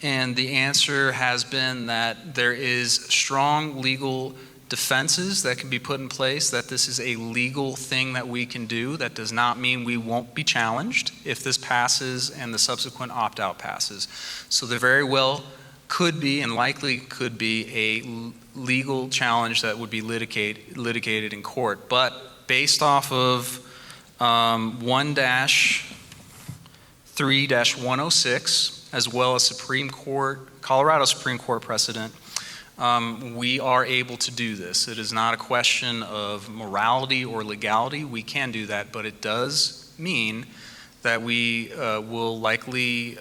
and the answer has been that there is strong legal defenses that can be put in place, that this is a legal thing that we can do. That does not mean we won't be challenged if this passes and the subsequent opt-out passes. So there very well could be and likely could be a legal challenge that would be litigated in court. But based off of 1-3-106, as well as Colorado Supreme Court precedent, we are able to do this. It is not a question of morality or legality. We can do that, but it does mean that we will likely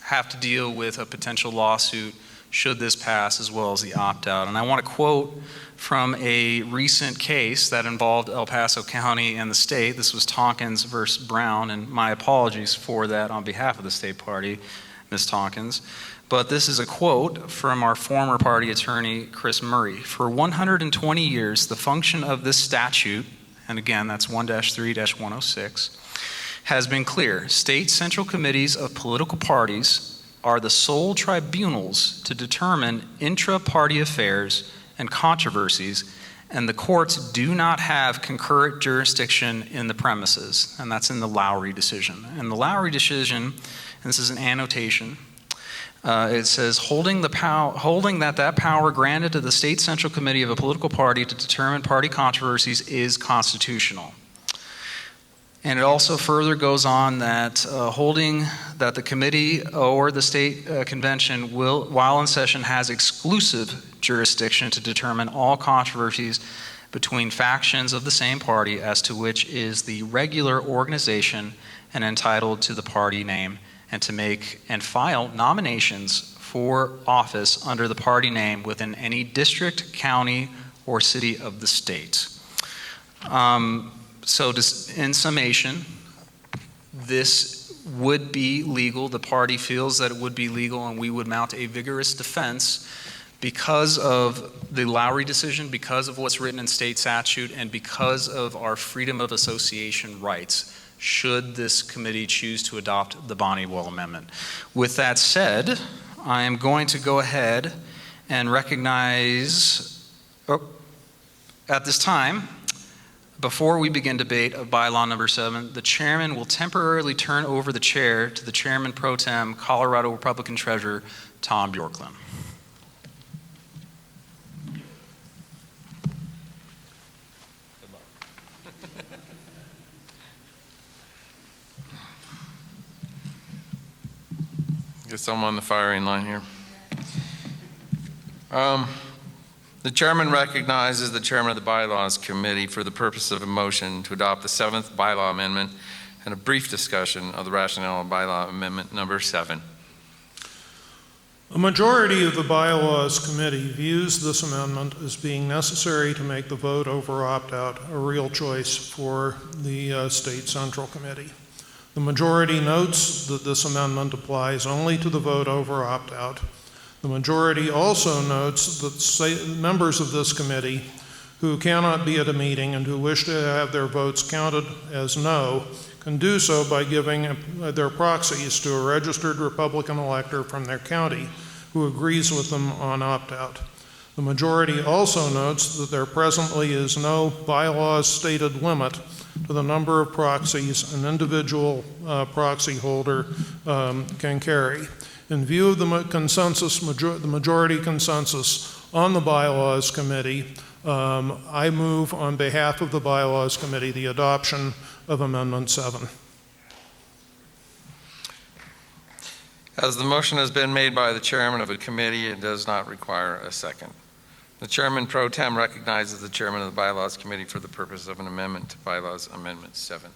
have to deal with a potential lawsuit should this pass, as well as the opt-out. And I want to quote from a recent case that involved El Paso County and the state. This was Tompkins versus Brown, and my apologies for that on behalf of the state party, Ms. Tompkins. But this is a quote from our former party attorney, Chris Murray. For 120 years, the function of this statute, and again, that's 1-3-106, has been clear. State central committees of political parties are the sole tribunals to determine intra-party affairs and controversies, and the courts do not have concurrent jurisdiction in the premises, and that's in the Lowry decision. And the Lowry decision, and this is an annotation, it says, holding that power granted to the state central committee of a political party to determine party controversies is constitutional. And it also further goes on that holding that the committee or the state convention will, while in session, has exclusive jurisdiction to determine all controversies between factions of the same party as to which is the regular organization and entitled to the party name, and to make and file nominations for office under the party name within any district, county, or city of the state. So just in summation, this would be legal. The party feels that it would be legal, and we would mount a vigorous defense because of the Lowry decision, because of what's written in state statute, and because of our freedom of association rights, should this committee choose to adopt the Bonnewell Amendment. With that said, I am going to go ahead and recognize, at this time, before we begin debate of bylaw number 7, the chairman will temporarily turn over the chair to the chairman pro tem, Colorado Republican Treasurer, Tom Bjorklund. Guess I'm on the firing line here. The chairman recognizes the chairman of the bylaws committee for the purpose of a motion to adopt the 7th bylaw amendment and a brief discussion of the rationale of bylaw amendment number 7. A majority of the bylaws committee views this amendment as being necessary to make the vote over opt-out a real choice for the state central committee. The majority notes that this amendment applies only to the vote over opt-out. The majority also notes that members of this committee who cannot be at a meeting and who wish to have their votes counted as no can do so by giving their proxies to a registered Republican elector from their county who agrees with them on opt-out. The majority also notes that there presently is no bylaws stated limit to the number of proxies an individual proxy holder can carry. In view of the majority consensus on the bylaws committee, I move on behalf of the bylaws committee the adoption of Amendment 7. As the motion has been made by the chairman of a committee, it does not require a second. The chairman pro tem recognizes the chairman of the bylaws committee for the purpose of an amendment to bylaws amendment 7.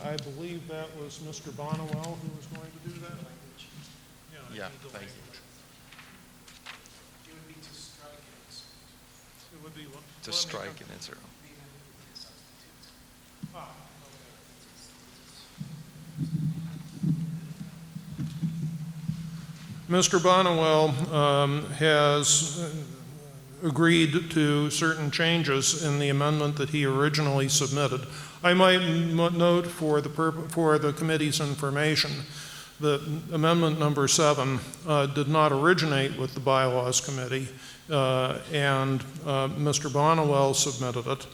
I believe that was Mr. Bonnewell who was going to do that. Yeah, thank you. It would be to strike it. It would be To strike and insert. Mr. Bonnewell has agreed to certain changes in the amendment that he originally submitted. I might note for the committee's information that Amendment number 7 did not originate with the Bylaws Committee, and Mr. Bonnewell submitted it.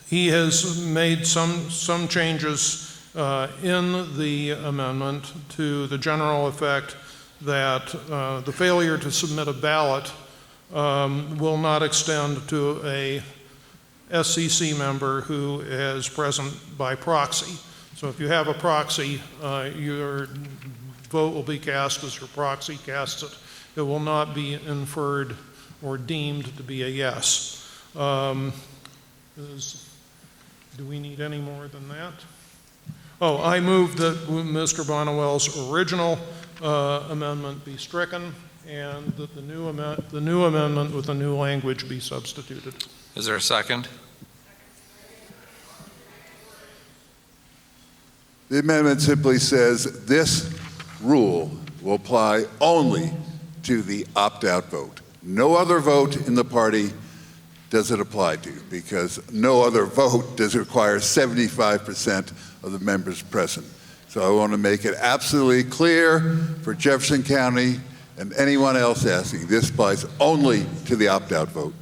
He has made some changes in the amendment to the general effect that the failure to submit a ballot will not extend to a SCC member who is present by proxy. So if you have a proxy, your vote will be cast as your proxy casts it. It will not be inferred or deemed to be a yes. Do we need any more than that? Oh, I move that Mr. Bonnewell's original amendment be stricken and that the new amendment with the new language be substituted. Is there a second? The amendment simply says this rule will apply only to the opt-out vote. No other vote in the party does it apply to, because no other vote does require 75% of the members present. So I want to make it absolutely clear for Jefferson County and anyone else asking, this applies only to the opt-out vote.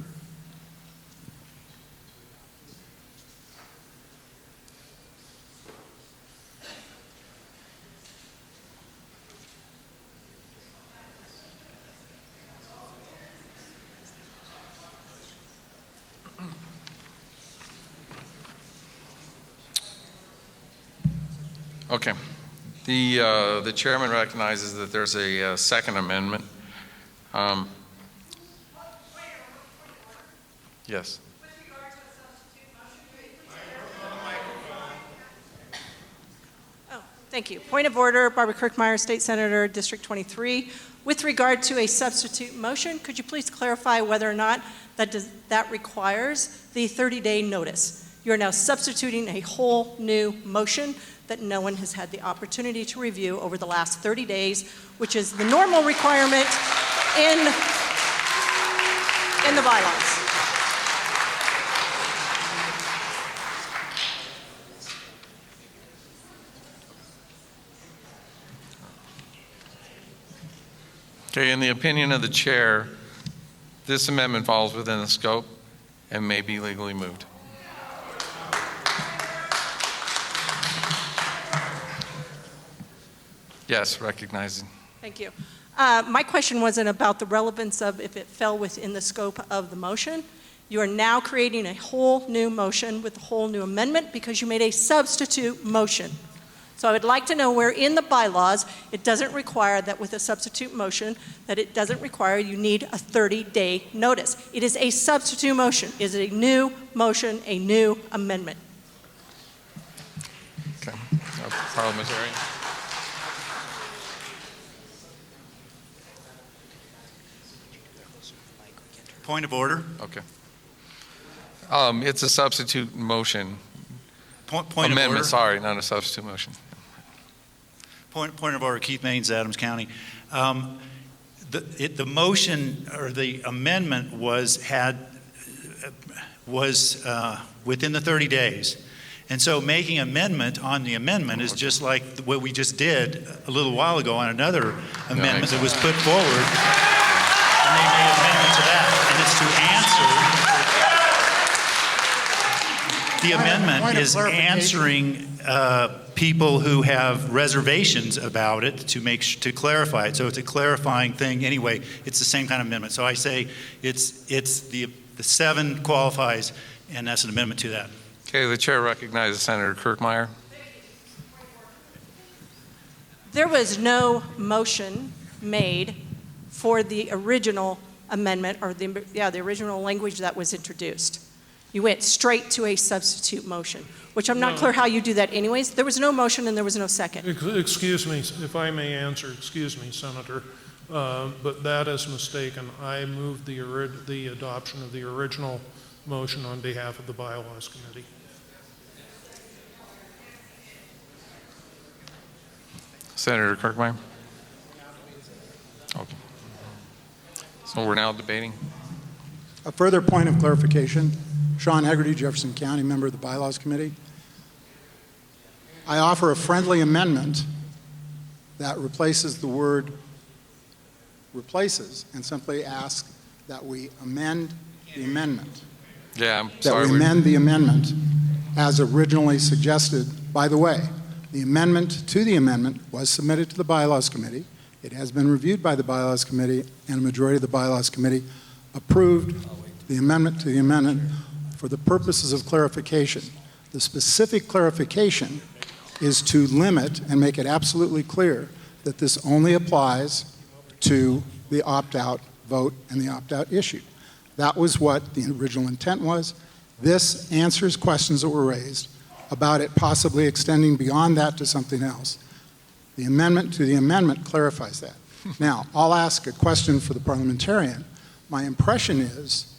Okay. The chairman recognizes that there's a second amendment. Yes. Thank you. Point of order, Barbara Kirkmeyer, State Senator, District 23. With regard to a substitute motion, could you please clarify whether or not that requires the 30-day notice? You're now substituting a whole new motion that no one has had the opportunity to review over the last 30 days, which is the normal requirement in the bylaws. Okay, in the opinion of the chair, this amendment falls within the scope and may be legally moved. Yes, recognizing. Thank you. My question wasn't about the relevance of if it fell within the scope of the motion. You are now creating a whole new motion with a whole new amendment because you made a substitute motion. So I would like to know where in the bylaws it doesn't require that with a substitute motion, that it doesn't require you need a 30-day notice. It is a substitute motion. It is a new motion, a new amendment. Okay, parliamentarian. Point of order. Okay. It's a substitute motion. Point amendment, of order. sorry, not a substitute motion. Point of order, Keith Maines, Adams County. The motion or the amendment was within the 30 days. And so making amendment on the amendment is just like what we just did a little while ago on another amendment that was put forward. And they made an amendment to that. And it's to answer. The amendment is answering people who have reservations about it to clarify it. So it's a clarifying thing. Anyway, it's the same kind of amendment. So I say it's the 7 qualifies, and that's an amendment to that. Okay, the chair recognizes Senator Kirkmeyer. There was no motion made for the original amendment or the original language that was introduced. You went straight to a substitute motion, which I'm not clear how you do that anyways. There was no motion and there was no second. Excuse me, if I may answer, excuse me, Senator, but that is mistaken. I moved the adoption of the original motion on behalf of the Bylaws Committee. Senator Kirkmeyer? Okay. So we're now debating. A further point of clarification. Sean Hegarty, Jefferson County, member of the Bylaws Committee. I offer a friendly amendment that replaces the word replaces and simply asks that we amend the amendment. Yeah, I'm that sorry. we amend the amendment as originally suggested. By the way, the amendment to the amendment was submitted to the Bylaws Committee. It has been reviewed by the Bylaws Committee, and a majority of the Bylaws Committee approved the amendment to the amendment for the purposes of clarification. The specific clarification is to limit and make it absolutely clear that this only applies to the opt-out vote and the opt-out issue. That was what the original intent was. This answers questions that were raised about it possibly extending beyond that to something else. The amendment to the amendment clarifies that. Now, I'll ask a question for the parliamentarian. My impression is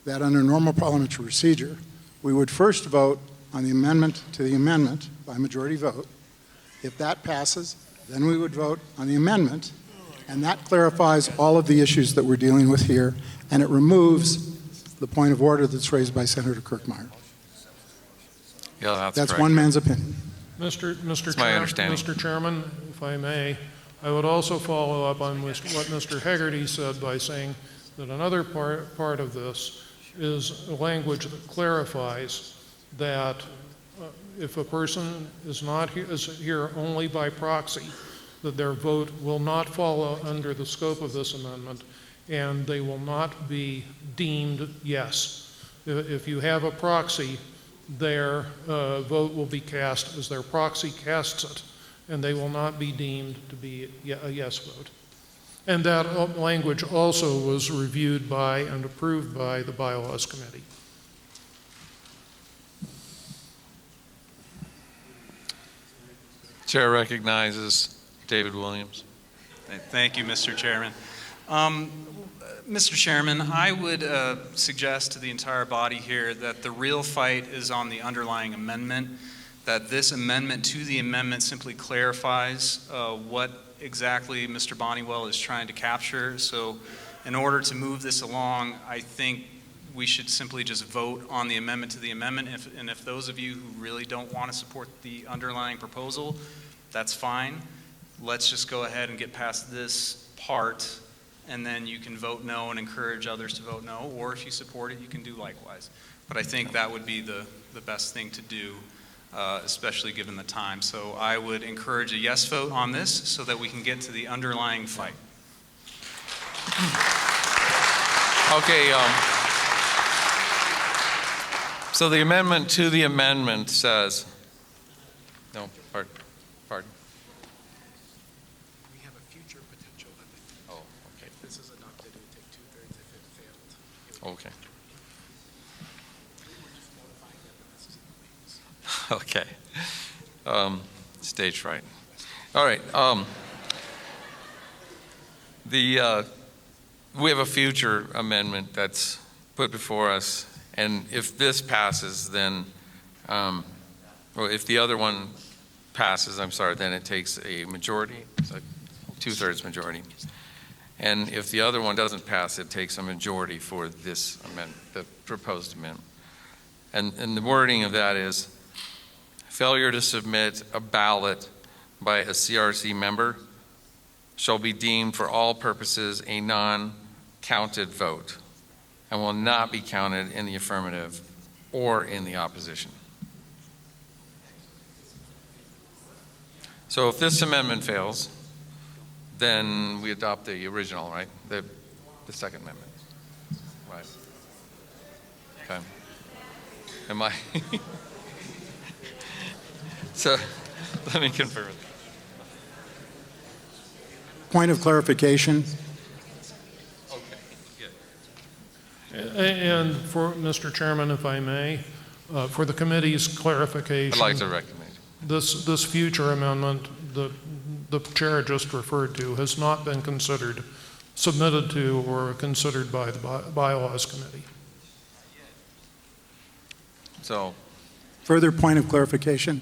that under normal parliamentary procedure, we would first vote on the amendment to the amendment by majority vote. If that passes, then we would vote on the amendment, and that clarifies all of the issues that we're dealing with here, and it removes the point of order that's raised by Senator Kirkmeyer. Yeah, that's correct. one man's opinion. Mr. Chairman, if I may, I would also follow up on what Mr. Hegarty said by saying that another part of this is a language that clarifies that if a person is here only by proxy, that their vote will not fall under the scope of this amendment, and they will not be deemed yes. If you have a proxy, their vote will be cast as their proxy casts it, and they will not be deemed to be a yes vote. And that language also was reviewed by and approved by the Bylaws Committee. Chair recognizes David Williams. Thank you, Mr. Chairman. Mr. Chairman, I would suggest to the entire body here that the real fight is on the underlying amendment, that this amendment to the amendment simply clarifies what exactly Mr. Bonniwell is trying to capture. So in order to move this along, I think we should simply just vote on the amendment to the amendment. And if those of you who really don't want to support the underlying proposal, that's fine. Let's just go ahead and get past this part, and then you can vote no and encourage others to vote no, or if you support it, you can do likewise. But I think that would be the best thing to do, especially given the time. So I would encourage a yes vote on this so that we can get to the underlying fight. Okay, so the amendment to the amendment says, no, pardon. We have a future potential. Oh, okay. If this is adopted, it would take 2/3 if it failed. Okay. Okay. Stage fright. All right. We have a future amendment that's put before us, and if this passes, then, well, if the other one passes, I'm sorry, then it takes a majority, so 2/3 majority. And if the other one doesn't pass, it takes a majority for this amendment, the proposed amendment. And the wording of that is, failure to submit a ballot by a CRC member shall be deemed for all purposes a non-counted vote and will not be counted in the affirmative or in the opposition. So if this amendment fails, then we adopt the original, right? The second amendment. Right. Okay. Am I? So let me confirm it. Point of clarification. And for Mr. Chairman, if I may, for the committee's clarification. I'd like to recommend. This future amendment that the chair just referred to has not been considered, submitted to, or considered by the Bylaws Committee. So. Further point of clarification.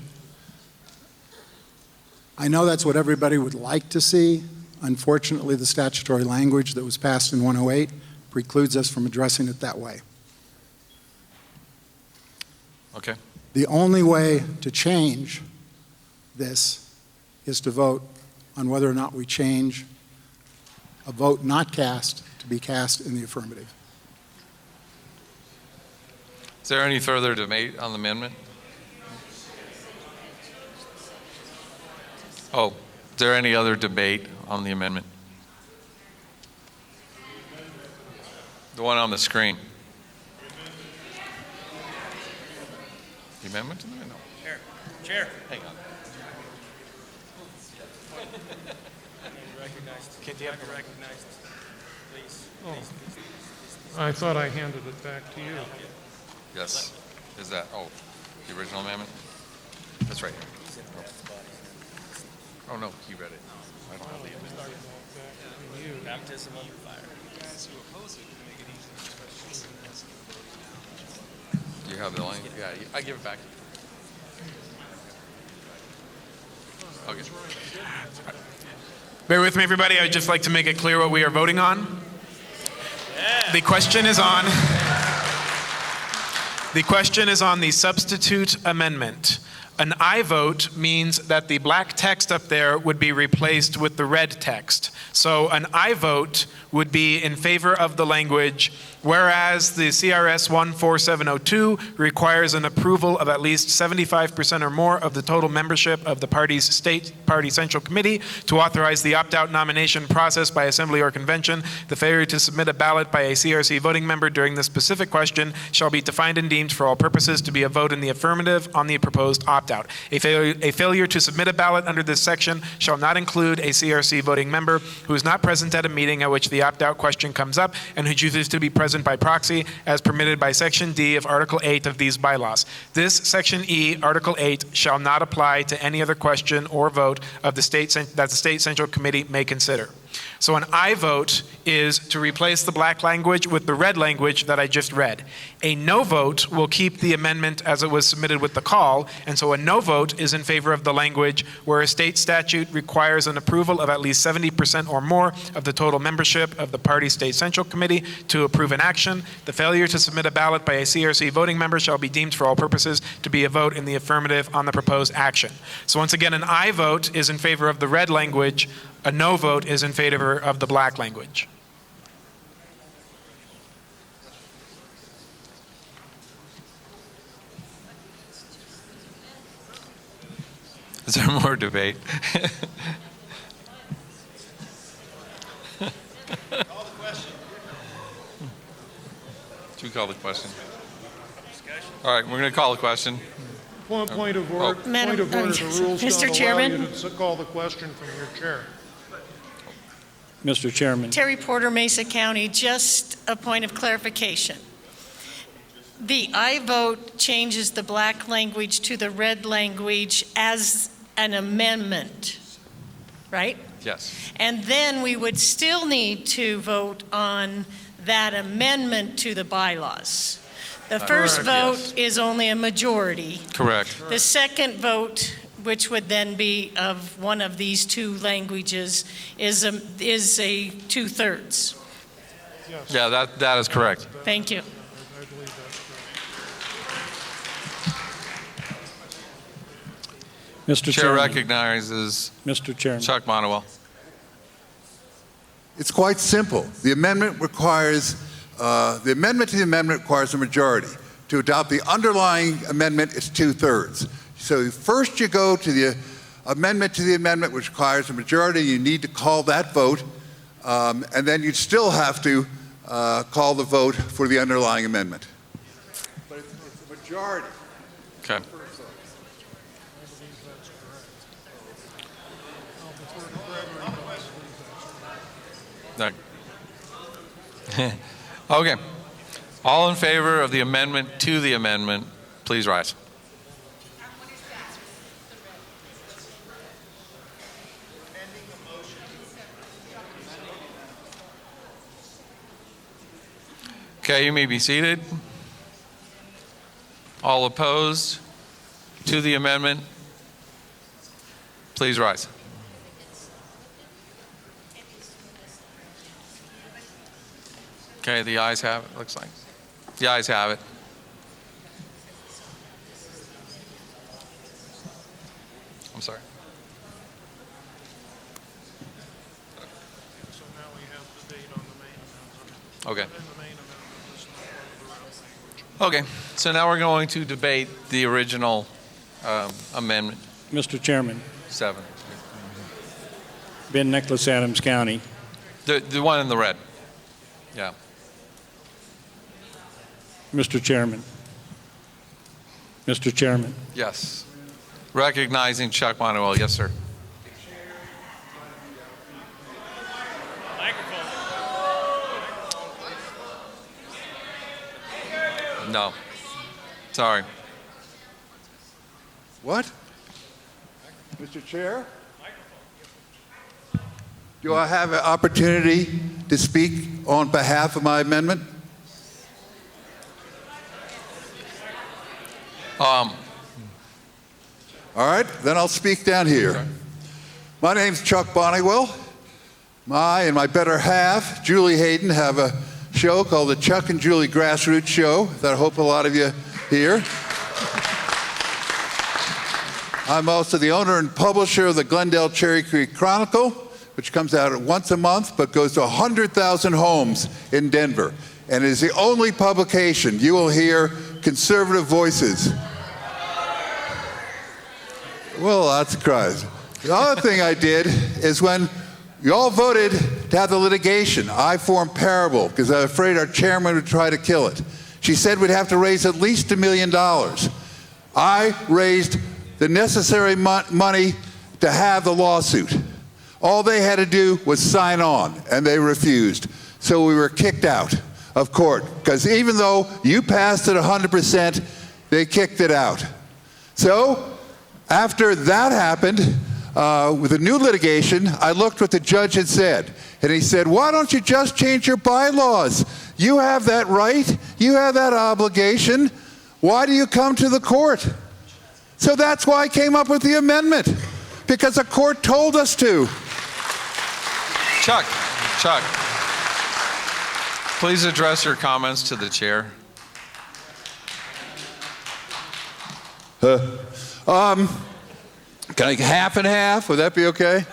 I know that's what everybody would like to see. Unfortunately, the statutory language that was passed in 108 precludes us from addressing it that way. Okay. The only way to change this is to vote on whether or not we change a vote not cast to be cast in the affirmative. Is there any further debate on the amendment? Oh, is there any other debate on the amendment? The one on the screen. The amendment to the amendment? No. Chair. Hang on. Can't you have it recognized? Please. I thought I handed it back to you. Yes. Is that, oh, the original amendment? That's right here. Oh, no, you read it. I don't have the amendment. Baptism under fire. Do you have the line? Yeah, I give it back. Okay. Bear with me, everybody. I'd just like to make it clear what we are voting on. The question is on the substitute amendment. An aye vote means that the black text up there would be replaced with the red text. So an aye vote would be in favor of the language, whereas the CRS 14702 requires an approval of at least 75% or more of the total membership of the party's state party central committee to authorize the opt-out nomination process by assembly or convention. The failure to submit a ballot by a CRC voting member during the specific question shall be defined and deemed for all purposes to be a vote in the affirmative on the proposed opt-out opt-out. A failure to submit a ballot under this section shall not include a CRC voting member who is not present at a meeting at which the opt-out question comes up and who chooses to be present by proxy as permitted by Section D of Article 8 of these bylaws. This Section E, Article 8, shall not apply to any other question or vote of the that the State Central Committee may consider. So an aye vote is to replace the black language with the red language that I just read. A no vote will keep the amendment as it was submitted with the call, and so a no vote is in favor of the language where a state statute requires an approval of at least 70% or more of the total membership of the party State Central Committee to approve an action. The failure to submit a ballot by a CRC voting member shall be deemed for all purposes to be a vote in the affirmative on the proposed action. So once again, an aye vote is in favor of the red language. A no vote is in favor of the black language. Is there more debate? Should we call the question? All right, we're going to call the question. Point of order. Madam- Point of order. The rules Mr. don't allow Chairman? you to call the question from your chair. Mr. Chairman. Terry Porter, Mesa County, just a point of clarification. The I vote changes the black language to the red language as an amendment, right? Yes. And then we would still need to vote on that amendment to the bylaws. The first Correct, vote yes. is only a majority. Correct. The second vote, which would then be of one of these two languages, is a two-thirds. Yeah, that is correct. Thank you. I believe that's correct. Mr. Chair Chairman. recognizes Mr. Chairman. Chuck Monowell. It's quite simple. The amendment requires, the amendment to the amendment requires a majority. To adopt the underlying amendment, it's two-thirds. So first you go to the amendment to the amendment, which requires a majority. You need to call that vote, and then you'd still have to call the vote for the underlying amendment. But it's a majority. Okay. Okay. All in favor of the amendment to the amendment, please rise. Okay, you may be seated. All opposed to the amendment, please rise. Okay, the ayes have it, looks like. The ayes have it. I'm sorry. So now we have debate on the main amendment. Okay. And the main amendment is not part of the red language. Okay, so now we're going to debate the original amendment. Mr. Chairman. 7. Ben Nicholas, Adams County. The one in the red. Yeah. Mr. Chairman. Mr. Chairman. Yes. Recognizing Chuck Monowell. Yes, sir. No. Sorry. What? Mr. Chair? Do I have an opportunity to speak on behalf of my amendment? All right, then I'll speak down here. My name's Chuck Bonniwell. I and my better half, Julie Hayden, have a show called the Chuck and Julie Grassroots Show that I hope a lot of you hear. I'm also the owner and publisher of the Glendale Cherry Creek Chronicle, which comes out once a month but goes to 100,000 homes in Denver. And it is the only publication you will hear conservative voices. Well, that's cries. The other thing I did is when you all voted to have the litigation, I formed Parable because I was afraid our chairman would try to kill it. She said we'd have to raise at least $1 million. I raised the necessary money to have the lawsuit. All they had to do was sign on, and they refused. So we were kicked out of court, because even though you passed it 100%, they kicked it out. So after that happened, with the new litigation, I looked what the judge had said, and he said, why don't you just change your bylaws? You have that right, you have that obligation. Why do you come to the court? So that's why I came up with the amendment, because the court told us to. Chuck, please address your comments to the chair. Can I half and half? Would that be okay?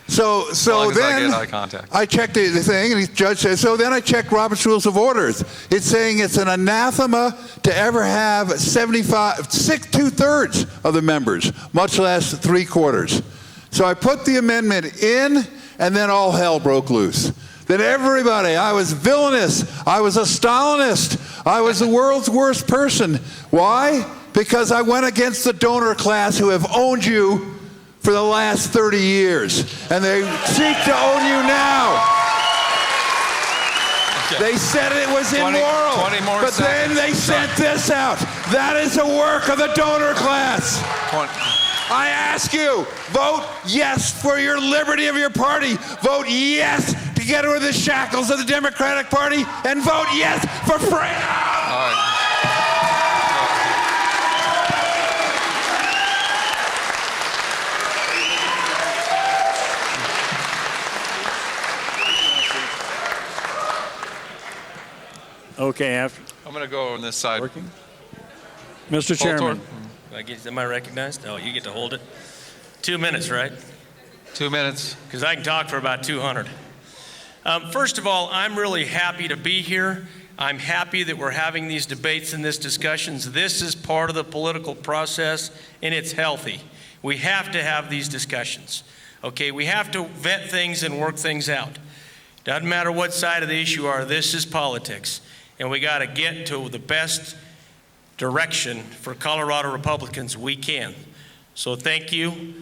So As long as I then get eye contact. I checked the thing, and the judge says, so then I checked Robert's Rules of Orders. It's saying it's an anathema to ever have 2/3 of the members, much less 3/4. So I put the amendment in, and then all hell broke loose. Then everybody, I was villainous, I was a Stalinist, I was the world's worst person. Why? Because I went against the donor class who have owned you for the last 30 years, and they seek to own you now. Okay. They said it was 20 immoral, more but then seconds. they sent this out. That is the work of the donor class. I ask you, vote yes for your liberty of your party. Vote yes to get rid of the shackles of the Democratic Party, and vote yes for freedom. All right. Okay, I'm going to go on this side. Mr. Chairman. Am I recognized? Oh, you get to hold it. 2 minutes, right? 2 minutes. Because I can talk for about 200. First of all, I'm really happy to be here. I'm happy that we're having these debates and these discussions. This is part of the political process, and it's healthy. We have to have these discussions. Okay, we have to vet things and work things out. Doesn't matter what side of the issue you are, this is politics. And we got to get to the best direction for Colorado Republicans we can. So thank you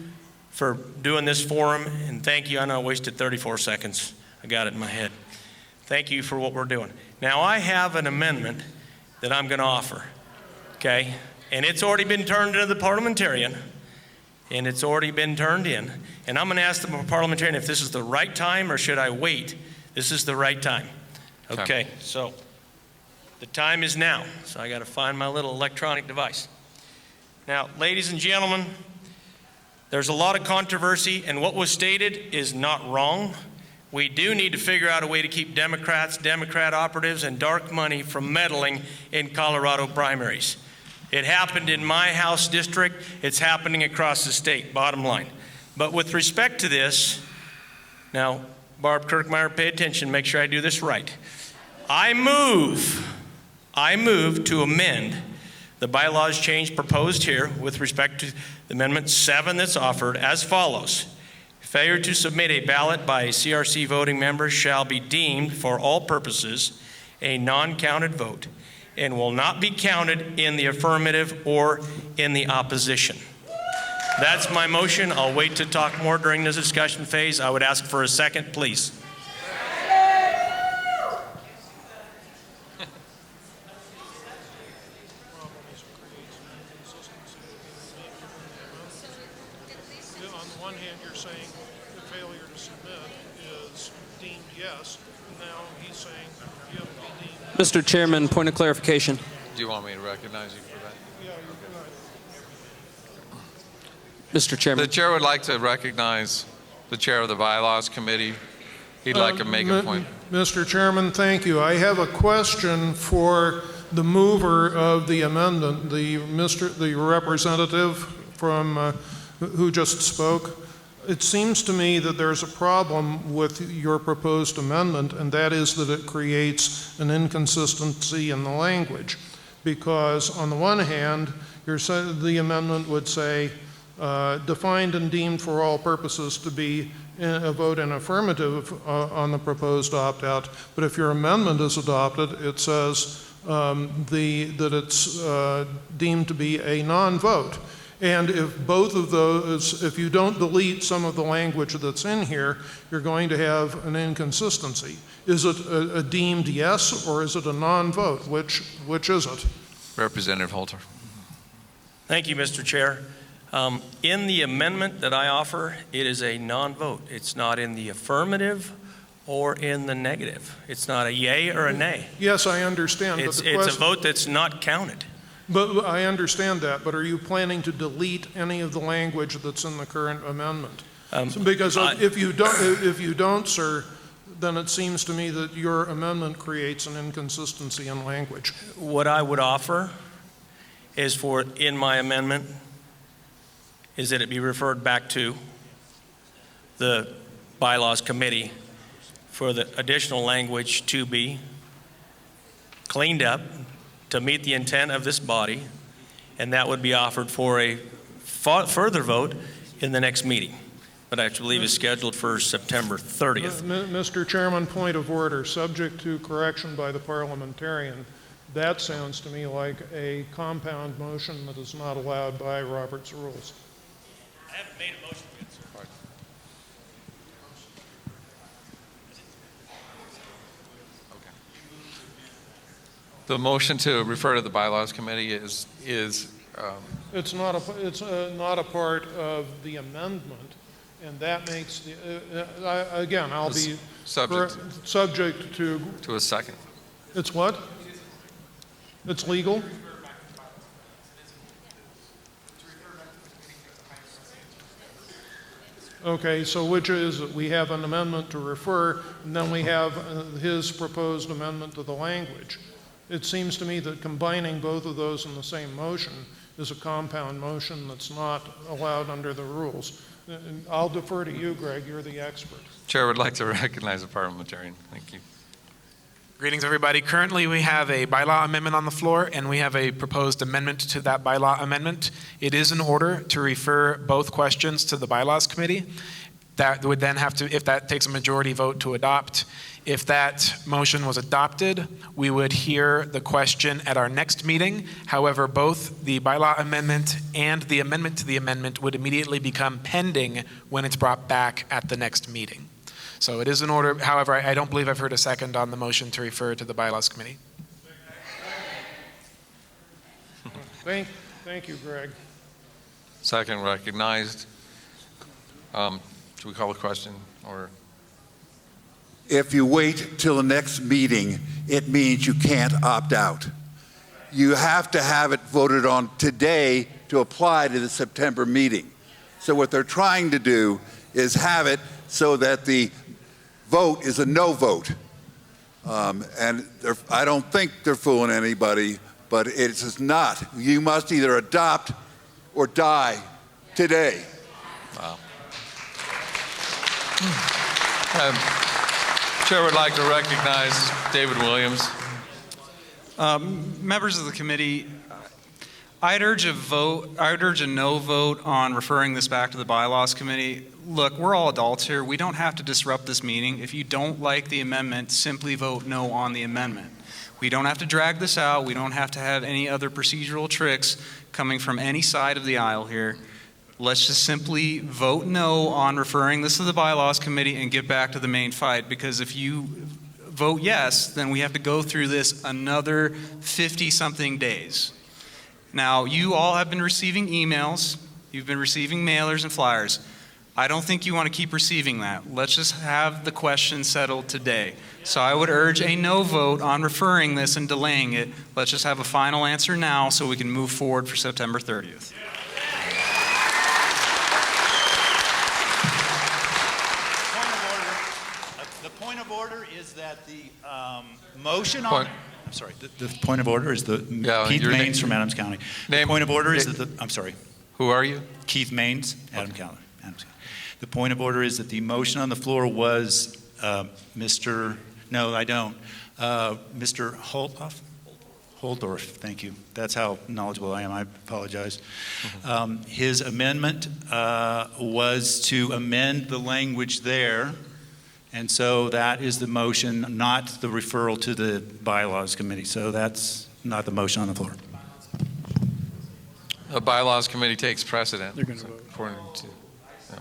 for doing this forum, and thank you. I know I wasted 34 seconds. I got it in my head. Thank you for what we're doing. Now I have an amendment that I'm going to offer, okay? And it's already been turned into the parliamentarian, and it's already been turned in. And I'm going to ask the parliamentarian if this is the right time or should I wait? This is the right time. Okay, so the time is now. So I got to find my little electronic device. Now, ladies and gentlemen, there's a lot of controversy, and what was stated is not wrong. We do need to figure out a way to keep Democrats, Democrat operatives, and dark money from meddling in Colorado primaries. It happened in my House district. It's happening across the state, bottom line. But with respect to this, now, Barb Kirkmeyer, pay attention, make sure I do this right. I move to amend the bylaws change proposed here with respect to Amendment 7 that's offered as follows. Failure to submit a ballot by a CRC voting member shall be deemed for all purposes a non-counted vote and will not be counted in the affirmative or in the opposition. That's my motion. I'll wait to talk more during the discussion phase. I would ask for a second, please. On the one hand, you're saying the failure to submit is deemed yes. Now he's saying you have to be deemed. Mr. Chairman, point of clarification. Do you want me to recognize you for that? Yeah, Mr. Chairman. The chair would like to recognize the chair of the Bylaws Committee. He'd like to make a point. Mr. Chairman, thank you. I have a question for the mover of the amendment, the representative from who just spoke. It seems to me that there's a problem with your proposed amendment, and that is that it creates an inconsistency in the language. Because on the one hand, the amendment would say, defined and deemed for all purposes to be a vote in affirmative on the proposed opt-out. But if your amendment is adopted, it says that it's deemed to be a non-vote. And if both of those, if you don't delete some of the language that's in here, you're going to have an inconsistency. Is it a deemed yes, or is it a non-vote? Which is it? Representative Holter. Thank you, Mr. Chair. In the amendment that I offer, it is a non-vote. It's not in the affirmative or in the negative. It's not a yay or a nay. Yes, I understand. It's a vote that's not counted. But I understand that, but are you planning to delete any of the language that's in the current amendment? Because if you don't, sir, then it seems to me that your amendment creates an inconsistency in language. What I would offer is for, in my amendment, is that it be referred back to the Bylaws Committee for the additional language to be cleaned up to meet the intent of this body, and that would be offered for a further vote in the next meeting, but I believe is scheduled for September 30th. Mr. Chairman, point of order. Subject to correction by the parliamentarian, that sounds to me like a compound motion that is not allowed by Robert's rules. I haven't made a motion yet, sir. The motion to refer to the Bylaws Committee is It's not a part of the amendment, and that makes the again. I'll be subject to a second. It's what? It's legal. Okay, so which is it? We have an amendment to refer, and then we have his proposed amendment to the language. It seems to me that combining both of those in the same motion is a compound motion that's not allowed under the rules. And I'll defer to you, Greg. You're the expert. Chair would like to recognize a parliamentarian. Thank you. Greetings, everybody. Currently, we have a bylaw amendment on the floor, and we have a proposed amendment to that bylaw amendment. It is in order to refer both questions to the Bylaws Committee. That would then have to, if that takes a majority vote to adopt, if that motion was adopted, we would hear the question at our next meeting. However, both the bylaw amendment and the amendment to the amendment would immediately become pending when it's brought back at the next meeting. So it is in order. However, I don't believe I've heard a second on the motion to refer to the Bylaws Committee. Thank you, Greg. Second recognized. Should we call a question or? If you wait till the next meeting, it means you can't opt out. You have to have it voted on today to apply to the September meeting. So what they're trying to do is have it so that the vote is a no vote. And I don't think they're fooling anybody, but it's just not. You must either adopt or die today. Wow. Chair would like to recognize David Williams. Members of the committee, I'd urge a no vote on referring this back to the Bylaws Committee. Look, we're all adults here. We don't have to disrupt this meeting. If you don't like the amendment, simply vote no on the amendment. We don't have to drag this out. We don't have to have any other procedural tricks coming from any side of the aisle here. Let's just simply vote no on referring this to the Bylaws Committee and get back to the main fight, because if you vote yes, then we have to go through this another 50-something days. Now, you all have been receiving emails. You've been receiving mailers and flyers. I don't think you want to keep receiving that. Let's just have the question settled today. So I would urge a no vote on referring this and delaying it. Let's just have a final answer now so we can move forward for September 30th. The point of order is that the motion on... I'm sorry. The point of order is Keith Maines from Adams County. The point of order is that the... I'm sorry. Who are you? Keith Maines, Adams County. The point of order is that the motion on the floor was Mr. No, I don't. Mr. Holtorf, thank you. That's how knowledgeable I am. I apologize. His amendment was to amend the language there And so that is the motion, not the referral to the bylaws committee. So that's not the motion on the floor. The bylaws committee takes precedent. They're going to vote. According to, yeah.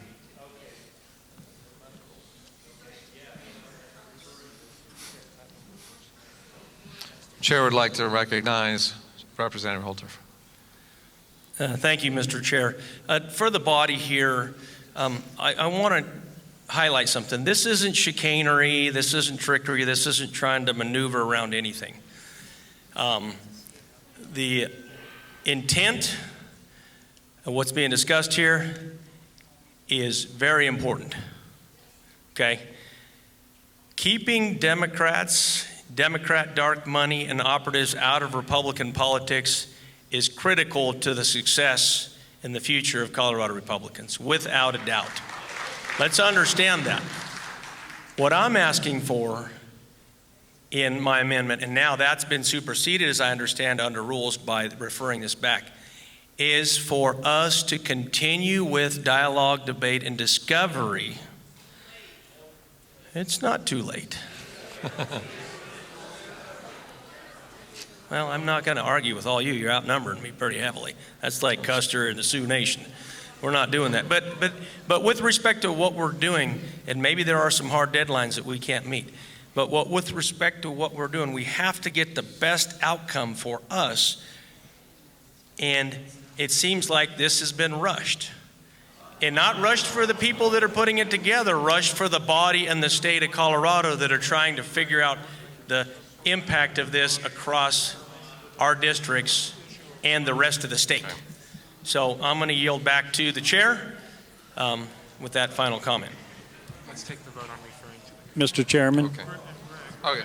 Chair would like to recognize Representative Holtorf. Thank you, Mr. Chair. For the body here, I want to highlight something. This isn't chicanery, this isn't trickery, this isn't trying to maneuver around anything. The intent of what's being discussed here is very important, okay? Keeping Democrat dark money and operatives out of Republican politics is critical to the success in the future of Colorado Republicans, without a doubt. Let's understand that. What I'm asking for in my amendment, and now that's been superseded, as I understand, under rules by referring this back, is for us to continue with dialogue, debate, and discovery. It's not too late. Well, I'm not going to argue with all you. You're outnumbering me pretty heavily. That's like Custer and the Sioux Nation. We're not doing that. But with respect to what we're doing, and maybe there are some hard deadlines that we can't meet, but with respect to what we're doing, we have to get the best outcome for us. And it seems like this has been rushed. And not rushed for the people that are putting it together, rushed for the body and the state of Colorado that are trying to figure out the impact of this across our districts and the rest of the state. So I'm going to yield back to the chair with that final comment. Let's take the vote on referring to Mr. Chairman. Okay.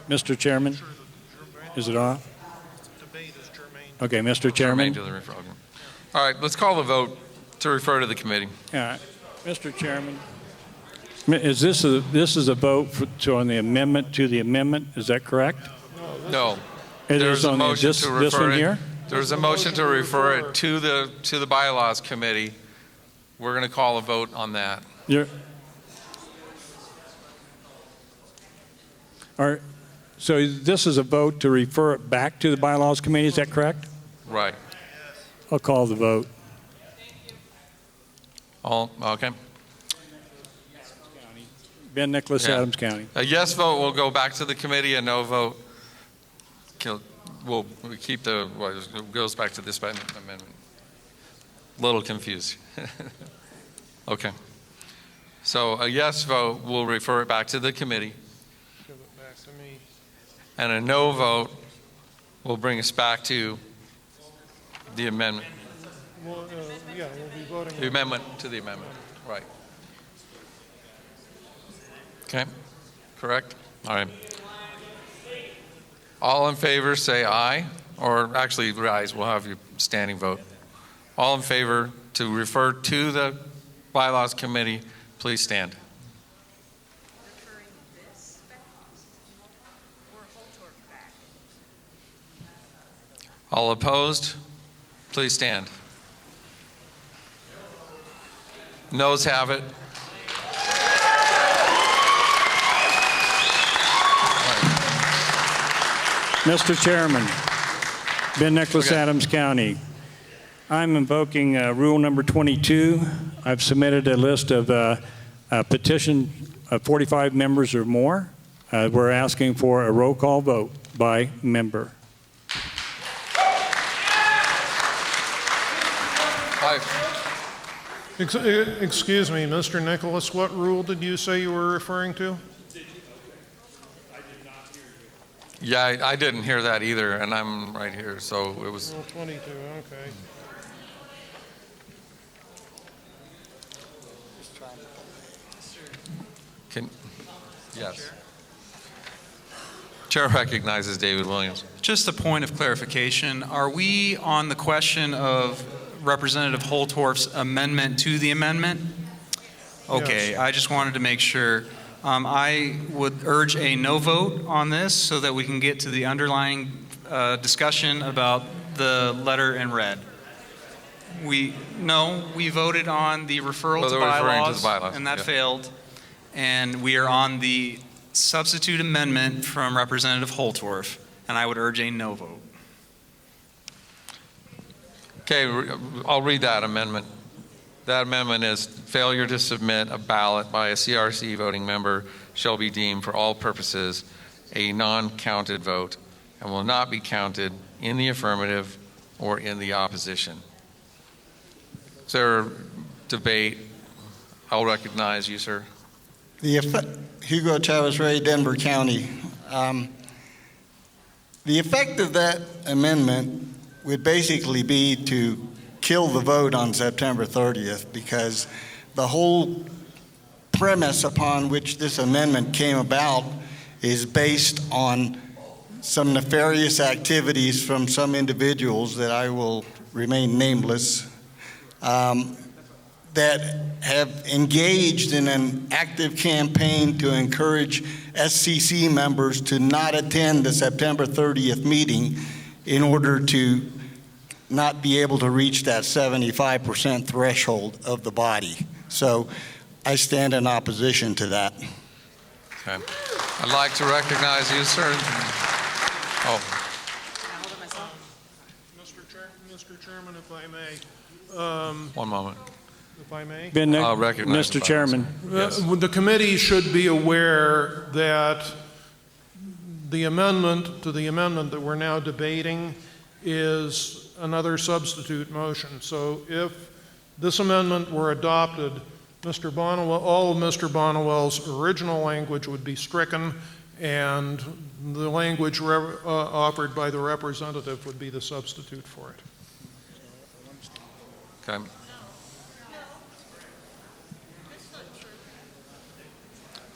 Mr. Chairman. Is it on? Okay, Mr. Chairman. To the referral. All right, let's call the vote to refer to the committee. All right. Mr. Chairman. Is this a vote on the amendment to the amendment? Is that correct? No. It is on this one here? There's a motion to refer it to the bylaws committee. We're going to call a vote on that. So this is a vote to refer it back to the bylaws committee, is that correct? Right. I'll call the vote. All okay. Ben Nicholas, Yeah. Adams County. A yes vote will go back to the committee. A no vote we'll keep it goes back to this amendment. Little confused. Okay. So a yes vote will refer it back to the committee. Give it back to me. And a no vote will bring us back to the amendment. Well, yeah, we'll be voting. The amendment to the amendment, right. Okay, correct? All right. All in favor say aye, or actually rise, we'll have your standing vote. All in favor to refer to the bylaws committee, please stand. All opposed, please stand. Noes have it. Mr. Chairman, Ben Nicholas, Okay. Adams County. I'm invoking rule number 22. I've submitted a list of a petition of 45 members or more. We're asking for a roll call vote by member. Excuse me, Mr. Nicholas, what rule did you say you were referring to? Yeah, I didn't hear that either, and I'm right here, so it was. Rule 22, okay. Yes. Chair recognizes David Williams. Just a point of clarification. Are we on the question of Representative Holtorf's amendment to the amendment? Okay, Yes. I just wanted to make sure. I would urge a no vote on this so that we can get to the underlying discussion about the letter in red. We voted on the referral to Referring to bylaws, the bylaws, and that yeah. failed. And we are on the substitute amendment from Representative Holtorf, and I would urge a no vote. Okay, I'll read that amendment. That amendment is failure to submit a ballot by a CRC voting member shall be deemed for all purposes a non-counted vote and will not be counted in the affirmative or in the opposition. Is there debate? I'll recognize you, sir. Hugo Chavez Ray, Denver County. The effect of that amendment would basically be to kill the vote on September 30th, because the whole premise upon which this amendment came about is based on some nefarious activities from some individuals that I will remain nameless, that have engaged in an active campaign to encourage SCC members to not attend the September 30th meeting in order to not be able to reach that 75% threshold of the body. So I stand in opposition to that. Okay. I'd like to recognize you, sir. Oh. Mr. Chairman, if I may. One moment. If I may. I'll recognize Mr. Chairman. The committee should be aware that the amendment to the amendment that we're now debating is another substitute motion. So if this amendment were adopted, all of Mr. Bonnewell's original language would be stricken, and the language offered by the representative would be the substitute for it. Okay.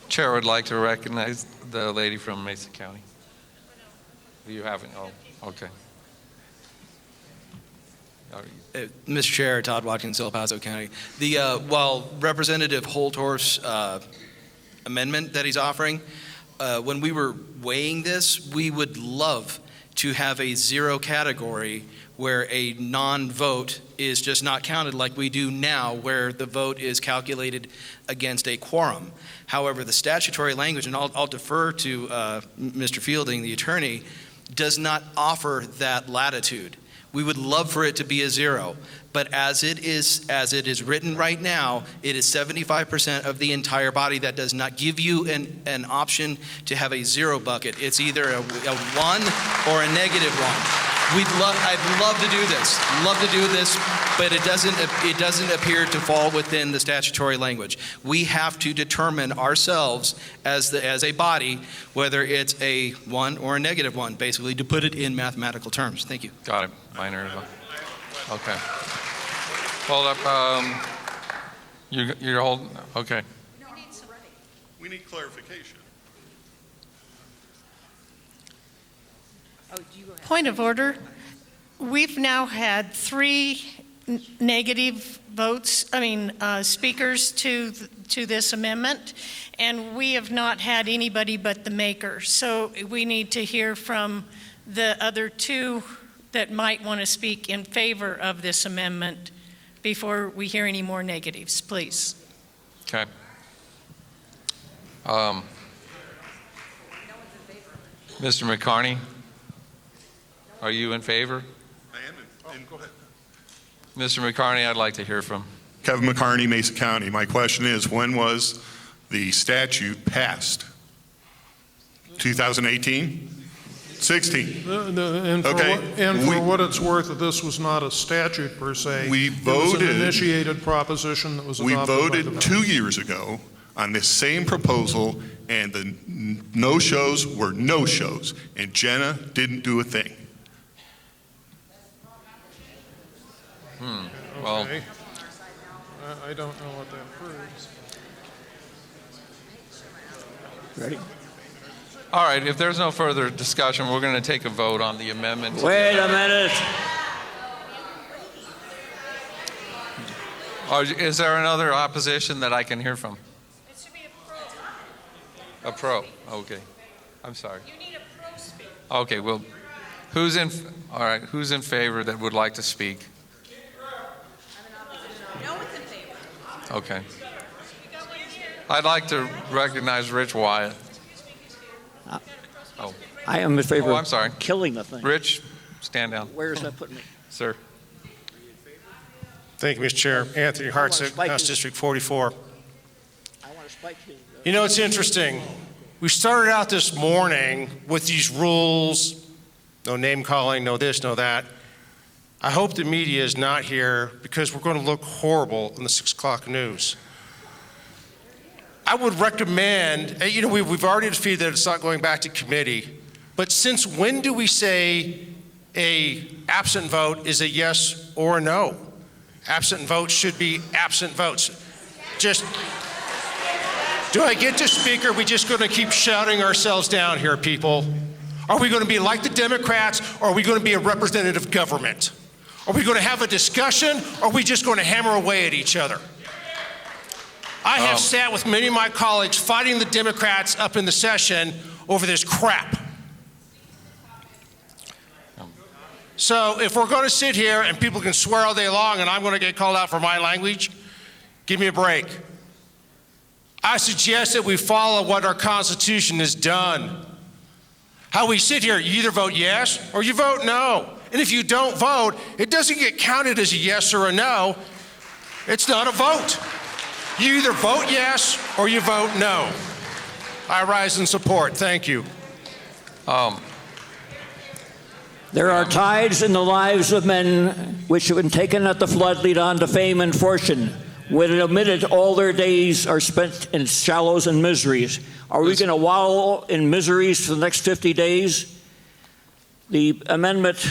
Chair would like to recognize the lady from Mesa County. You haven't? Oh, okay. Mr. Chair, Todd Watkins, El Paso County. While Representative Holtorf's amendment that he's offering, when we were weighing this, we would love to have a zero category where a non-vote is just not counted like we do now, where the vote is calculated against a quorum. However, the statutory language, and I'll defer to Mr. Fielding, the attorney, does not offer that latitude. We would love for it to be a zero, but as it is written right now, it is 75% of the entire body. That does not give you an option to have a zero bucket. It's either a 1 or a -1. I'd love to do this, but it doesn't appear to fall within the statutory language. We have to determine ourselves as a body whether it's a 1 or a -1, basically, to put it in mathematical terms. Thank you. Got it. Minor. Okay. Hold up. You're holding. Okay. We need clarification. Point of order. We've now had 3 negative votes, speakers to this amendment, and we have not had anybody but the maker. So we need to hear from the other 2 that might want to speak in favor of this amendment before we hear any more negatives, please. Okay. Mr. McCarney, are you in favor? I am. Go ahead. Mr. McCarney, I'd like to hear from. Kevin McCarney, Mesa County. My question is, when was the statute passed? 2018? 16? For what it's worth, this was not a statute per se. It was an initiated proposition that was adopted by the voted 2 years ago on this same proposal, and the no-shows were no-shows, and Jenna didn't do a thing. Well, okay. I don't know what that proves. Ready? All right, if there's no further discussion, we're going to take a vote on the amendment. Wait a minute. Is there another opposition that I can hear from? It should be a pro. A pro, okay. I'm sorry. You need a pro speak. Okay, well, who's in favor that would like to speak? No one's in favor. Okay. I'd like to recognize Rich Wyatt. I am in favor I'm sorry. of killing the thing. Rich, stand down. Where is that putting me? Sir. Thank you, Mr. Chair. Anthony Hartsick, House District 44. I want to spike you. You know, it's interesting. We started out this morning with these rules, no name calling, no this, no that. I hope the media is not here because we're going to look horrible in the 6 o'clock news. I would recommend, you know, we've already defeated that it's not going back to committee, but since when do we say a absent vote is a yes or a no? Absent votes should be absent votes. Just, do I get to speak, or are we just going to keep shouting ourselves down here, people? Are we going to be like the Democrats, or are we going to be a representative government? Are we going to have a discussion, or are we just going to hammer away at each other? I have sat with many of my colleagues fighting the Democrats up in the session over this crap. So if we're going to sit here and people can swear all day long and I'm going to get called out for my language, give me a break. I suggest that we follow what our Constitution has done. How we sit here, you either vote yes or you vote no. And if you don't vote, it doesn't get counted as a yes or a no. It's not a vote. You either vote yes or you vote no. I rise in support. Thank you. There are tides in the lives of men which have been taken at the flood lead on to fame and fortune. When admitted, all their days are spent in shallows and miseries. Are we going to wallow in miseries for the next 50 days? The amendment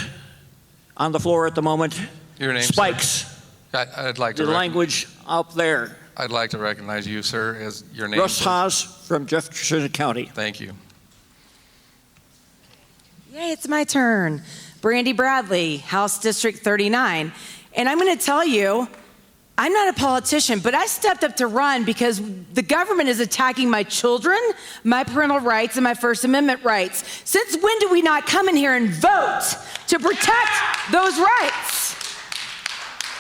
on the floor at the moment Your name, spikes I'd like to the language up there. I'd like to recognize you, sir, as your name. Russ Haas from Jefferson County. Thank you. Yay, it's my turn. Brandy Bradley, House District 39. And I'm going to tell you, I'm not a politician, but I stepped up to run because the government is attacking my children, my parental rights, and my First Amendment rights. Since when do we not come in here and vote to protect those rights?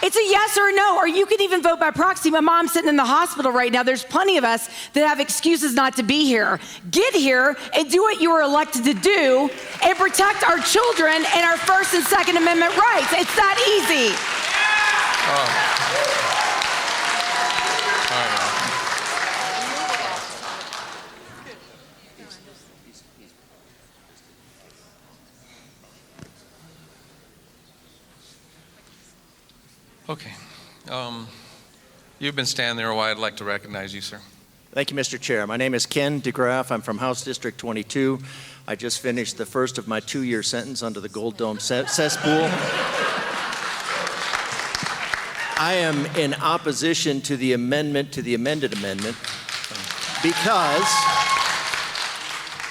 It's a yes or a no, or you can even vote by proxy. My mom's sitting in the hospital right now. There's plenty of us that have excuses not to be here. Get here and do what you were elected to do and protect our children and our First and Second Amendment rights. It's that easy. Okay. You've been standing there a while. I'd like to recognize you, sir. Thank you, Mr. Chair. My name is Ken DeGraff. I'm from House District 22. I just finished the first of my 2-year sentence under the Gold Dome cesspool. I am in opposition to the amendment, to the amended amendment, because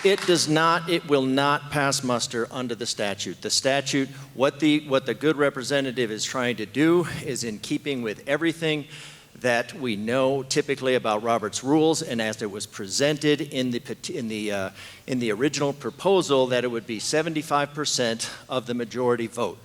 it will not pass muster under the statute. The statute, what the good representative is trying to do is in keeping with everything that we know typically about Robert's rules, and as it was presented in the original proposal, that it would be 75% of the majority vote.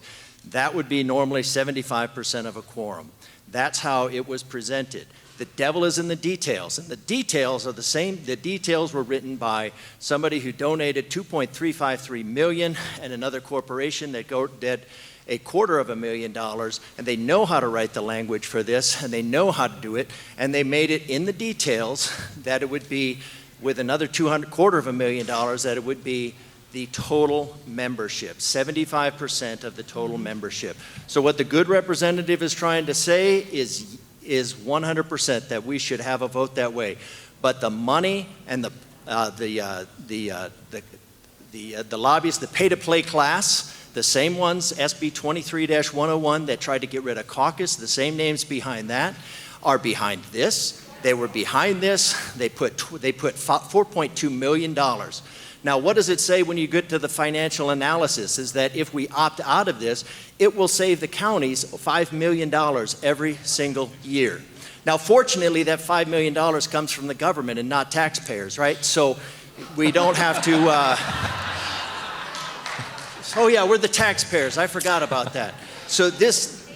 That would be normally 75% of a quorum. That's how it was presented. The devil is in the details, and the details are the same. The details were written by somebody who donated $2.353 million and another corporation that did $250,000, and they know how to write the language for this, and they know how to do it, and they made it in the details that it would be with another $250,000 that it would be the total membership, 75% of the total membership. So what the good representative is trying to say is 100% that we should have a vote that way. But the money and the lobbyists, the pay-to-play class, the same ones, SB 23-101 that tried to get rid of caucus, the same names behind that, are behind this. They were behind this. They put $4.2 million. Now, what does it say when you get to the financial analysis? Is that if we opt out of this, it will save the counties $5 million every single year. Now, fortunately, that $5 million comes from the government and not taxpayers, right? So we don't have to, oh yeah, we're the taxpayers. I forgot about that. So this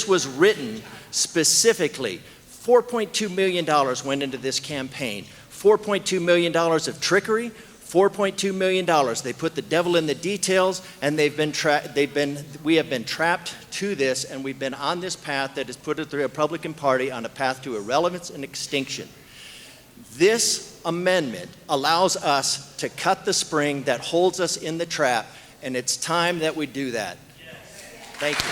was written specifically $4.2 million went into this campaign. $4.2 million of trickery, $4.2 million. They put the devil in the details, and we have been trapped to this, and we've been on this path that has put the Republican Party on a path to irrelevance and extinction. This amendment allows us to cut the spring that holds us in the trap, and it's time that we do that. Thank you.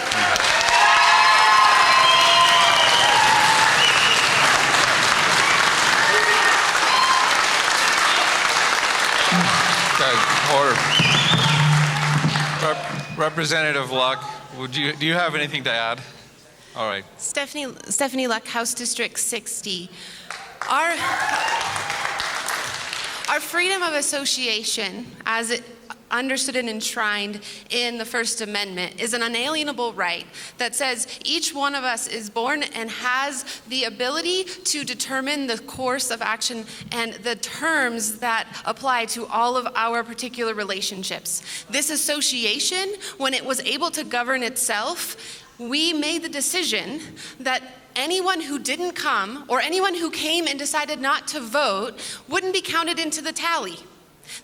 Representative Luck, do you have anything to add? All right. Stephanie Luck, House District 60. Our freedom of association, as it understood and enshrined in the First Amendment, is an unalienable right that says each one of us is born and has the ability to determine the course of action and the terms that apply to all of our particular relationships. This association, when it was able to govern itself, we made the decision that anyone who didn't come or anyone who came and decided not to vote wouldn't be counted into the tally.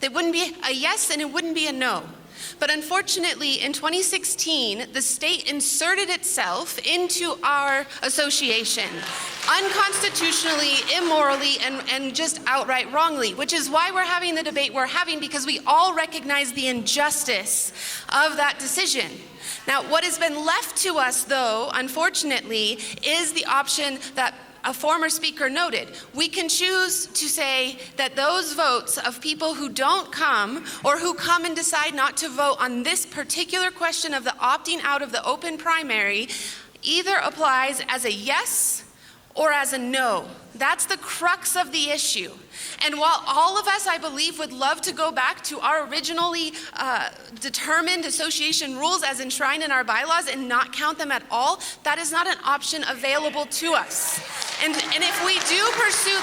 There wouldn't be a yes and it wouldn't be a no. But unfortunately, in 2016, the state inserted itself into our association unconstitutionally, immorally, and just outright wrongly, which is why we're having the debate we're having, because we all recognize the injustice of that decision. Now, what has been left to us, though, unfortunately, is the option that a former speaker noted. We can choose to say that those votes of people who don't come or who come and decide not to vote on this particular question of the opting out of the open primary either applies as a yes or as a no. That's the crux of the issue. And while all of us, I believe, would love to go back to our originally determined association rules as enshrined in our bylaws and not count them at all, that is not an option available to us. And if we do pursue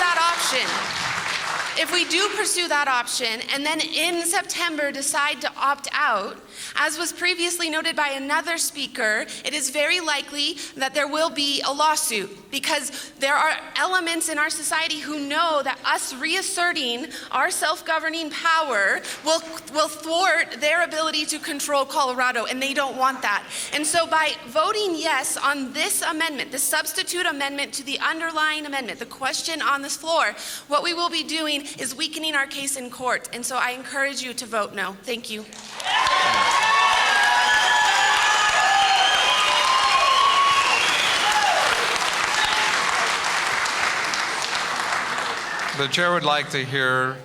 that option, and then in September decide to opt out, as was previously noted by another speaker, it is very likely that there will be a lawsuit, because there are elements in our society who know that us reasserting our self-governing power will thwart their ability to control Colorado, and they don't want that. And so by voting yes on this amendment, the substitute amendment to the underlying amendment, the question on this floor, what we will be doing is weakening our case in court. And so I encourage you to vote no. Thank you. The chair would like to hear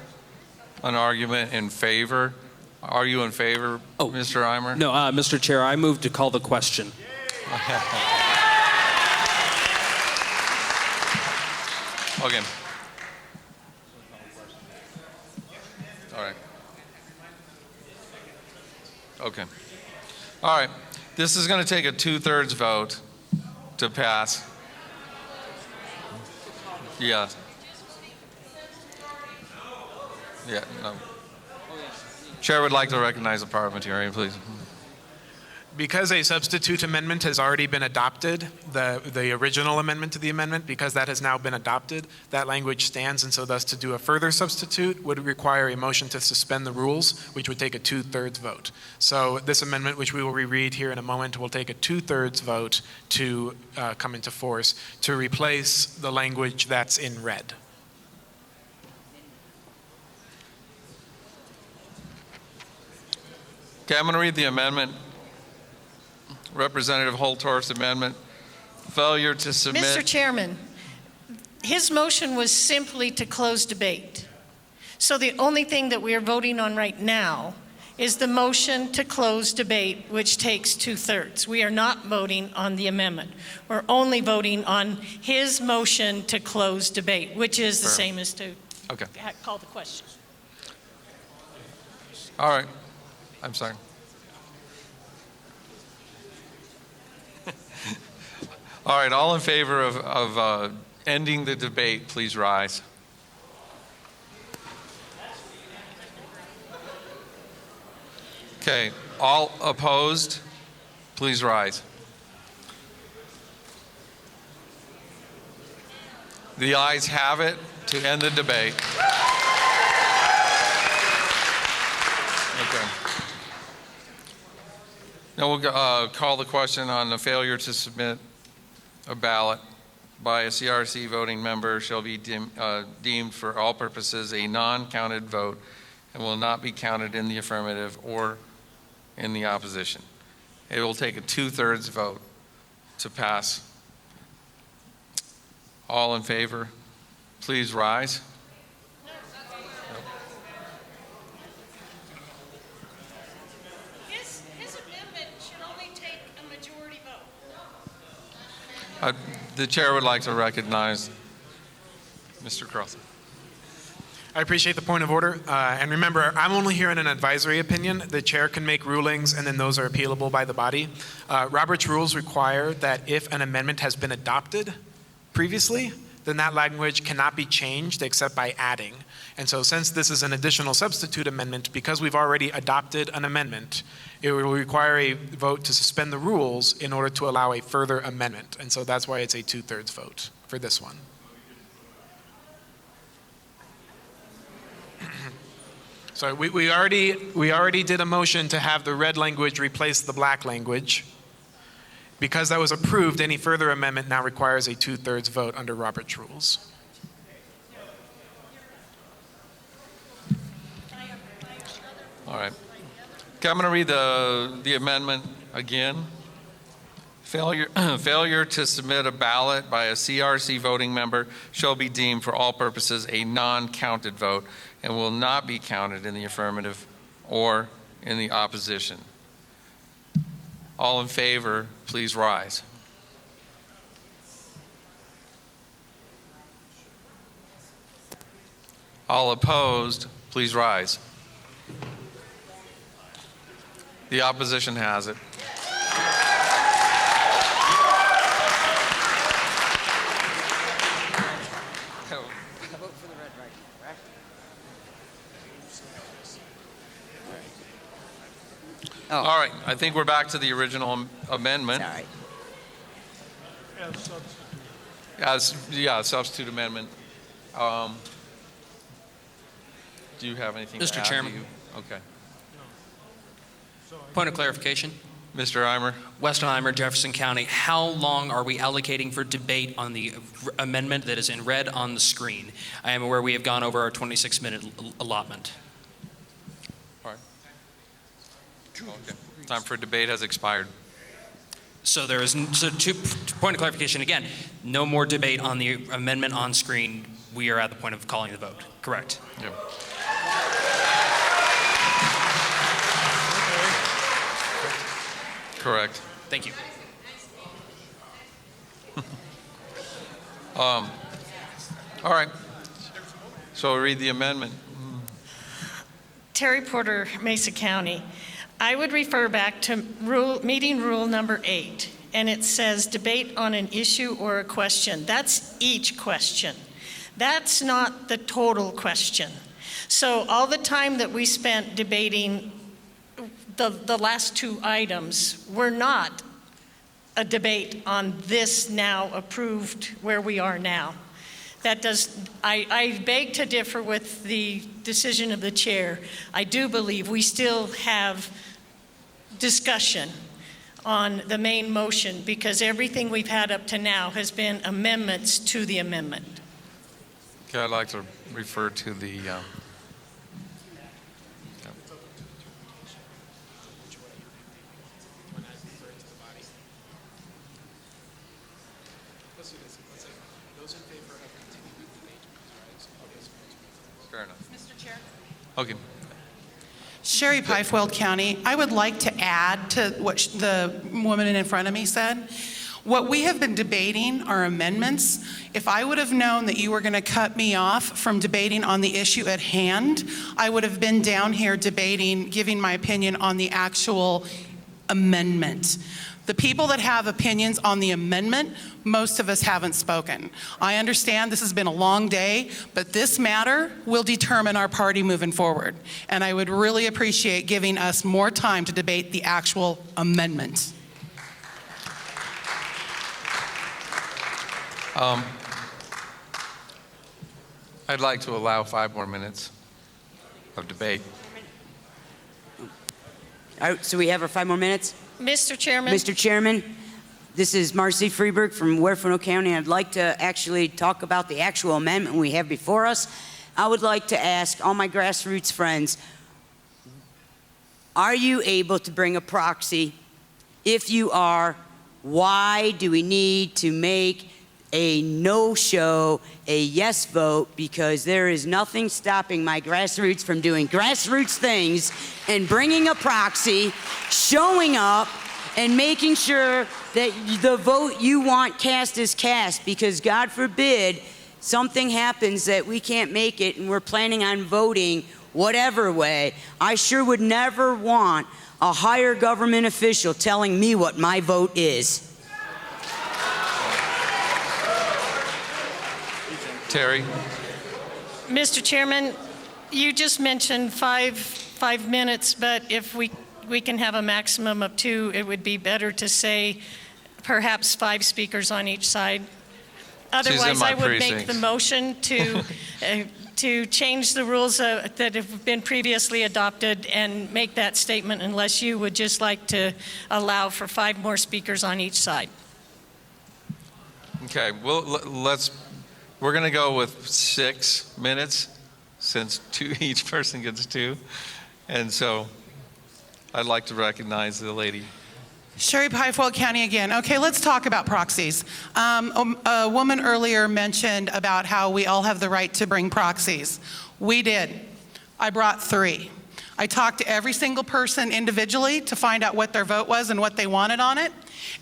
an argument in favor. Are you in favor, Mr. Eimer? No, Mr. Chair, I move to call the question. Okay. All right. Okay. All right. This is going to take a 2/3 vote to pass. Yeah. Yeah, no. Chair would like to recognize a parliamentarian, please. Because a substitute amendment has already been adopted, the original amendment to the amendment, because that has now been adopted, that language stands, and so thus to do a further substitute would require a motion to suspend the rules, which would take a 2/3 vote. So this amendment, which we will reread here in a moment, will take a 2/3 vote to come into force to replace the language that's in red. Okay, I'm going to read the amendment. Representative Holtorf's amendment. Failure to submit. Mr. Chairman, his motion was simply to close debate. So the only thing that we are voting on right now is the motion to close debate, which takes 2/3. We are not voting on the amendment. We're only voting on his motion to close debate, which is the same as to call the question. All right. I'm sorry. All right, all in favor of ending the debate, please rise. Okay, all opposed, please rise. The ayes have it to end the debate. Okay. Now we'll call the question on the failure to submit a ballot by a CRC voting member shall be deemed for all purposes a non-counted vote and will not be counted in the affirmative or in the opposition. It will take a 2/3 vote to pass. All in favor, please rise. His amendment should only take a majority vote. The chair would like to recognize Mr. Carlson. I appreciate the point of order. And remember, I'm only here in an advisory opinion. The chair can make rulings, and then those are appealable by the body. Robert's rules require that if an amendment has been adopted previously, then that language cannot be changed except by adding. And so since this is an additional substitute amendment, because we've already adopted an amendment, it will require a vote to suspend the rules in order to allow a further amendment. And so that's why it's a 2/3 vote for this one. So we already did a motion to have the red language replace the black language. Because that was approved, any further amendment now requires a 2/3 vote under Robert's rules. All right. Okay, I'm going to read the amendment again. Failure to submit a ballot by a CRC voting member shall be deemed for all purposes a non-counted vote and will not be counted in the affirmative or in the opposition. All in favor, please rise. All opposed, please rise. The opposition has it. All right, I think we're back to the original amendment. All right. Yeah, substitute amendment. Do you have anything to add? Mr. Chairman. Okay. Point of clarification. Mr. Eimer. Weston Eimer, Jefferson County. How long are we allocating for debate on the amendment that is in red on the screen? I am aware we have gone over our 26-minute allotment. All right. Okay. Time for debate has expired. So there is, point of clarification again, no more debate on the amendment on screen. We are at the point of calling the vote. Correct. Yep. Correct. Thank you. All right. So read the amendment. Terry Porter, Mesa County. I would refer back to meeting rule number 8, and it says debate on an issue or a question. That's each question. That's not the total question. So all the time that we spent debating the last 2 items were not a debate on this now approved where we are now. That does, I beg to differ with the decision of the chair. I do believe we still have discussion on the main motion because everything we've had up to now has been amendments to the amendment. Okay, I'd like to refer to the fair enough. Mr. Chair. Okay. Sherry Pifeweld County, I would like to add to what the woman in front of me said. What we have been debating are amendments. If I would have known that you were going to cut me off from debating on the issue at hand, I would have been down here debating, giving my opinion on the actual amendment. The people that have opinions on the amendment, most of us haven't spoken. I understand this has been a long day, but this matter will determine our party moving forward. And I would really appreciate giving us more time to debate the actual amendment. I'd like to allow 5 more minutes of debate. All right, so we have our 5 more minutes? Mr. Chairman. Mr. Chairman, this is Marcy Freeberg from Huerfano County. I'd like to actually talk about the actual amendment we have before us. I would like to ask all my grassroots friends, are you able to bring a proxy? If you are, why do we need to make a no-show a yes vote? Because there is nothing stopping my grassroots from doing grassroots things and bringing a proxy, showing up, and making sure that the vote you want cast is cast. Because God forbid something happens that we can't make it and we're planning on voting whatever way. I sure would never want a higher government official telling me what my vote is. Terry. Mr. Chairman, you just mentioned five minutes, but if we can have a maximum of 2, it would be better to say perhaps 5 speakers on each side. Otherwise, I would make the motion to change the rules that have been previously adopted and make that statement, unless you would just like to allow for 5 more speakers on each side. Okay, well, we're going to go with 6 minutes, since each person gets 2. And so I'd like to recognize the lady. Sherry Pifeweld County again. Okay, let's talk about proxies. A woman earlier mentioned about how we all have the right to bring proxies. We did. I brought 3. I talked to every single person individually to find out what their vote was and what they wanted on it,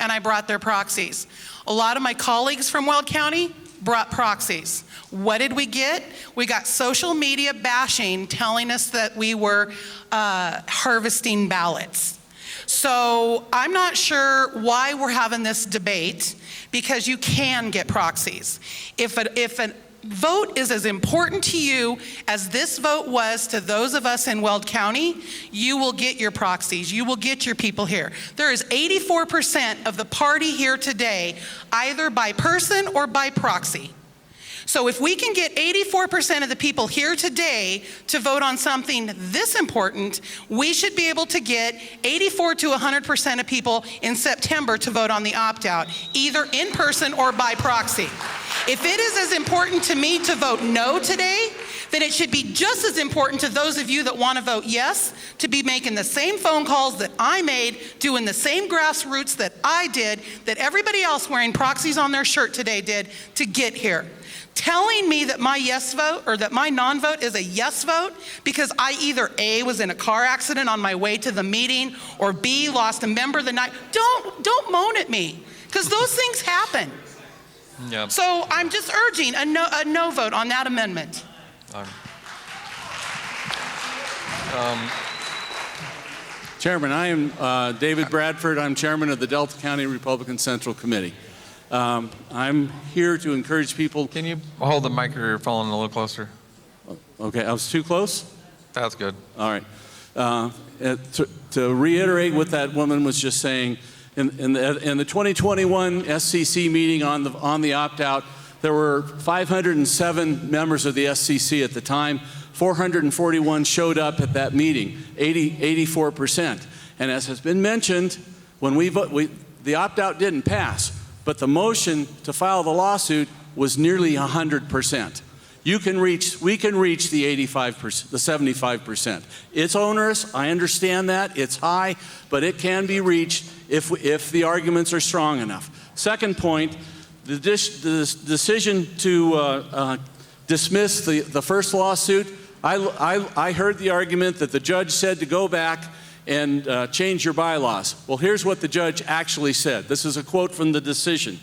and I brought their proxies. A lot of my colleagues from Weld County brought proxies. What did we get? We got social media bashing telling us that we were harvesting ballots. So I'm not sure why we're having this debate, because you can get proxies. If a vote is as important to you as this vote was to those of us in Weld County, you will get your proxies. You will get your people here. There is 84% of the party here today, either by person or by proxy. So if we can get 84% of the people here today to vote on something this important, we should be able to get 84 to 100% of people in September to vote on the opt-out, either in person or by proxy. If it is as important to me to vote no today, then it should be just as important to those of you that want to vote yes to be making the same phone calls that I made, doing the same grassroots that I did, that everybody else wearing proxies on their shirt today did to get here. Telling me that my yes vote or that my non-vote is a yes vote because I either A, was in a car accident on my way to the meeting, or B, lost a member the night. Don't moan at me, because those things happen. Yep. So I'm just urging a no vote on that amendment. Chairman, I am David Bradford. I'm chairman of the Delta County Republican Central Committee. I'm here to encourage people. Can you hold the microphone a little closer? Okay, I was too close? That's good. All right. To reiterate what that woman was just saying, in the 2021 SCC meeting on the opt-out, there were 507 members of the SCC at the time. 441 showed up at that meeting, 84%. And as has been mentioned, when the opt-out didn't pass, but the motion to file the lawsuit was nearly 100%. We can reach the 85%, the 75%. It's onerous, I understand that, it's high, but it can be reached if the arguments are strong enough. Second point, the decision to dismiss the first lawsuit, I heard the argument that the judge said to go back and change your bylaws. Well, here's what the judge actually said. This is a quote from the decision.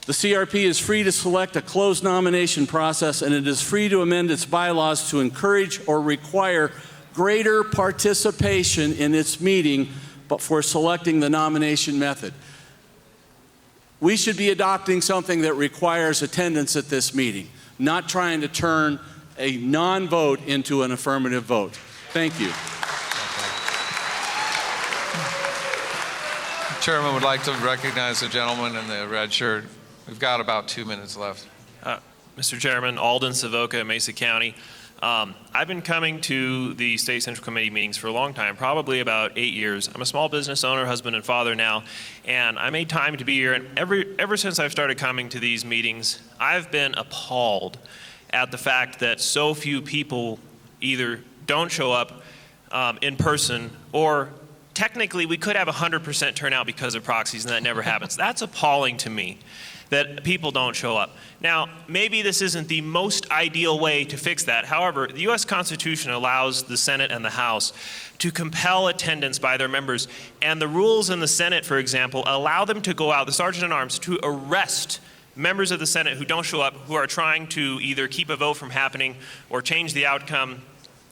The CRP is free to select a closed nomination process, and it is free to amend its bylaws to encourage or require greater participation in its meeting, but for selecting the nomination method. We should be adopting something that requires attendance at this meeting, not trying to turn a non-vote into an affirmative vote. Thank you. Chairman would like to recognize the gentleman in the red shirt. We've got about 2 minutes left. Mr. Chairman, Alden Savoca, Mesa County. I've been coming to the State Central Committee meetings for a long time, probably about 8 years. I'm a small business owner, husband and father now, and I made time to be here. And ever since I've started coming to these meetings, I've been appalled at the fact that so few people either don't show up in person, or technically we could have 100% turnout because of proxies, and that never happens. That's appalling to me, that people don't show up. Now, maybe this isn't the most ideal way to fix that. However, the U.S. Constitution allows the Senate and the House to compel attendance by their members, and the rules in the Senate, for example, allow them to go out, the sergeant-at-arms, to arrest members of the Senate who don't show up, who are trying to either keep a vote from happening or change the outcome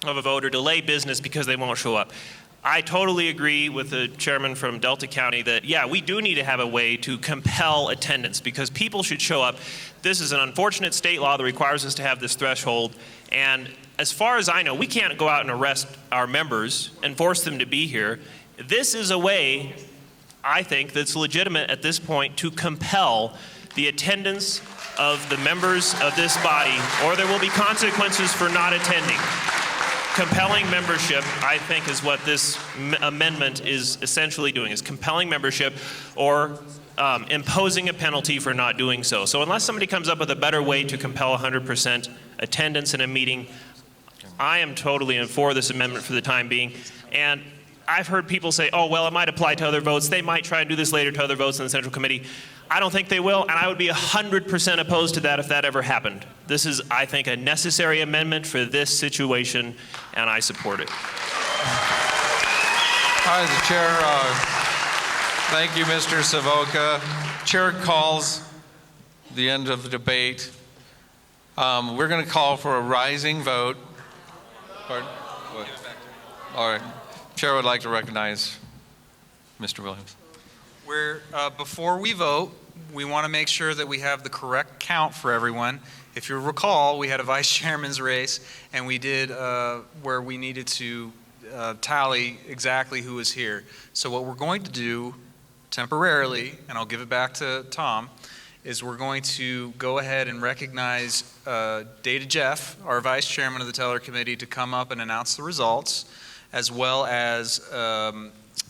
of a vote or delay business because they won't show up. I totally agree with the chairman from Delta County that, yeah, we do need to have a way to compel attendance because people should show up. This is an unfortunate state law that requires us to have this threshold. And as far as I know, we can't go out and arrest our members and force them to be here. This is a way, I think, that's legitimate at this point to compel the attendance of the members of this body, or there will be consequences for not attending. Compelling membership, I think, is what this amendment is essentially doing, is compelling membership or imposing a penalty for not doing so. So unless somebody comes up with a better way to compel 100% attendance in a meeting, I am totally for this amendment for the time being. And I've heard people say, oh, well, it might apply to other votes. They might try and do this later to other votes in the Central Committee. I don't think they will, and I would be 100% opposed to that if that ever happened. This is, I think, a necessary amendment for this situation, and I support it. Hi, the chair. Thank you, Mr. Savoca. Chair calls the end of the debate. We're going to call for a rising vote. Pardon? What? All right. Chair would like to recognize Mr. Williams. Before we vote, we want to make sure that we have the correct count for everyone. If you recall, we had a vice chairman's race, and we did where we needed to tally exactly who was here. So what we're going to do temporarily, and I'll give it back to Tom, is we're going to go ahead and recognize Data Jeff, our vice chairman of the Teller Committee, to come up and announce the results, as well as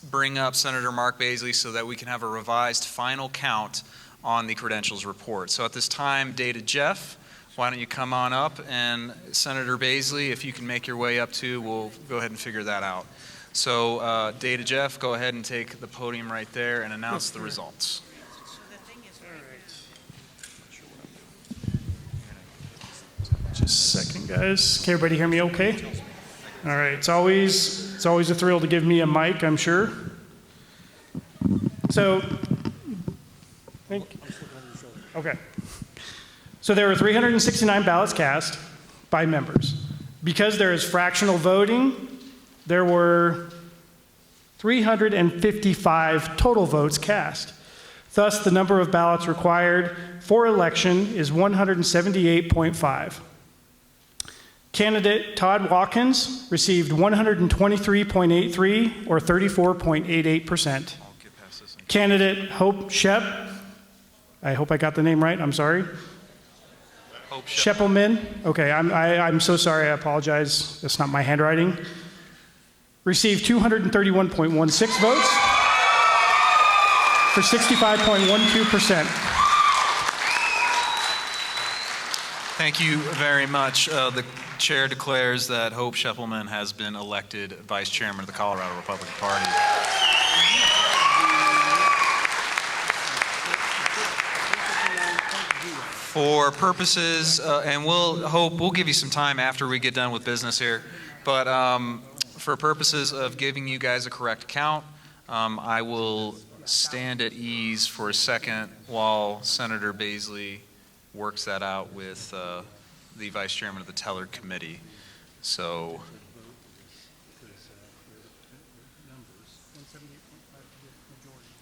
bring up Senator Mark Baisley so that we can have a revised final count on the credentials report. So at this time, Data Jeff, why don't you come on up, and Senator Baisley, if you can make your way up too, we'll go ahead and figure that out. So Data Jeff, go ahead and take the podium right there and announce the results. Just a second, guys. Can everybody hear me okay? All right. It's always a thrill to give me a mic, I'm sure. So, okay. So there were 369 ballots cast by members. Because there is fractional voting, there were 355 total votes cast. Thus, the number of ballots required for election is 178.5. Candidate Todd Watkins received 123.83, or 34.88%. Candidate Hope Shep, I hope I got the name right, I'm sorry. Hope Sheppelman, okay, I'm so sorry, I apologize, that's not my handwriting. Received 231.16 votes for 65.12%. Thank you very much. The chair declares that Hope Sheppelman has been elected vice chairman of the Colorado Republican Party. For purposes, and we'll give you some time after we get done with business here, but for purposes of giving you guys a correct count, I will stand at ease for a second while Senator Baisley works that out with the vice chairman of the Teller Committee. So.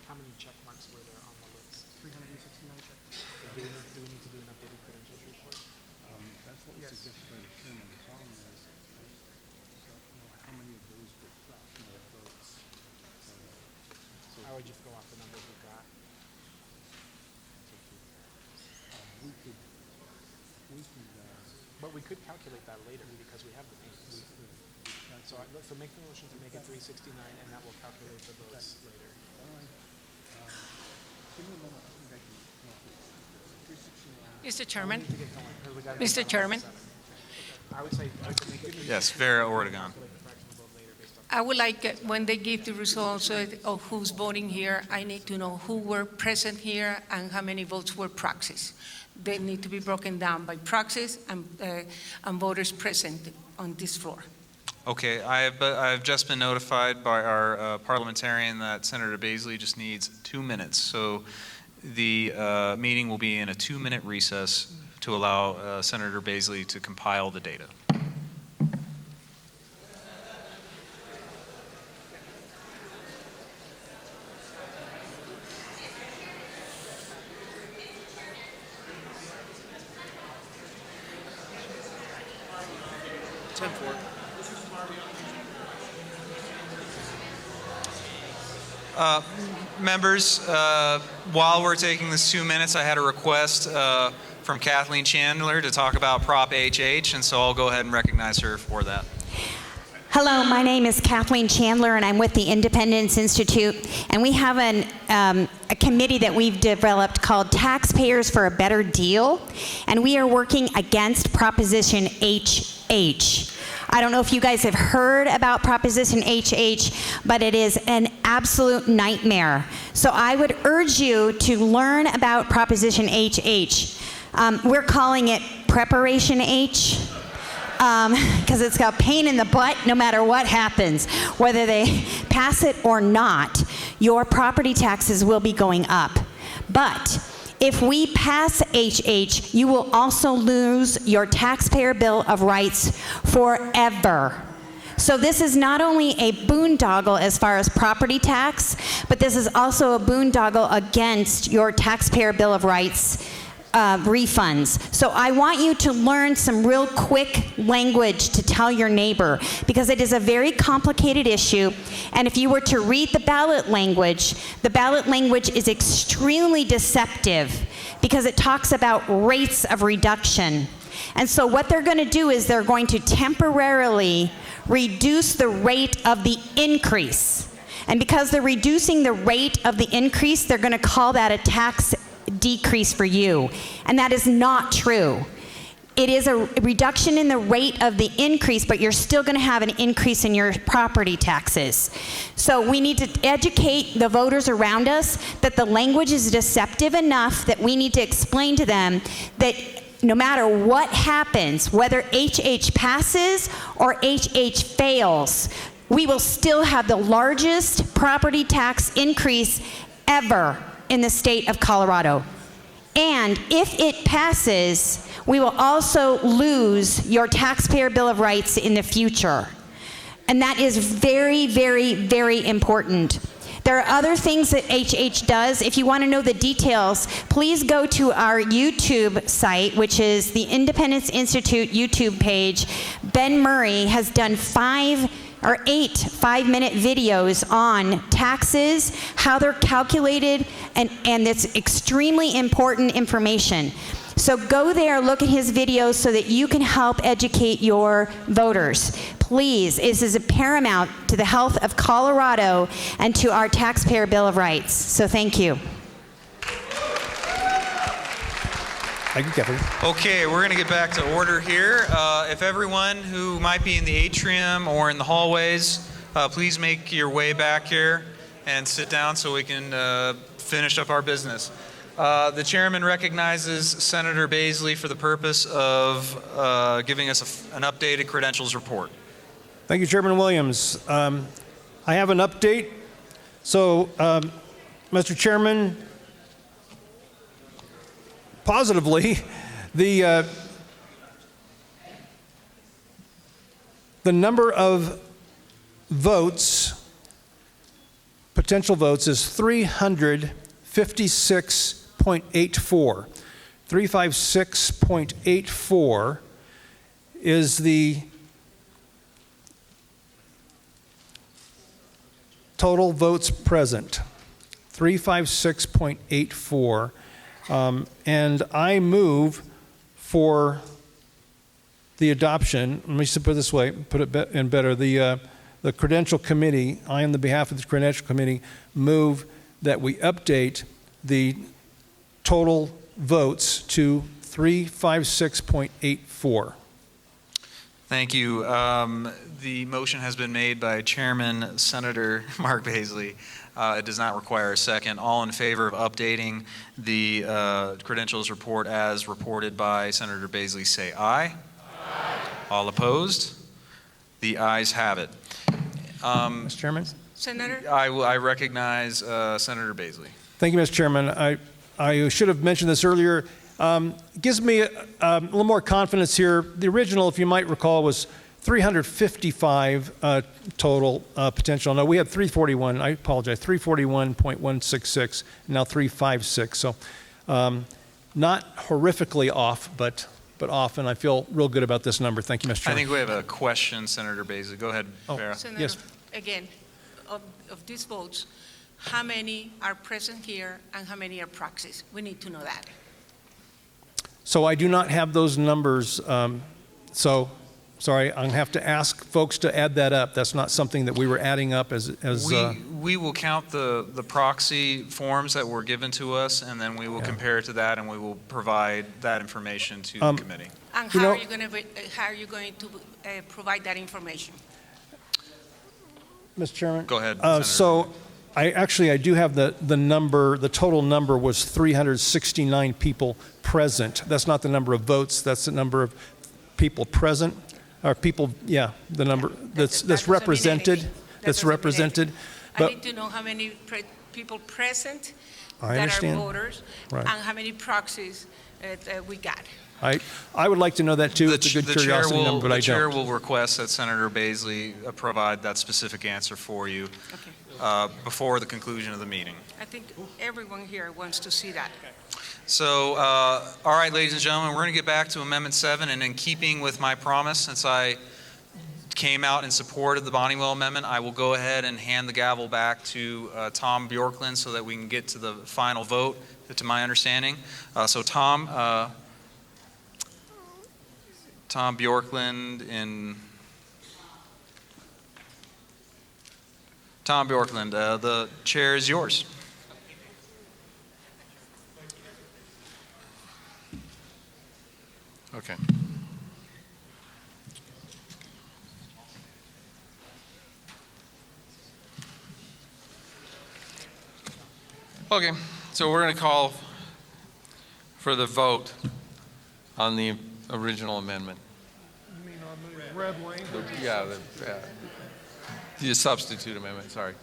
How many check marks were there on the list? 369 check marks. Do we need to do an updated credentials report? That's what was suggested by the chairman. The problem is, how many of those were fractional votes? I would just go off the numbers we got. We But we could calculate that later because we have the paint. So make the motion to make it 369, and that will calculate the votes later. Mr. Chairman? Mr. Chairman? I would say, Yes, Vera Ortegon. I would like, when they give the results of who's voting here, I need to know who were present here and how many votes were proxies. They need to be broken down by proxies and voters present on this floor. Okay, I've just been notified by our parliamentarian that Senator Baisley just needs 2 minutes. So the meeting will be in a 2-minute recess to allow Senator Baisley to compile the data. Members, while we're taking this 2 minutes, I had a request from Kathleen Chandler to talk about Prop HH, and so I'll go ahead and recognize her for that. Hello, my name is Kathleen Chandler, and I'm with the Independence Institute, and we have a committee that we've developed called Taxpayers for a Better Deal, and we are working against Proposition HH. I don't know if you guys have heard about Proposition HH, but it is an absolute nightmare. So I would urge you to learn about Proposition HH. We're calling it Preparation H, because it's got pain in the butt no matter what happens. Whether they pass it or not, your property taxes will be going up. But if we pass HH, you will also lose your taxpayer bill of rights forever. So this is not only a boondoggle as far as property tax, but this is also a boondoggle against your taxpayer bill of rights refunds. So I want you to learn some real quick language to tell your neighbor, because it is a very complicated issue, and if you were to read the ballot language is extremely deceptive because it talks about rates of reduction. And so what they're going to do is they're going to temporarily reduce the rate of the increase. And because they're reducing the rate of the increase, they're going to call that a tax decrease for you. And that is not true. It is a reduction in the rate of the increase, but you're still going to have an increase in your property taxes. So we need to educate the voters around us that the language is deceptive enough that we need to explain to them that no matter what happens, whether HH passes or HH fails, we will still have the largest property tax increase ever in the state of Colorado. And if it passes, we will also lose your taxpayer bill of rights in the future. And that is very, very, very important. There are other things that HH does. If you want to know the details, please go to our YouTube site, which is the Independence Institute YouTube page. Ben Murray has done 8 5-minute videos on taxes, how they're calculated, and it's extremely important information. So go there, look at his videos so that you can help educate your voters. Please, this is paramount to the health of Colorado and to our taxpayer bill of rights. So thank you. Thank you, Kathleen. Okay, we're going to get back to order here. If everyone who might be in the atrium or in the hallways, please make your way back here and sit down so we can finish up our business. The chairman recognizes Senator Baisley for the purpose of giving us an updated credentials report. Thank you, Chairman Williams. I have an update. So, Mr. Chairman, positively, the number of votes, potential votes, is 356.84. 356.84 is the total votes present. 356.84. And I move for the adoption, let me just put it this way, put it in better, the Credential Committee, I on the behalf of the Credential Committee move that we update the total votes to 356.84. Thank you. The motion has been made by Chairman Senator Mark Baisley. It does not require a second. All in favor of updating the credentials report as reported by Senator Baisley, say aye. Aye. All opposed? The ayes have it. Mr. Chairman? Senator? I recognize Senator Baisley. Thank you, Mr. Chairman. I should have mentioned this earlier. Gives me a little more confidence here. The original, if you might recall, was 355 total potential. No, we had 341. I apologize. 341.166, now 356. So not horrifically off, but off, and I feel real good about this number. Thank you, Mr. Chairman. I think we have a question, Senator Baisley. Go ahead, Farrah. Senator, yes. Again, of these votes, how many are present here and how many are proxies? We need to know that. So I do not have those numbers. So, sorry, I'm going to have to ask folks to add that up. That's not something that we were adding up as we will count the proxy forms that were given to us, and then we will compare it to that, and we will provide that information to the committee. And how are you going to provide that information? Mr. Chairman? Go ahead. So I do have the number. The total number was 369 people present. That's not the number of votes. That's the number of people present, or people, the number that's represented. That's represented. I need to know how many people present that are voters, right, and how many proxies we got. I would like to know that too. It's a good curiosity number, but I don't. The chair will request that Senator Baisley provide that specific answer for you before the conclusion of the meeting. I think everyone here wants to see that. So, all right, ladies and gentlemen, we're going to get back to Amendment 7, and in keeping with my promise, since I came out in support of the Bonnewell Amendment, I will go ahead and hand the gavel back to Tom Bjorklund so that we can get to the final vote, to my understanding. So Tom Bjorklund, the chair is yours. Okay. Okay, so we're going to call for the vote on the original amendment. You mean on the red language? The substitute amendment, sorry.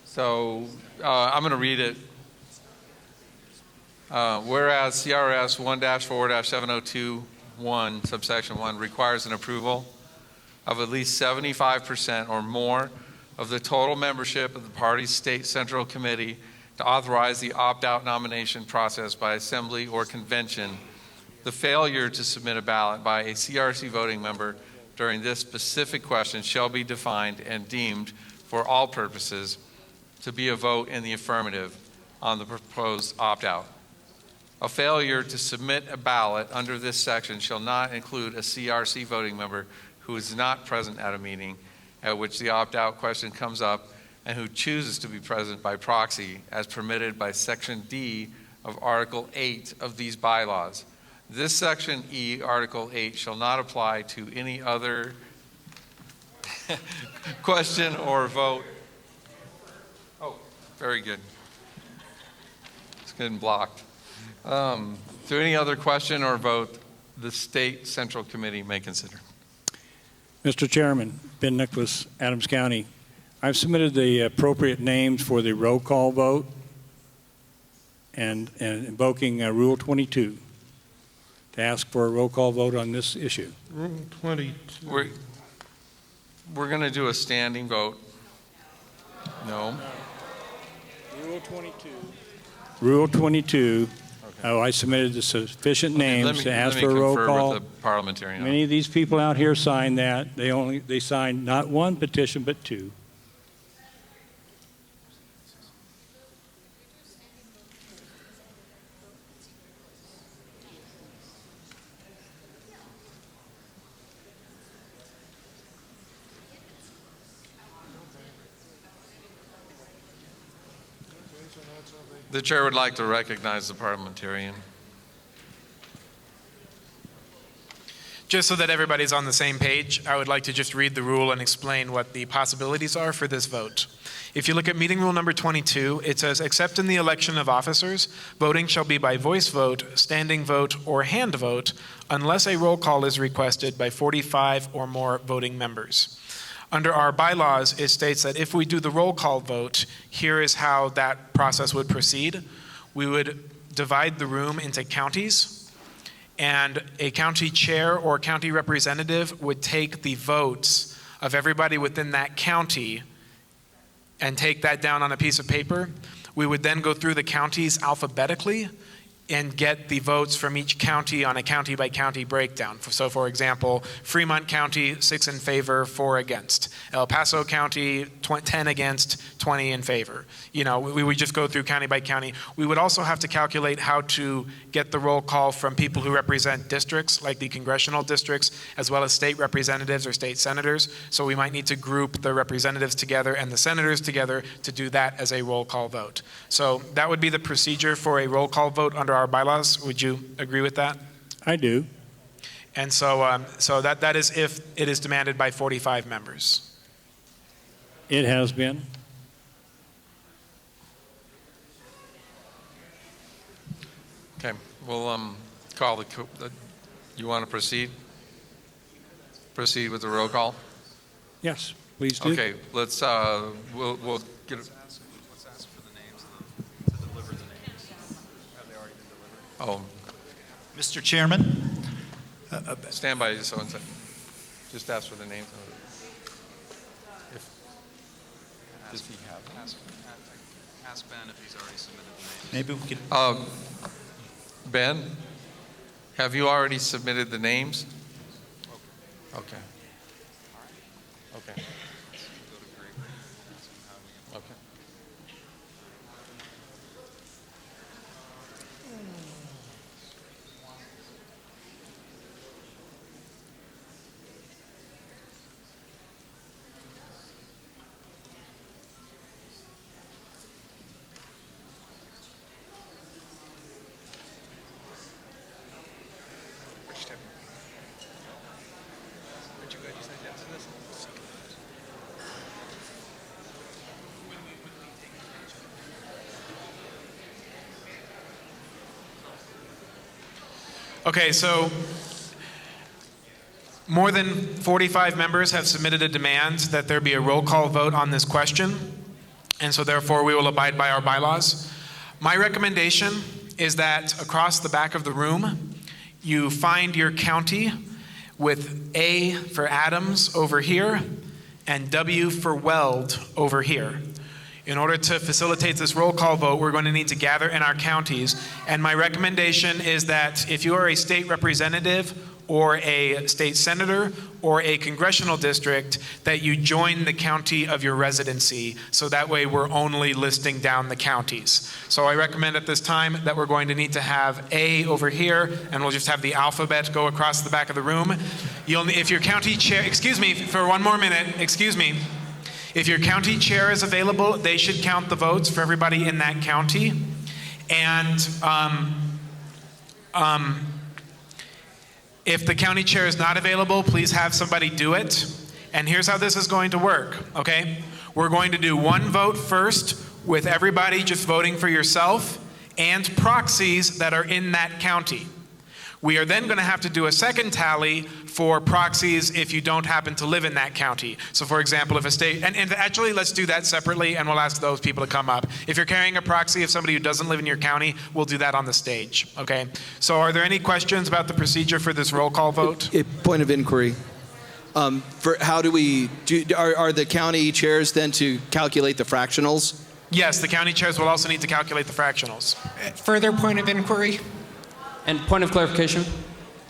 So I'm going to read it. Whereas CRS 1-4-7021, subsection 1, requires an approval of at least 75% or more of the total membership of the party's state central committee to authorize the opt-out nomination process by assembly or convention, the failure to submit a ballot by a CRC voting member during this specific question shall be defined and deemed for all purposes to be a vote in the affirmative on the proposed opt-out. A failure to submit a ballot under this section shall not include a CRC voting member who is not present at a meeting at which the opt-out question comes up and who chooses to be present by proxy as permitted by Section D of Article 8 of these bylaws. This Section E, Article 8, shall not apply to any other question or vote. Oh, very good. It's getting blocked. To any other question or vote the State Central Committee may consider. Mr. Chairman, Ben Nicholas, Adams County. I've submitted the appropriate names for the roll call vote and invoking Rule 22 to ask for a roll call vote on this issue. Rule 22. We're going to do a standing vote. No. Rule 22. Rule 22. Oh, I submitted the sufficient names to ask for a roll call. With the parliamentarian. Many of these people out here signed that. They signed not one petition but two. The chair would like to recognize the parliamentarian. Just so that everybody's on the same page, I would like to just read the rule and explain what the possibilities are for this vote. If you look at meeting rule number 22, it says, except in the election of officers, voting shall be by voice vote, standing vote, or hand vote, unless a roll call is requested by 45 or more voting members. Under our bylaws, it states that if we do the roll call vote, here is how that process would proceed. We would divide the room into counties, and a county chair or county representative would take the votes of everybody within that county and take that down on a piece of paper. We would then go through the counties alphabetically and get the votes from each county on a county by county breakdown. So for example, Fremont County, 6 in favor, 4 against. El Paso County, 10 against, 20 in favor. You know, we would just go through county by county. We would also have to calculate how to get the roll call from people who represent districts, like the congressional districts, as well as state representatives or state senators. So we might need to group the representatives together and the senators together to do that as a roll call vote. So that would be the procedure for a roll call vote under our bylaws. Would you agree with that? I do. And so, that is if it is demanded by 45 members. It has been. Okay, we'll call you want to proceed? Proceed with the roll call? Yes, please do. Okay, let's, we'll get it. Oh. Mr. Chairman. Stand by just one second. Just ask for the names. Does he have them? Ask Ben if he's already submitted the names. Maybe we could. Ben, have you already submitted the names? Okay. Okay. Okay. Okay, so more than 45 members have submitted a demand that there be a roll call vote on this question, and so therefore we will abide by our bylaws. My recommendation is that across the back of the room, you find your county with A for Adams over here and W for Weld over here. In order to facilitate this roll call vote, we're going to need to gather in our counties. And my recommendation is that if you are a state representative or a state senator or a congressional district, that you join the county of your residency. So that way we're only listing down the counties. So I recommend at this time that we're going to need to have A over here, and we'll just have the alphabet go across the back of the room. If your county chair, excuse me for one more minute, excuse me. If your county chair is available, they should count the votes for everybody in that county. And if the county chair is not available, please have somebody do it. And here's how this is going to work, okay? We're going to do one vote first with everybody just voting for yourself and proxies that are in that county. We are then going to have to do a second tally for proxies if you don't happen to live in that county. So for example, if a state, and actually let's do that separately and we'll ask those people to come up. If you're carrying a proxy of somebody who doesn't live in your county, we'll do that on the stage, okay? So are there any questions about the procedure for this roll call vote? Point of inquiry. For how do we, are the county chairs then to calculate the fractionals? Yes, the county chairs will also need to calculate the fractionals. Further point of inquiry? And point of clarification,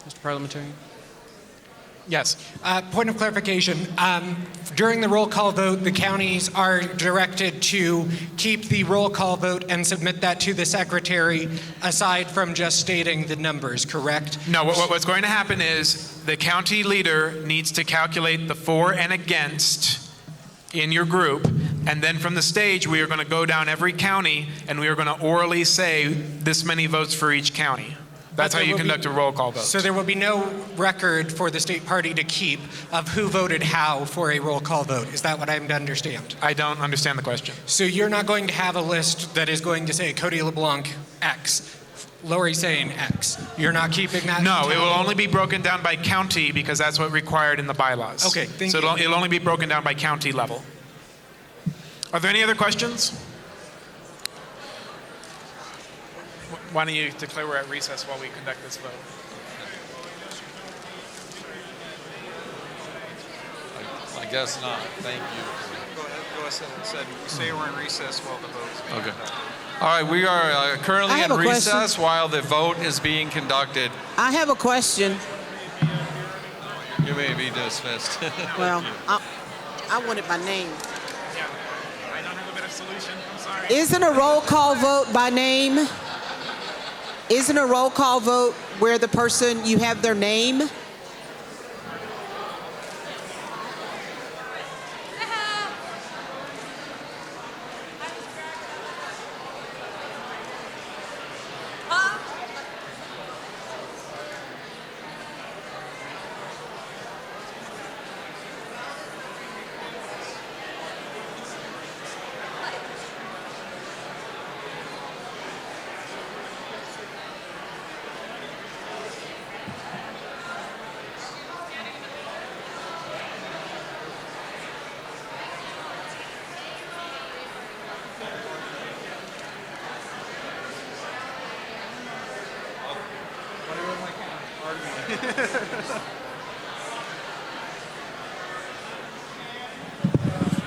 Mr. Parliamentarian? Yes. Point of clarification. During the roll call vote, the counties are directed to keep the roll call vote and submit that to the secretary aside from just stating the numbers, correct? No, what's going to happen is the county leader needs to calculate the for and against in your group. And then from the stage, we are going to go down every county, and we are going to orally say this many votes for each county. That's how you conduct a roll call vote. So there will be no record for the state party to keep of who voted how for a roll call vote. Is that what I'm to understand? I don't understand the question. So you're not going to have a list that is going to say Cody LeBlanc X, Lori Sane X. You're not keeping that? No, it will only be broken down by county because that's what required in the bylaws. Okay, thank you. So it'll only be broken down by county level. Are there any other questions? Why don't you declare we're at recess while we conduct this vote? I guess not. Thank you. Go ahead. You say we're in recess while the vote is being conducted. All right, we are currently I have in a question. recess while the vote is being conducted. I have a question. You may be dismissed. Well, I want it by name. Yeah, I don't have a better solution. I'm sorry. Isn't a roll call vote by name? Isn't a roll call vote where the person, you have their name?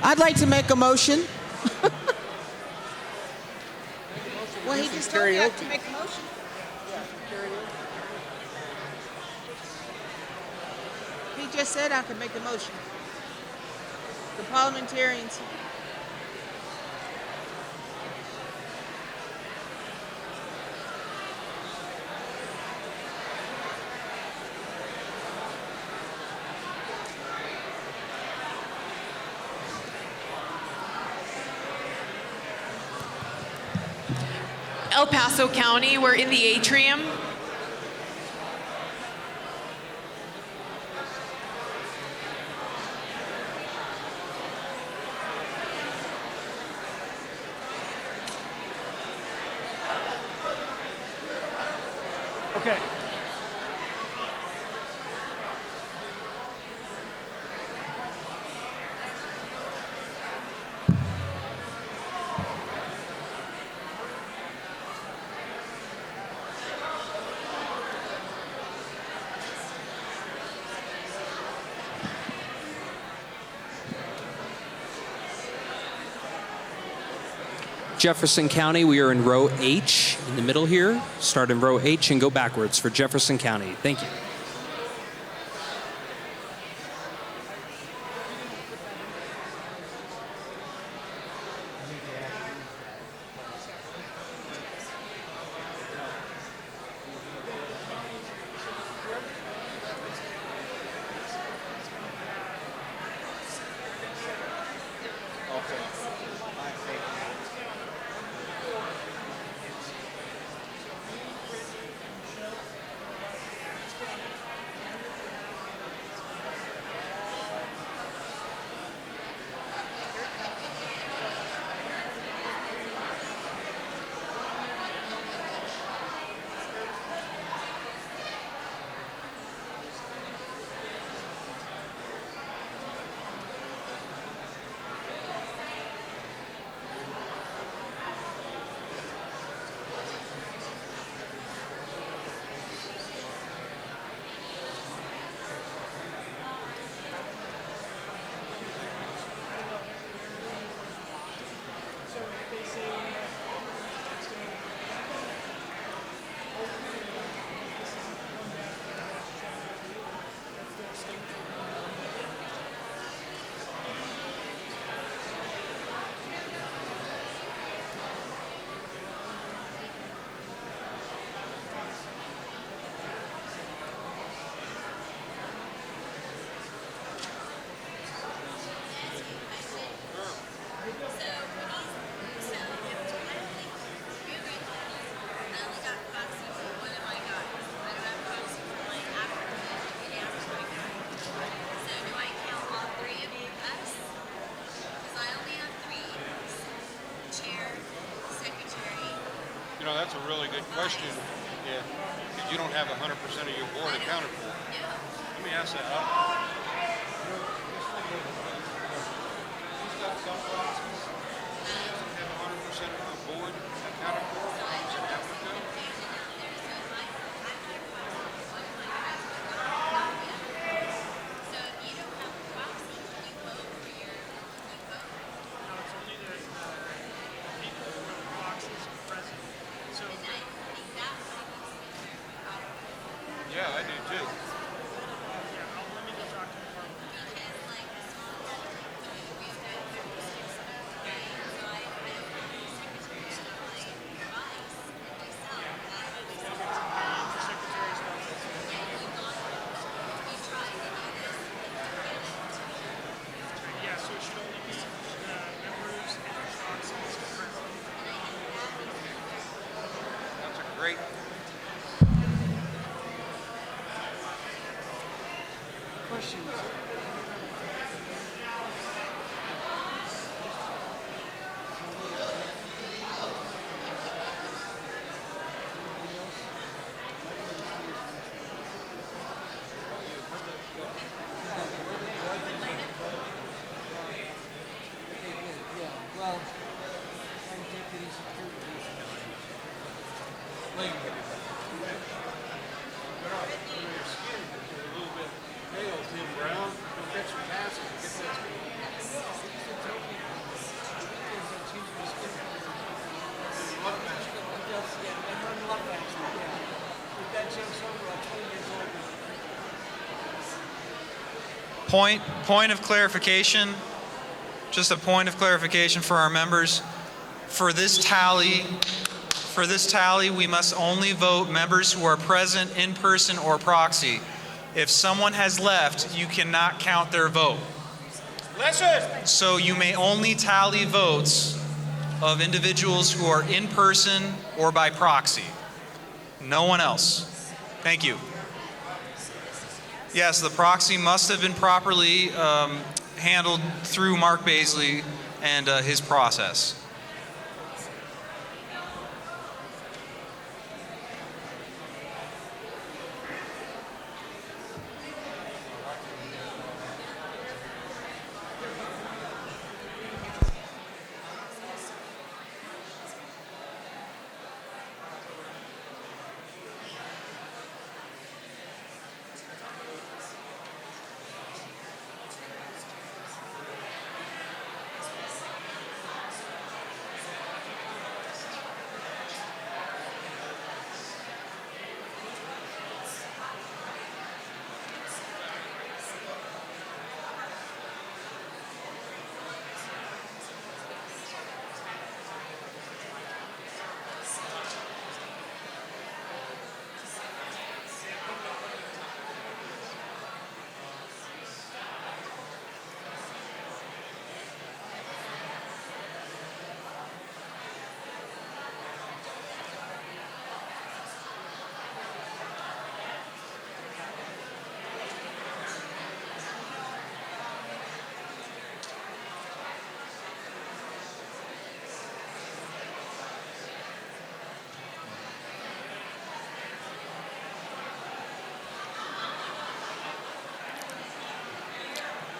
I'd like to make a motion. Well, he just told me I have to make a motion. He just said I could make a motion. The parliamentarians. El Paso County, we're in the atrium. Okay. Jefferson County, we are in row H in the middle here. Start in row H and go backwards for Jefferson County. Thank you. You know, that's a really good question. Yeah, because you don't have 100% of your board accounted for. Let me ask that. Who's got some boxes? Doesn't have 100% of the board accounted for? Is it Africa? Yeah, I do too. Yeah, so it should only be members and proxies present. That's a great. Questions? Point of clarification, just a point of clarification for our members. For this tally, we must only vote members who are present in person or proxy. If someone has left, you cannot count their vote. Listen! So you may only tally votes of individuals who are in person or by proxy. No one else. Thank you. Yes, the proxy must have been properly handled through Mark Baisley and his process.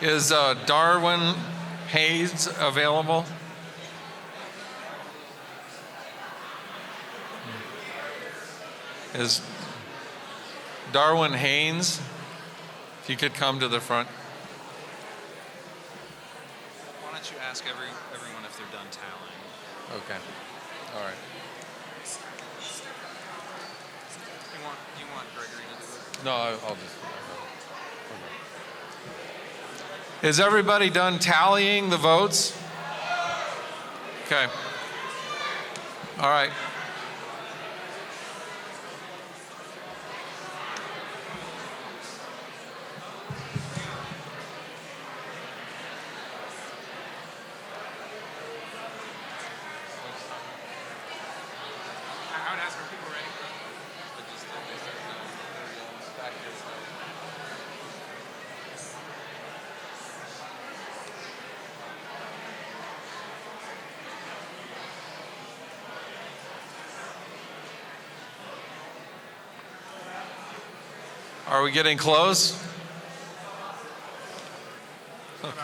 Is Darwin Hayes available? Is Darwin Haynes? If you could come to the front. Why don't you ask everyone if they're done tallying? Okay. All right. You want Gregory to do it? No, I'll just. Is everybody done tallying the votes? Okay. All right. Are we getting close? Would you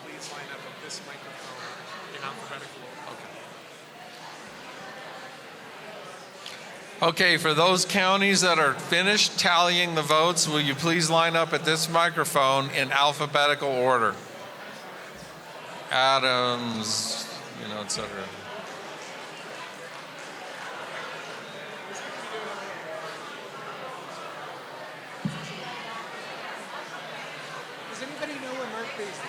please line up at this microphone in alphabetical order? Okay, for those counties that are finished tallying the votes, will you please line up at this microphone in alphabetical order? Adams, et cetera. Does anybody know where Murphy is?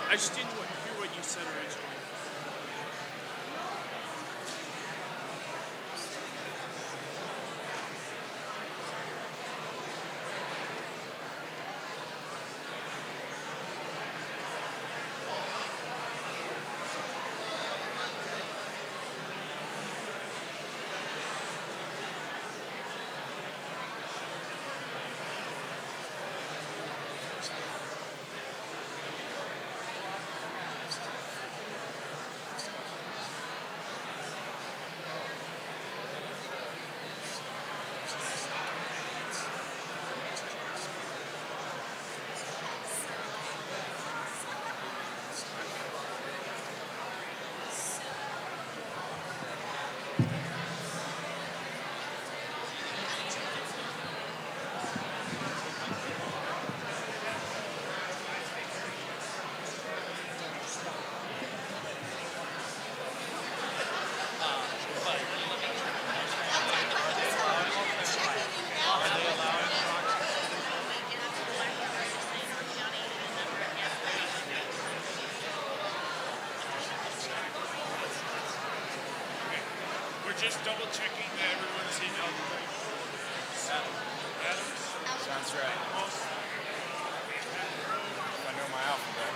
I just didn't hear what you said originally. Just double checking that everyone's in alphabetical order. Adams? Sounds right. If I know my alphabet.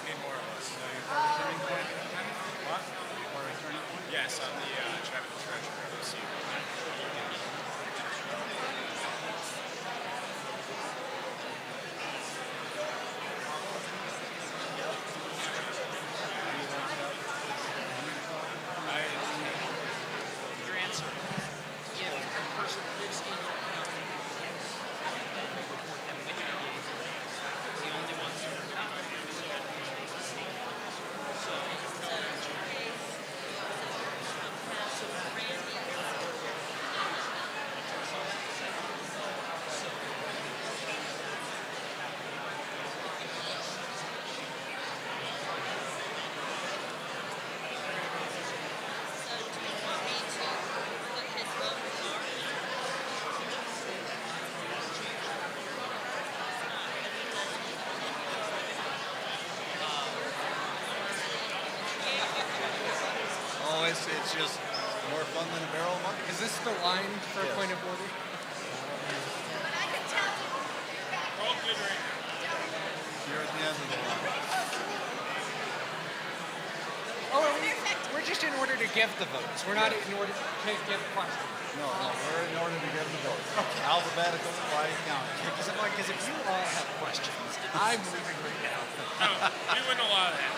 Need more of us. What? Yes, I'm the traffic treasurer of the city. Your answer. Yeah, the person lives in your county. The only ones who are counted. It's just More fun than a barrel monk? Is this the line for a point of order? You're at the end of the line. Oh, we're just in order to give the votes. We're not in order to give questions. No, we're in order to give the votes. Alphabetical by county. Because if you all have questions, I'm moving right now. No, we wouldn't allow that.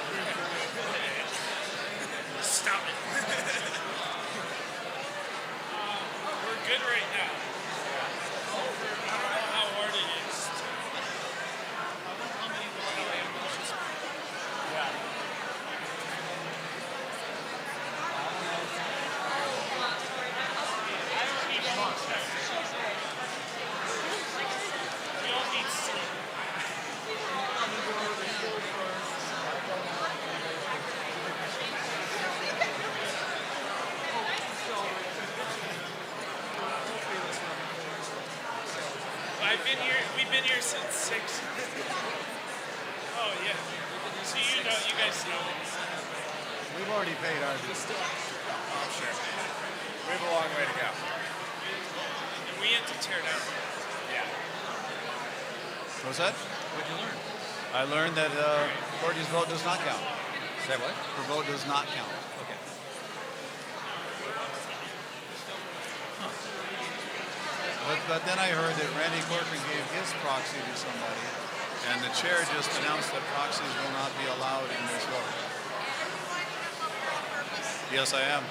Stop it. We're good right now. I don't know how hard it is. We all need sleep. We've been here since 6. Oh yeah. So you guys know. We've already paid our dues. Oh, sure. We have a long way to go. And we had to tear down. Yeah. What's that? What'd you learn? I learned that Courtney's vote does not count. Say what? Her vote does not count. Okay. But then I heard that Randy Corcoran gave his proxy to somebody, and the chair just announced that proxies will not be allowed in this vote. Yes, I am.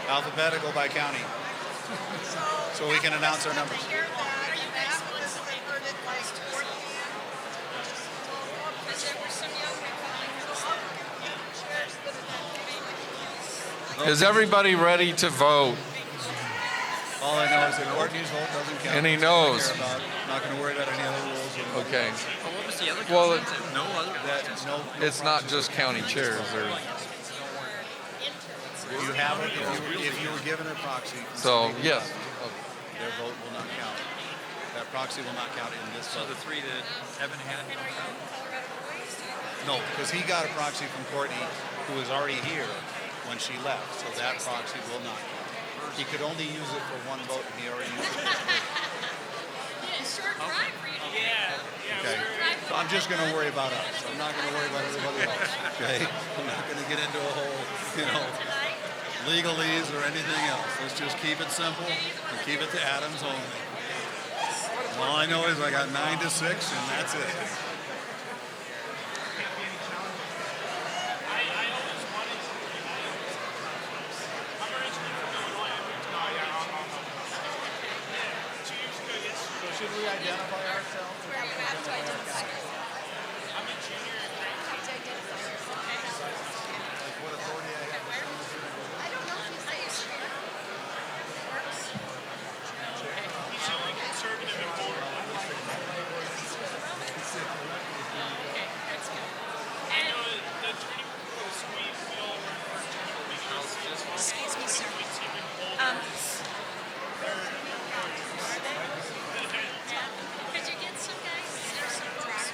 Alphabetical by county. So we can announce our numbers. Is everybody ready to vote? All I know is that Courtney's vote doesn't count. And he That's all I knows. care about. Not going to worry about any other rules. Okay. What was the other Well, no other. it's not just county chairs. You have it if you were given a proxy. from So, somebody yes. else, their vote will not count. That proxy will not count in this vote. So the 3 that Evan had. No, because he got a proxy from Courtney who was already here when she left, so that proxy will not count. He could only use it for one vote, and he already used it. Okay, so I'm just going to worry about us. I'm not going to worry about everybody else. Okay, I'm not going to get into a whole, legalese or anything else. Let's just keep it simple and keep it to Adams only. All I know is I got 9 to 6, and that's it. Should we identify ourselves? Where you have to identify yourself. I'm a junior in grade. Like what authority I have? I don't know if you say it's fair. Works. He's the only conservative in board. Okay, that's good. And the attorney proposed we all run for attorney because excuse me, sir. Could you get some guys? There's some drivers.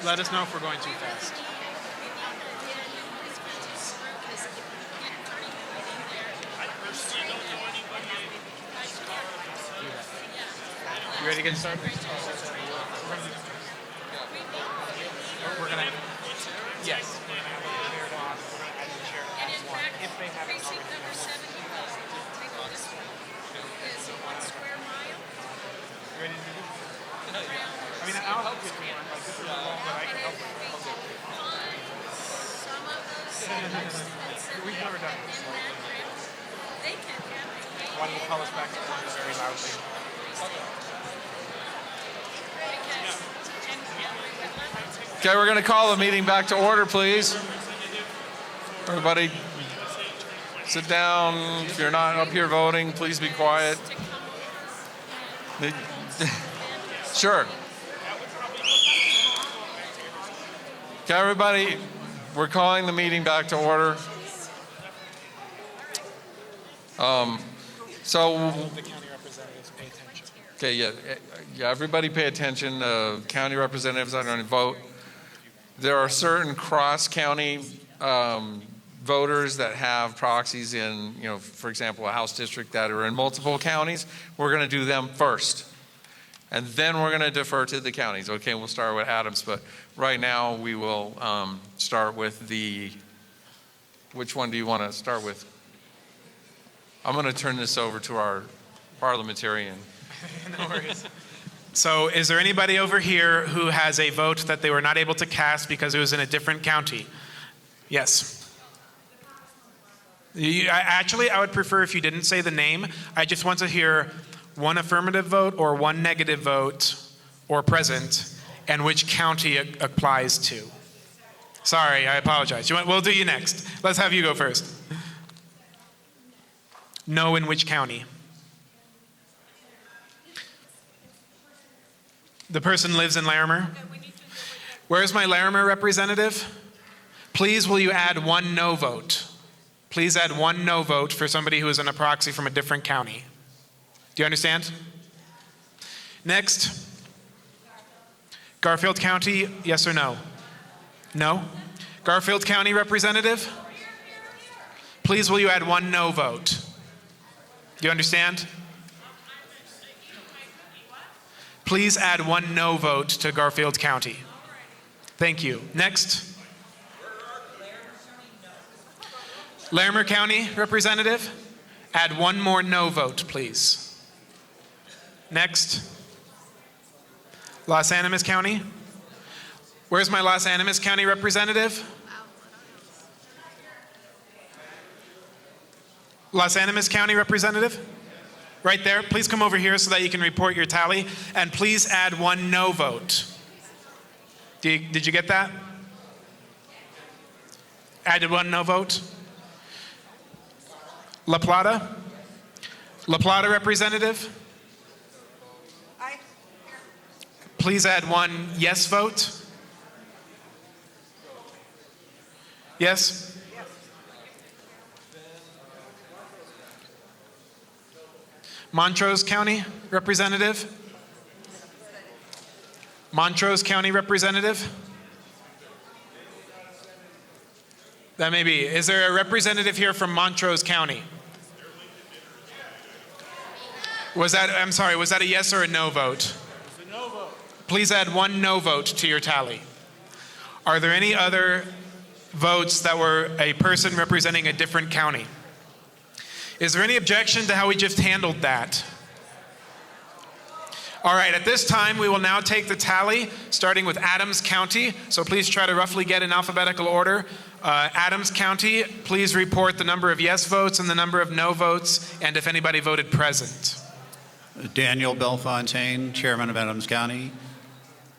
Let us know if we're going too fast. I personally don't know anybody who's car. You ready to get started? We're gonna. Yes. We're gonna have a cleared off. We're gonna add the chair as one if they haven't already. Number 75, take all this one. Is 1 square mile. You ready to do this? I mean, I'll help you if you want. Like, this is a long that I can help with. Some of those We've never done this. they can have One will call us back to one very loudly. Okay, we're going to call the meeting back to order, please. Everybody, sit down. If you're not up here voting, please be quiet. Sure. Okay, everybody, we're calling the meeting back to order. So, The county representatives pay attention. okay, yeah, everybody pay attention. County representatives are going to vote. There are certain cross-county voters that have proxies in, for example, a House district that are in multiple counties, we're going to do them first. And then we're going to defer to the counties. Okay, we'll start with Adams, but right now we will start with which one do you want to start with? I'm going to turn this over to our parliamentarian. No worries. So is there anybody over here who has a vote that they were not able to cast because it was in a different county? Yes. Actually, I would prefer if you didn't say the name. I just want to hear one affirmative vote or one negative vote or present and which county it applies to. Sorry, I apologize. We'll do you next. Let's have you go first. No, in which county? The person lives in Larimer? Where's my Larimer representative? Please, will you add one no vote? Please add one no vote for somebody who is in a proxy from a different county. Do you understand? Next. Garfield County, yes or no? No? Garfield County representative? Please, will you add one no vote? Do you understand? Please add one no vote to Garfield County. Thank you. Next. Larimer County representative, add one more no vote, please. Next. Los Animas County. Where's my Los Animas County representative? Los Animas County representative? Right there. Please come over here so that you can report your tally. And please add one no vote. Did you get that? Added one no vote. La Plata? La Plata representative? Please add one yes vote. Yes? Montrose County representative? Montrose County representative? That may be. Is there a representative here from Montrose County? Was that a yes or a no vote? It's a no vote. Please add one no vote to your tally. Are there any other votes that were a person representing a different county? Is there any objection to how we just handled that? All right, at this time, we will now take the tally, starting with Adams County. So please try to roughly get in alphabetical order. Adams County, please report the number of yes votes and the number of no votes, and if anybody voted present. Daniel Belfontaine, Chairman of Adams County.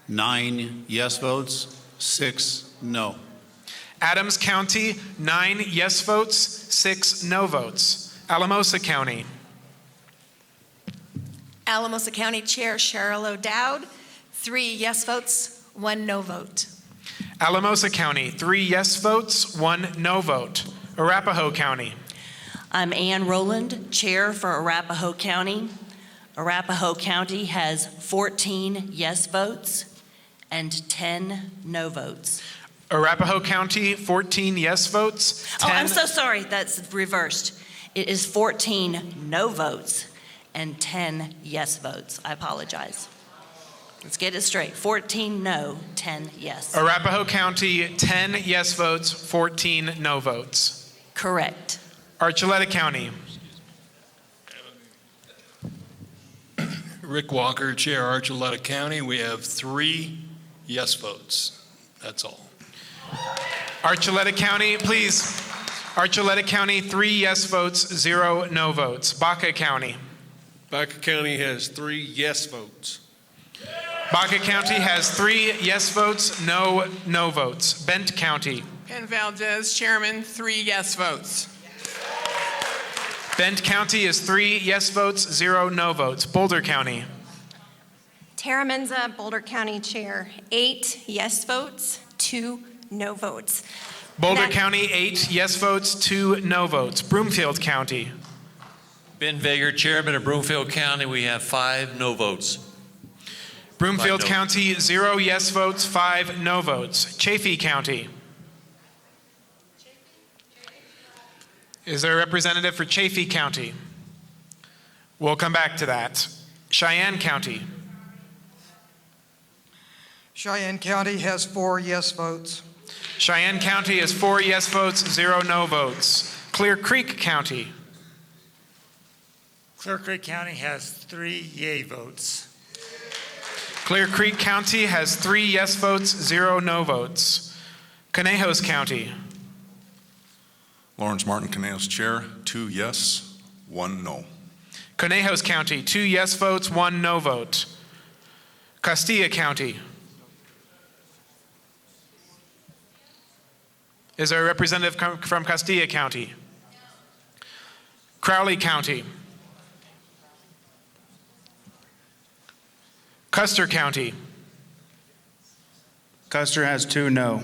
9 yes votes, 6 no. Adams County, 9 yes votes, 6 no votes. Alamosa County. Alamosa County Chair Cheryl O'Dowd, 3 yes votes, 1 no vote. Alamosa County, 3 yes votes, 1 no vote. Arapahoe County. I'm Ann Rowland, Chair for Arapahoe County. Arapahoe County has 14 yes votes and 10 no votes. Arapahoe County, 14 yes votes. 10... Oh, I'm so sorry, that's reversed. It is 14 no votes and 10 yes votes. I apologize. Let's get it straight. 14 no, 10 yes. Arapahoe County, 10 yes votes, 14 no votes. Correct. Archuleta County. Rick Walker, Chair, Archuleta County. We have 3 yes votes. That's all. Archuleta County, please. Archuleta County, 3 yes votes, 0 no votes. Baca County. Baca County has 3 yes votes. Baca County has 3 yes votes, no votes. Bent County. Ken Valdez, Chairman, 3 yes votes. Bent County is 3 yes votes, 0 no votes. Boulder County. Tara Menza, Boulder County Chair, 8 yes votes, 2 no votes. Boulder County, 8 yes votes, 2 no votes. Broomfield County. Ben Vager, Chairman of Broomfield County. We have 5 no votes. Broomfield County, 0 yes votes, 5 no votes. Chaffee County. Is there a representative for Chaffee County? We'll come back to that. Cheyenne County. Cheyenne County has 4 yes votes. Cheyenne County has 4 yes votes, 0 no votes. Clear Creek County. Clear Creek County has 3 yay votes. Clear Creek County has 3 yes votes, 0 no votes. Conejos County. Lawrence Martin, Canales Chair, 2 yes, 1 no. Conejos County, 2 yes votes, 1 no vote. Castilla County. Is there a representative from Castilla County? Crowley County. Custer County. Custer has 2 no.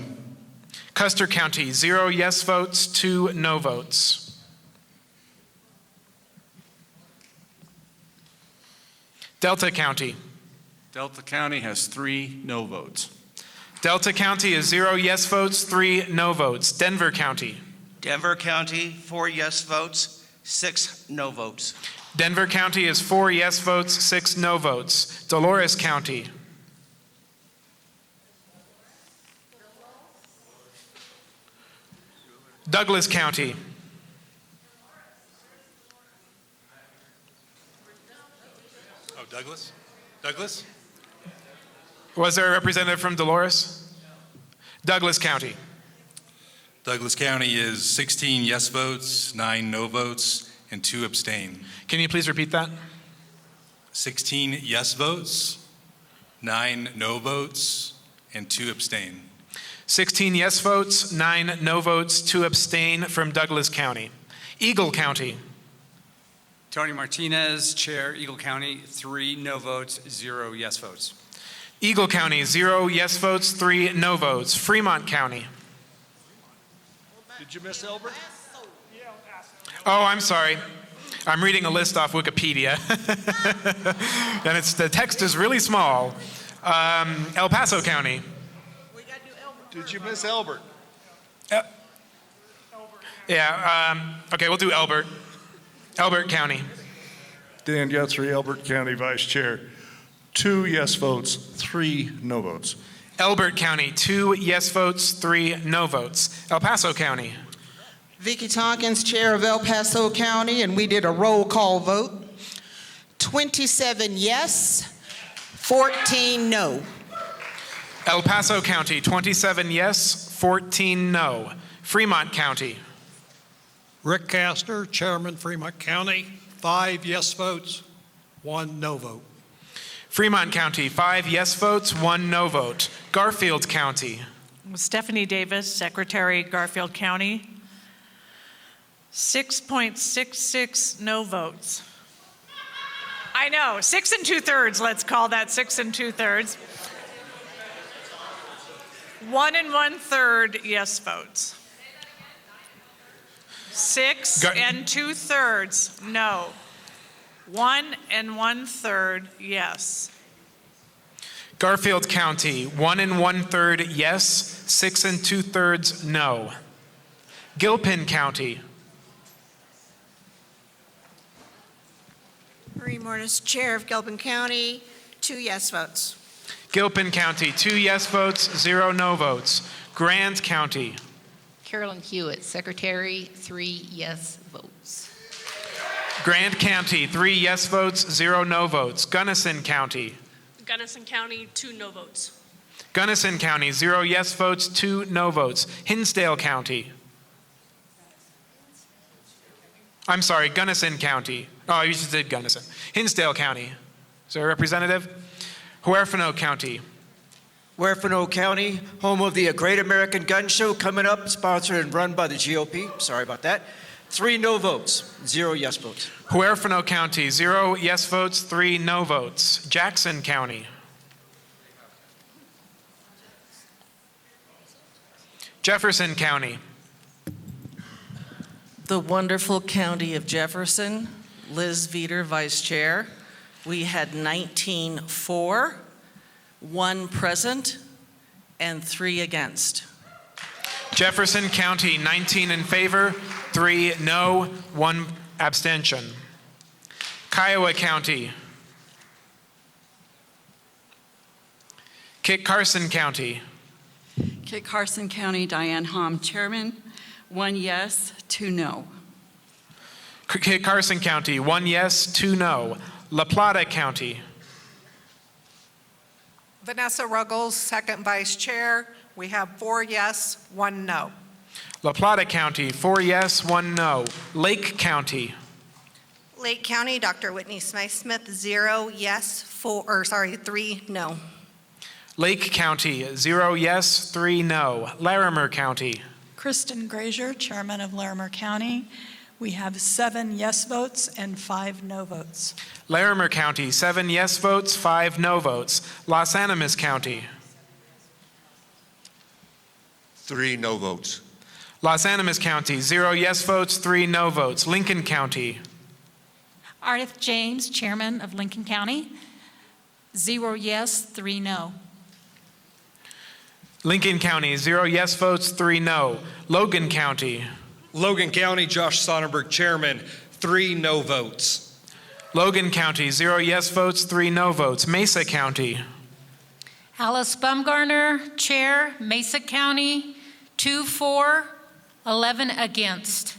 Custer County, 0 yes votes, 2 no votes. Delta County. Delta County has 3 no votes. Delta County is 0 yes votes, 3 no votes. Denver County. Denver County, 4 yes votes, 6 no votes. Denver County is 4 yes votes, 6 no votes. Dolores County. Douglas County. Oh, Douglas? Douglas? Was there a representative from Dolores? Douglas County. Douglas County is 16 yes votes, 9 no votes, and 2 abstain. Can you please repeat that? 16 yes votes, 9 no votes, and 2 abstain. 16 yes votes, 9 no votes, 2 abstain from Douglas County. Eagle County. Tony Martinez, Chair, Eagle County, 3 no votes, 0 yes votes. Eagle County, 0 yes votes, 3 no votes. Fremont County. Did you miss Elbert? Oh, I'm sorry. I'm reading a list off Wikipedia. And the text is really small. El Paso County. Did you miss Elbert? Yeah, okay, we'll do Elbert. Elbert County. Dan Guthrie, Elbert County Vice Chair, 2 yes votes, 3 no votes. Elbert County, 2 yes votes, 3 no votes. El Paso County. Vicki Tompkins, Chair of El Paso County, and we did a roll call vote. 27 yes, 14 no. El Paso County, 27 yes, 14 no. Fremont County. Rick Castor, Chairman, Fremont County, 5 yes votes, 1 no vote. Fremont County, 5 yes votes, 1 no vote. Garfield County. Stephanie Davis, Secretary, Garfield County, 6.66 no votes. I know, 6 2/3, let's call that 6 2/3. 1 1/3 yes votes. 6 2/3 no. 1 1/3 yes. Garfield County, 1 1/3 yes, 6 2/3 no. Gilpin County. Marie Morris, Chair of Gilpin County, 2 yes votes. Gilpin County, 2 yes votes, 0 no votes. Grant County. Carolyn Hewitt, Secretary, 3 yes votes. Grant County, 3 yes votes, 0 no votes. Gunnison County. Gunnison County, 2 no votes. Gunnison County, 0 yes votes, 2 no votes. Hinsdale County. I'm sorry, Gunnison County. Oh, you just did Gunnison. Hinsdale County. Is there a representative? Huerfano County. Huerfano County, home of the Great American Gun Show coming up, sponsored and run by the GOP. Sorry about that. 3 no votes, 0 yes votes. Huerfano County, 0 yes votes, 3 no votes. Jackson County. Jefferson County. The wonderful county of Jefferson, Liz Veter, Vice Chair. We had 19 for, 1 present, and 3 against. Jefferson County, 19 in favor, 3 no, 1 abstention. Kiowa County. Kit Carson County. Kit Carson County, Diane Hom, Chairman. 1 yes, 2 no. Kit Carson County, 1 yes, 2 no. La Plata County. Vanessa Ruggles, second vice chair. We have 4 yes, 1 no. La Plata County, 4 yes, 1 no. Lake County. Lake County, Dr. Whitney Smith, 0 yes, 3 no. Lake County, 0 yes, 3 no. Larimer County. Kristen Grazier, Chairman of Larimer County. We have 7 yes votes and 5 no votes. Larimer County, 7 yes votes, 5 no votes. Los Animas County. 3 no votes. Los Animas County, 0 yes votes, 3 no votes. Lincoln County. Ardith James, Chairman of Lincoln County. 0 yes, 3 no. Lincoln County, 0 yes votes, 3 no. Logan County. Logan County, Josh Sonnenberg, Chairman, 3 no votes. Logan County, 0 yes votes, 3 no votes. Mesa County. Alice Bumgarner, Chair, Mesa County, 2 for, 11 against.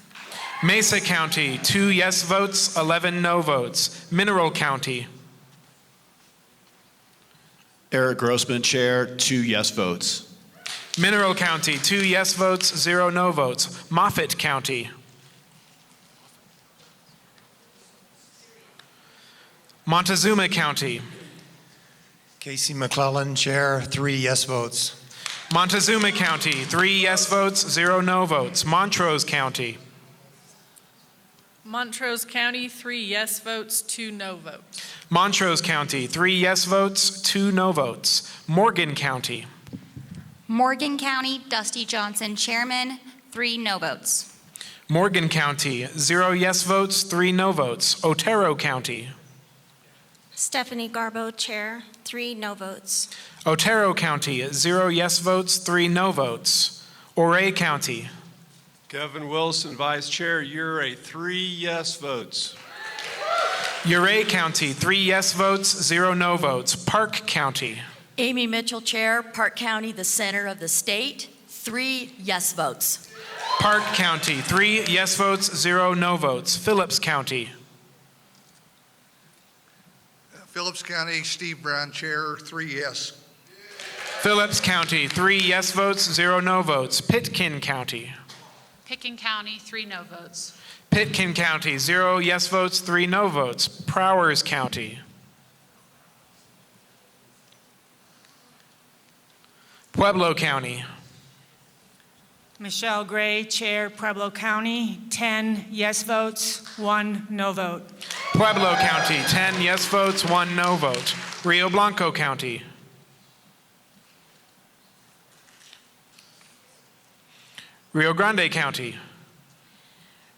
Mesa County, 2 yes votes, 11 no votes. Mineral County. Eric Grossman, Chair, 2 yes votes. Mineral County, 2 yes votes, 0 no votes. Moffett County. Montezuma County. Casey McClellan, Chair, 3 yes votes. Montezuma County, 3 yes votes, 0 no votes. Montrose County. Montrose County, 3 yes votes, 2 no votes. Montrose County, 3 yes votes, 2 no votes. Morgan County. Morgan County, Dusty Johnson, Chairman, 3 no votes. Morgan County, 0 yes votes, 3 no votes. Otero County. Stephanie Garbo, Chair, 3 no votes. Otero County, 0 yes votes, 3 no votes. Ouray County. Kevin Wilson, Vice Chair, Ouray, 3 yes votes. Ouray County, 3 yes votes, 0 no votes. Park County. Amy Mitchell, Chair, Park County, the center of the state, 3 yes votes. Park County, 3 yes votes, 0 no votes. Phillips County. Phillips County, Steve Brown, Chair, 3 yes. Phillips County, 3 yes votes, 0 no votes. Pitkin County. Pitkin County, 3 no votes. Pitkin County, 0 yes votes, 3 no votes. Prowers County. Pueblo County. Michelle Gray, Chair, Pueblo County, 10 yes votes, 1 no vote. Pueblo County, 10 yes votes, 1 no vote. Rio Blanco County. Rio Grande County.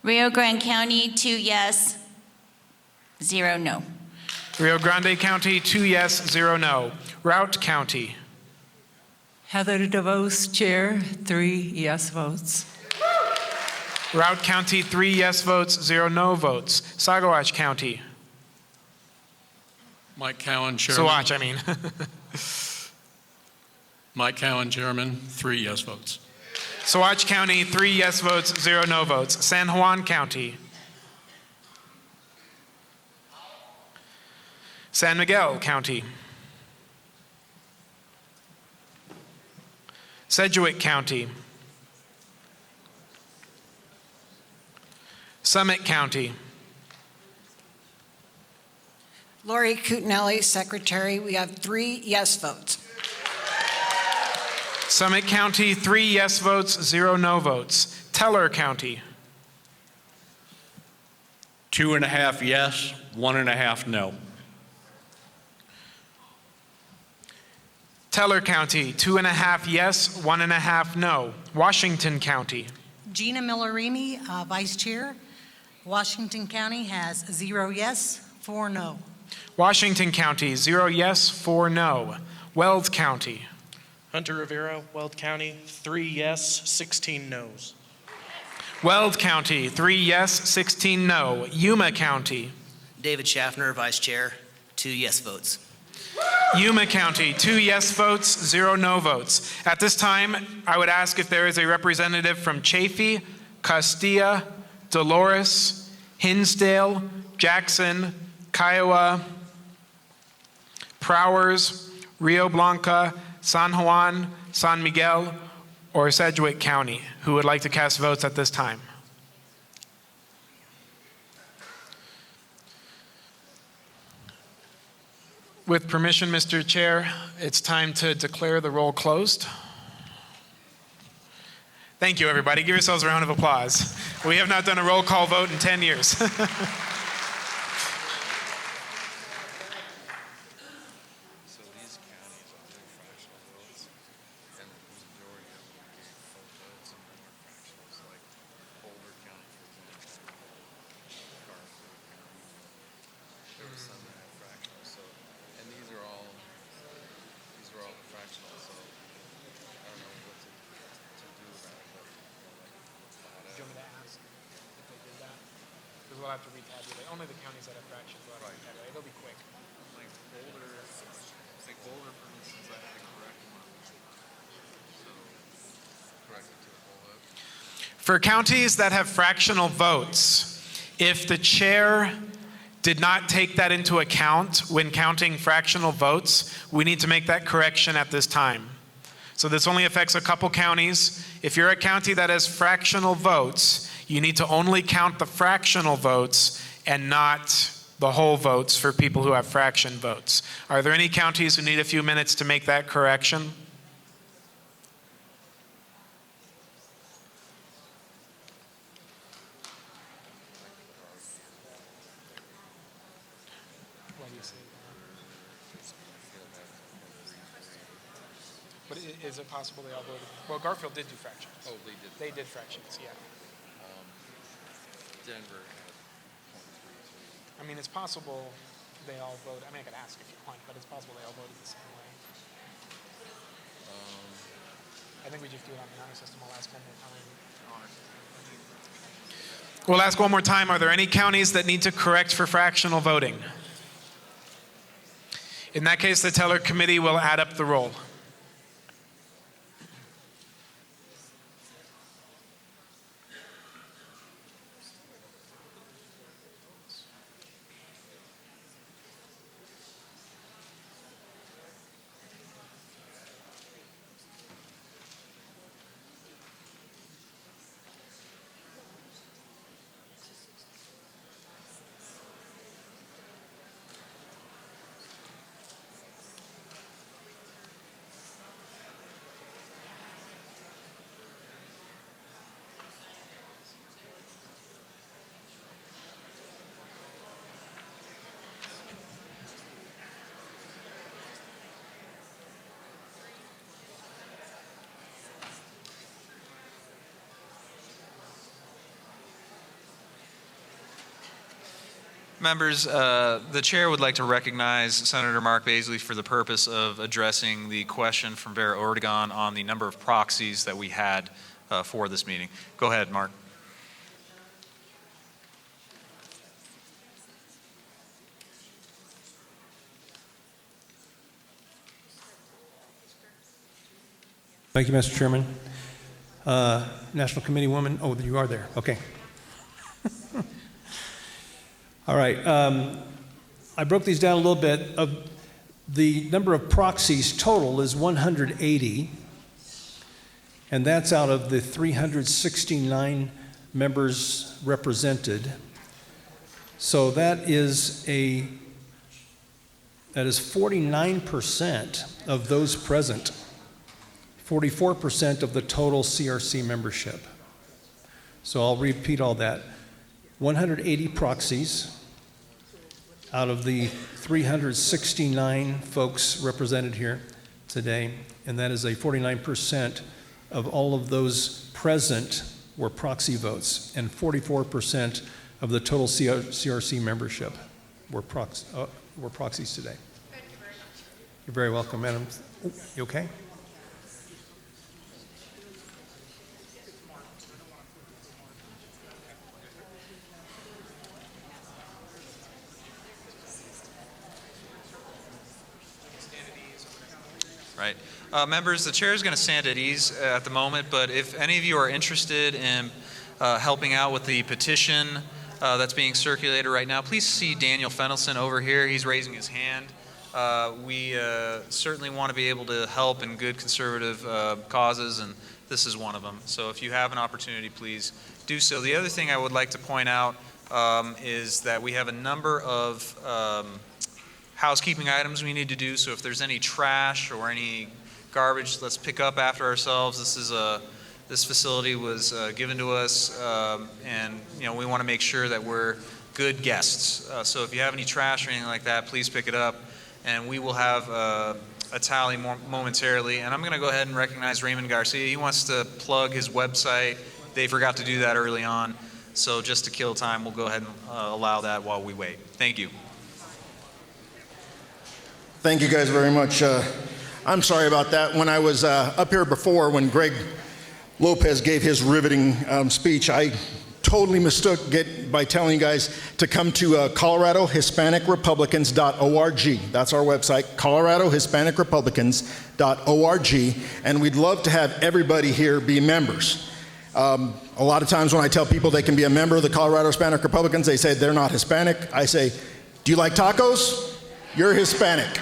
Rio Grande County, 2 yes, 0 no. Rio Grande County, 2 yes, 0 no. Routt County. Heather DeVos, Chair, 3 yes votes. Routt County, 3 yes votes, 0 no votes. Saguache County. Mike Cowan, Chairman. Saguache, I mean. Mike Cowan, Chairman, 3 yes votes. Saguache County, 3 yes votes, 0 no votes. San Juan County. San Miguel County. Sedgwick County. Summit County. Lori Cutinelli, Secretary. We have 3 yes votes. Summit County, 3 yes votes, 0 no votes. Teller County. 2.5 yes, 1.5 no. Teller County, 2.5 yes, 1.5 no. Washington County. Gina Millerimi, Vice Chair. Washington County has 0 yes, 4 no. Washington County, 0 yes, 4 no. Weld County. Hunter Rivera, Weld County, 3 yes, 16 no's. Weld County, 3 yes, 16 no. Yuma County. David Schaffner, Vice Chair, 2 yes votes. Yuma County, 2 yes votes, 0 no votes. At this time, I would ask if there is a representative from Chaffee, Castilla, Dolores, Hinsdale, Jackson, Kiowa, Prowers, Rio Blanca, San Juan, San Miguel, or Sedgwick County who would like to cast votes at this time. With permission, Mr. Chair, it's time to declare the roll closed. Thank you, everybody. Give yourselves a round of applause. We have not done a roll call vote in 10 years. We'll have to retabulate. Only the counties that have fractions will have to retabulate. It'll be quick. Like Boulder, for instance, I had to correct one. So, correct it to a full vote. For counties that have fractional votes, if the chair did not take that into account when counting fractional votes, we need to make that correction at this time. So this only affects a couple counties. If you're a county that has fractional votes, you need to only count the fractional votes and not the whole votes for people who have fraction votes. Are there any counties who need a few minutes to make that correction? But is it possible they all voted? Well, Garfield did do fractions. Oh, they did. They did fractions, yeah. Denver I mean, it's possible they all voted. I mean, I could ask if you want, but it's possible they all voted the same way. I think we just do it on the honor system. I'll ask one more time. We'll ask one more time. Are there any counties that need to correct for fractional voting? In that case, the teller committee will add up the roll. Members, the chair would like to recognize Senator Mark Baisley for the purpose of addressing the question from Vera Ortegon on the number of proxies that we had for this meeting. Go ahead, Mark. Thank you, Mr. Chairman. National Committee woman, oh, you are there, okay. All right, I broke these down a little bit. The number of proxies total is 180, and that's out of the 369 members represented. So that is 49% of those present, 44% of the total CRC membership. So I'll repeat all that. 180 proxies out of the 369 folks represented here today, and that is a 49% of all of those present were proxy votes, and 44% of the total CRC membership were proxies today. You're very welcome, madam. You okay? Members, the chair is going to stand at ease at the moment, but if any of you are interested in helping out with the petition that's being circulated right now, please see Daniel Fennelson over here. He's raising his hand. We certainly want to be able to help in good conservative causes, and this is one of them. So if you have an opportunity, please do so. The other thing I would like to point out is that we have a number of housekeeping items we need to do. So if there's any trash or any garbage, let's pick up after ourselves. This facility was given to us, and we want to make sure that we're good guests. So if you have any trash or anything like that, please pick it up, and we will have a tally momentarily. And I'm going to go ahead and recognize Raymond Garcia. He wants to plug his website. They forgot to do that early on, so just to kill time, we'll go ahead and allow that while we wait. Thank you. Thank you guys very much. I'm sorry about that. When I was up here before, when Greg Lopez gave his riveting speech, I totally mistook it by telling you guys to come to ColoradoHispanicRepublicans.org. That's our website, ColoradoHispanicRepublicans.org, and we'd love to have everybody here be members. A lot of times when I tell people they can be a member of the Colorado Hispanic Republicans, they say they're not Hispanic. I say, do you like tacos? You're Hispanic.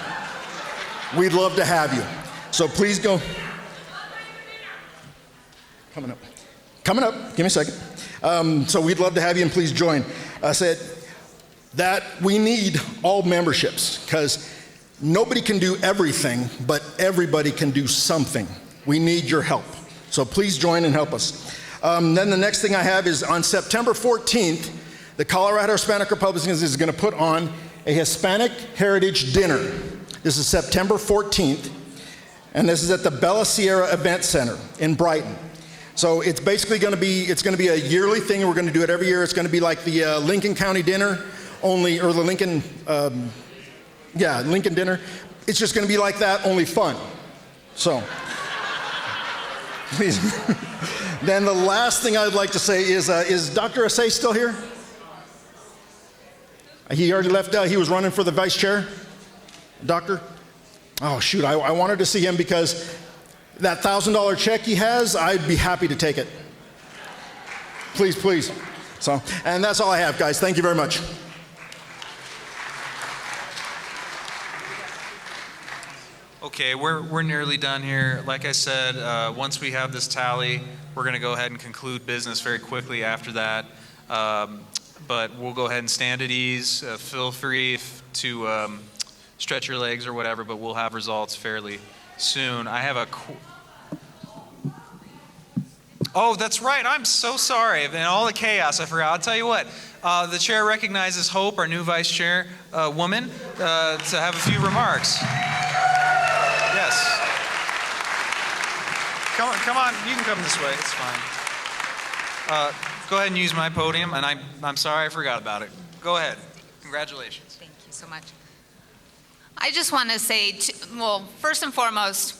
We'd love to have you. So please go. Coming up. Give me a second. So we'd love to have you, and please join. I said that we need all memberships because nobody can do everything, but everybody can do something. We need your help. So please join and help us. Then the next thing I have is on September 14th, the Colorado Hispanic Republicans is going to put on a Hispanic Heritage Dinner. This is September 14th, and this is at the Bella Sierra Event Center in Brighton. So it's basically going to be a yearly thing. We're going to do it every year. It's going to be like the Lincoln County Dinner, or the Lincoln Dinner. It's just going to be like that, only fun. So, please. Then the last thing I'd like to say is Dr. Asay still here? He already left. He was running for the vice chair. Doctor? Oh, shoot, I wanted to see him because that $1,000 check he has, I'd be happy to take it. Please, please. So, and that's all I have, guys. Thank you very much. Okay, we're nearly done here. Like I said, once we have this tally, we're going to go ahead and conclude business very quickly after that. But we'll go ahead and stand at ease. Feel free to stretch your legs or whatever, but we'll have results fairly soon. I have Oh, that's right. I'm so sorry. In all the chaos, I forgot. I'll tell you what. The chair recognizes Hope, our new vice chair woman, to have a few remarks. Yes. Come on. You can come this way. It's fine. Go ahead and use my podium, and I'm sorry I forgot about it. Go ahead. Congratulations. Thank you so much. I just want to say, well, first and foremost,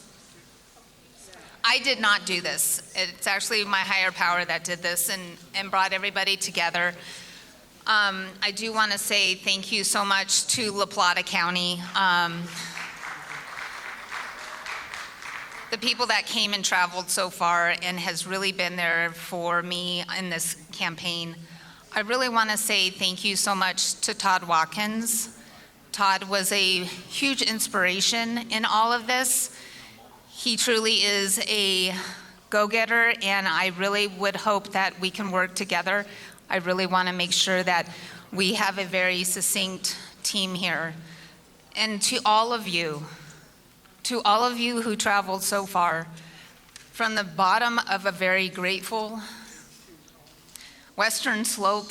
I did not do this. It's actually my higher power that did this and brought everybody together. I do want to say thank you so much to La Plata County. The people that came and traveled so far and has really been there for me in this campaign. I really want to say thank you so much to Todd Watkins. Todd was a huge inspiration in all of this. He truly is a go-getter, and I really would hope that we can work together. I really want to make sure that we have a very succinct team here. And to all of you who traveled so far, from the bottom of a very grateful Western Slope,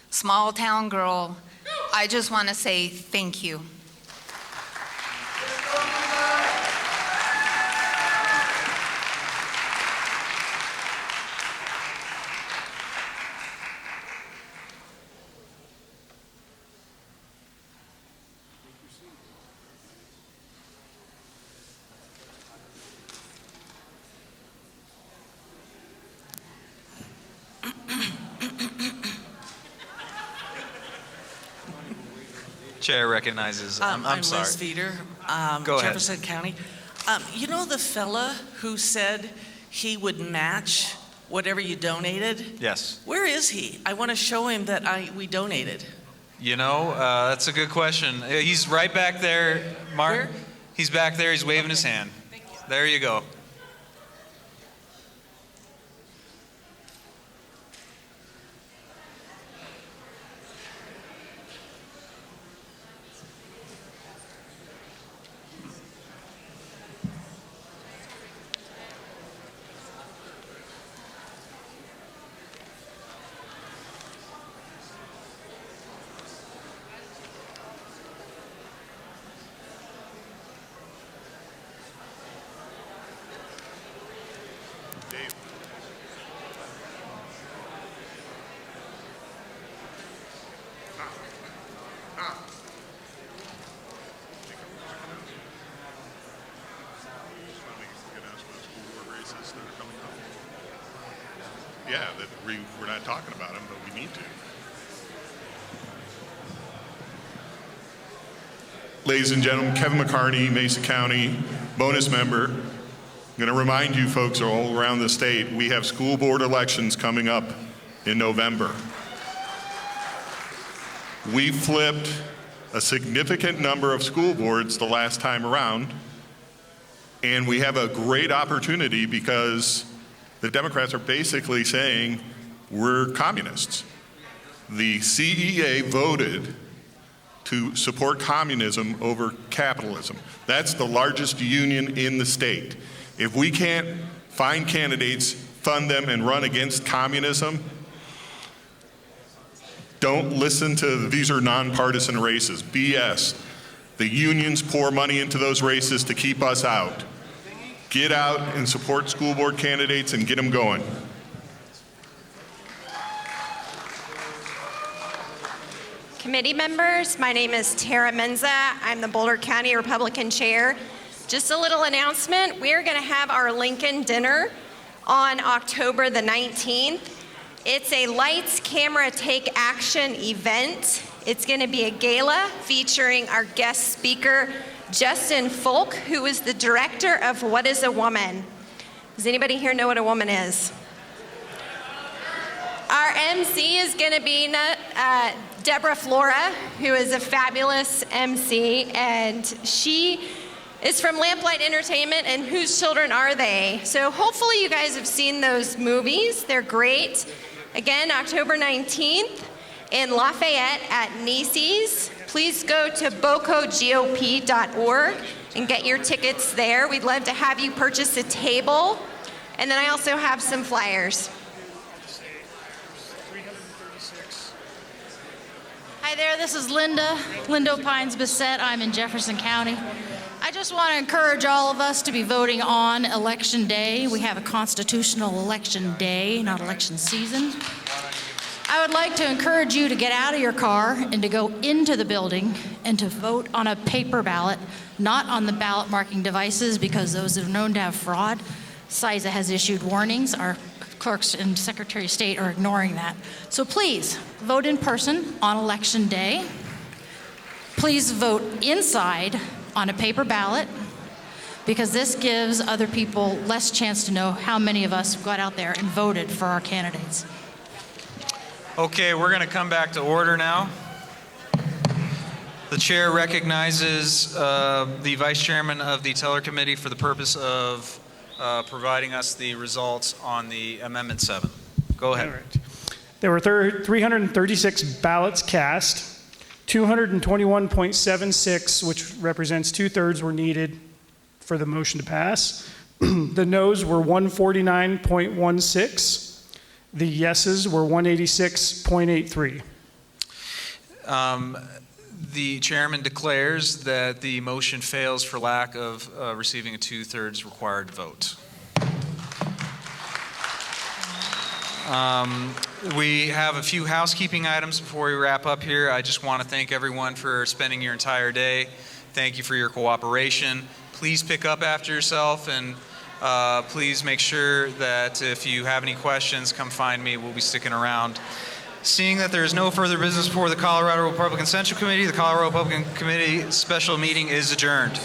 small town girl, I just want to say thank you. Chair recognizes. I'm sorry. Liz Feeder, Go ahead. Jefferson County. You know the fella who said he would match whatever you donated? Yes. Where is he? I want to show him that we donated. You know, that's a good question. He's right back there, Martin. Where? He's back there. He's waving his hand. There you go. Yeah, that we're not talking about them, but we need to. Ladies and gentlemen, Kevin McCartney, Mesa County, bonus member. I'm going to remind you folks all around the state, we have school board elections coming up in November. We flipped a significant number of school boards the last time around, and we have a great opportunity because the Democrats are basically saying we're communists. The CEA voted to support communism over capitalism. That's the largest union in the state. If we can't find candidates, fund them, and run against communism, don't listen to these are nonpartisan races. BS. The unions pour money into those races to keep us out. Get out and support school board candidates and get them going. Committee members, my name is Tara Menza. I'm the Boulder County Republican Chair. Just a little announcement. We are going to have our Lincoln dinner on October the 19th. It's a lights, camera, take action event. It's going to be a gala featuring our guest speaker, Justin Folk, who is the director of What is a Woman? Does anybody here know what a woman is? Our MC is going to be Deborah Flora, who is a fabulous MC, and she is from Lamplight Entertainment, and Whose Children Are They? So hopefully you guys have seen those movies. They're great. Again, October 19th in Lafayette at Macy's. Please go to bocogop.org and get your tickets there. We'd love to have you purchase a table. And then I also have some flyers. Hi there, this is Linda Pines Bissett. I'm in Jefferson County. I just want to encourage all of us to be voting on Election Day. We have a constitutional election day, not election season. I would like to encourage you to get out of your car and to go into the building and to vote on a paper ballot, not on the ballot marking devices, because those are known to have fraud. CISA has issued warnings. Our clerks and Secretary of State are ignoring that. So please, vote in person on Election Day. Please vote inside on a paper ballot, because this gives other people less chance to know how many of us got out there and voted for our candidates. Okay, we're going to come back to order now. The chair recognizes the vice chairman of the Teller Committee for the purpose of providing us the results on the Amendment 7. Go ahead. All right. There were 336 ballots cast. 221.76, which represents 2/3, were needed for the motion to pass. The noes were 149.16. The yeses were 186.83. The chairman declares that the motion fails for lack of receiving a 2/3 required vote. We have a few housekeeping items before we wrap up here. I just want to thank everyone for spending your entire day. Thank you for your cooperation. Please pick up after yourself, and please make sure that if you have any questions, come find me. We'll be sticking around. Seeing that there is no further business before the Colorado Republican Central Committee, the Colorado Republican Committee special meeting is adjourned.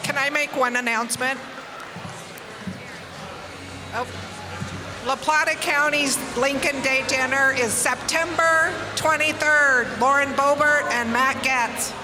Can I make one announcement. Oh. La Plata County's Lincoln Day dinner is September 23rd. Lauren Bobert and Matt Getz.